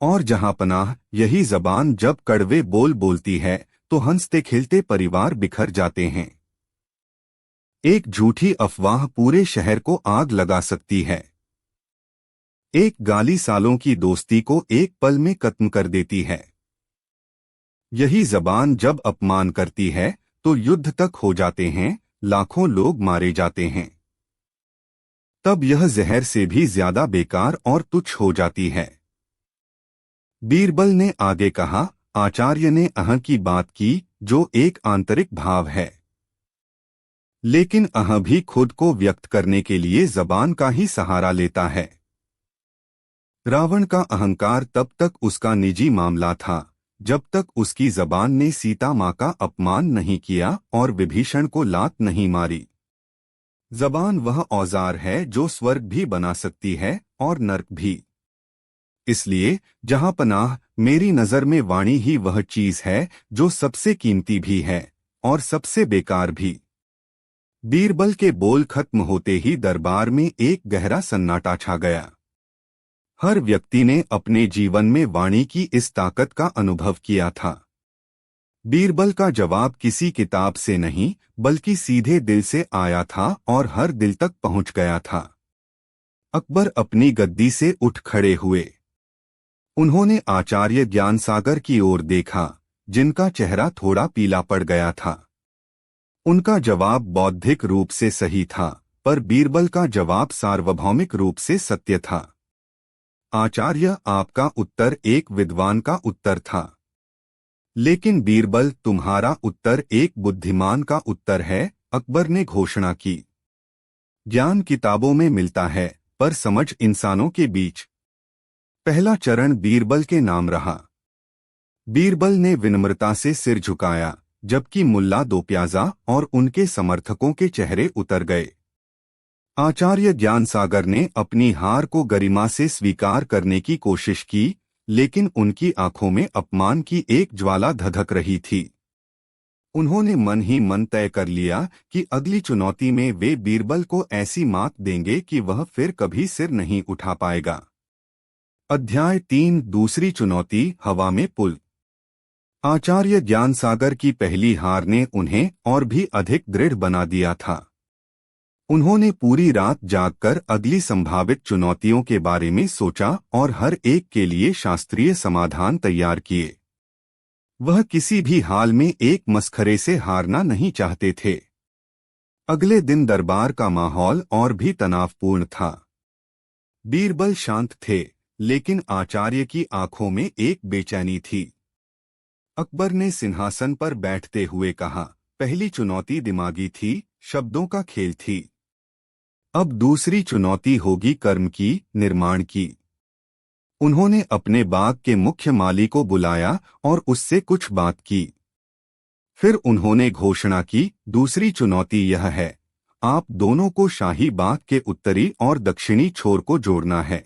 और जहां पनाह, यही जबान जब कड़वे बोल बोलती है तो हंसते खिलते परिवार बिखर जाते हैं। एक झूठी अफवाह पूरे शहर को आग लगा सकती है। एक गाली सालों की दोस्ती को एक पल में खत्म कर देती है। यही जबान जब अपमान करती है तो युद्ध तक हो जाते हैं, लाखों लोग मारे जाते हैं। तब यह जहर से भी ज्यादा बेकार और तुच्छ हो जाती है। बीरबल ने आगे कहा, आचार्य ने अहं की बात की, जो एक आंतरिक भाव है। लेकिन अहं भी खुद को व्यक्त करने के लिए जबान का ही सहारा लेता है। रावण का अहंकार तब तक उसका निजी मामला था जब तक उसकी जबान ने सीता माँ का अपमान नहीं किया और विभीषण को लात नहीं मारी। जबान वह औजार है जो स्वर्ग भी बना सकती है और नर्क भी। इसलिए जहां पनाह, मेरी नजर में वाणी ही वह चीज है जो सबसे कीमती भी है और सबसे बेकार भी। बीरबल के बोल खत्म होते ही दरबार में एक गहरा सन्नाटा छा गया। हर व्यक्ति ने अपने जीवन में वाणी की इस ताकत का अनुभव किया था। बीरबल का जवाब किसी किताब से नहीं बल्कि सीधे दिल से आया था और हर दिल तक पहुंच गया था। अकबर अपनी गद्दी से उठ खड़े हुए। उन्होंने आचार्य ज्ञानसागर की ओर देखा, जिनका चेहरा थोड़ा पीला पड़ गया था। उनका जवाब बौद्धिक रूप से सही था, पर बीरबल का जवाब सार्वभौमिक रूप से सत्य था। आचार्य, आपका उत्तर एक विद्वान का उत्तर था, लेकिन बीरबल, तुम्हारा उत्तर एक बुद्धिमान का उत्तर है, अकबर ने घोषणा की। ज्ञान किताबों में मिलता है, पर समझ इंसानों के बीच। पहला चरण बीरबल के नाम रहा। बीरबल ने विनम्रता से सिर झुकाया, जबकि मुल्ला दो प्याजा और उनके समर्थकों के चेहरे उतर गए। आचार्य ज्ञानसागर ने अपनी हार को गरिमा से स्वीकार करने की कोशिश की, लेकिन उनकी आंखों में अपमान की एक ज्वाला धधक रही थी। उन्होंने मन ही मन तय कर लिया कि अगली चुनौती में वे बीरबल को ऐसी मात देंगे कि वह फिर कभी सिर नहीं उठा पाएगा। अध्याय 3, दूसरी चुनौती, हवा में पुल। आचार्य ज्ञानसागर की पहली हार ने उन्हें और भी अधिक दृढ़ बना दिया था। उन्होंने पूरी रात जागकर अगली संभावित चुनौतियों के बारे में सोचा और हर एक के लिए शास्त्रीय समाधान तैयार किए। वह किसी भी हाल में एक मसखरे से हारना नहीं चाहते थे। अगले दिन दरबार का माहौल और भी तनावपूर्ण था। बीरबल शांत थे, लेकिन आचार्य की आंखों में एक बेचैनी थी। अकबर ने सिंहासन पर बैठते हुए कहा, पहली चुनौती दिमागी थी, शब्दों का खेल थी। अब दूसरी चुनौती होगी कर्म की, निर्माण की। उन्होंने अपने बाग के मुख्य माली को बुलाया और उससे कुछ बात की। फिर उन्होंने घोषणा की, दूसरी चुनौती यह है, आप दोनों को शाही बाग के उत्तरी और दक्षिणी छोर को जोड़ना है।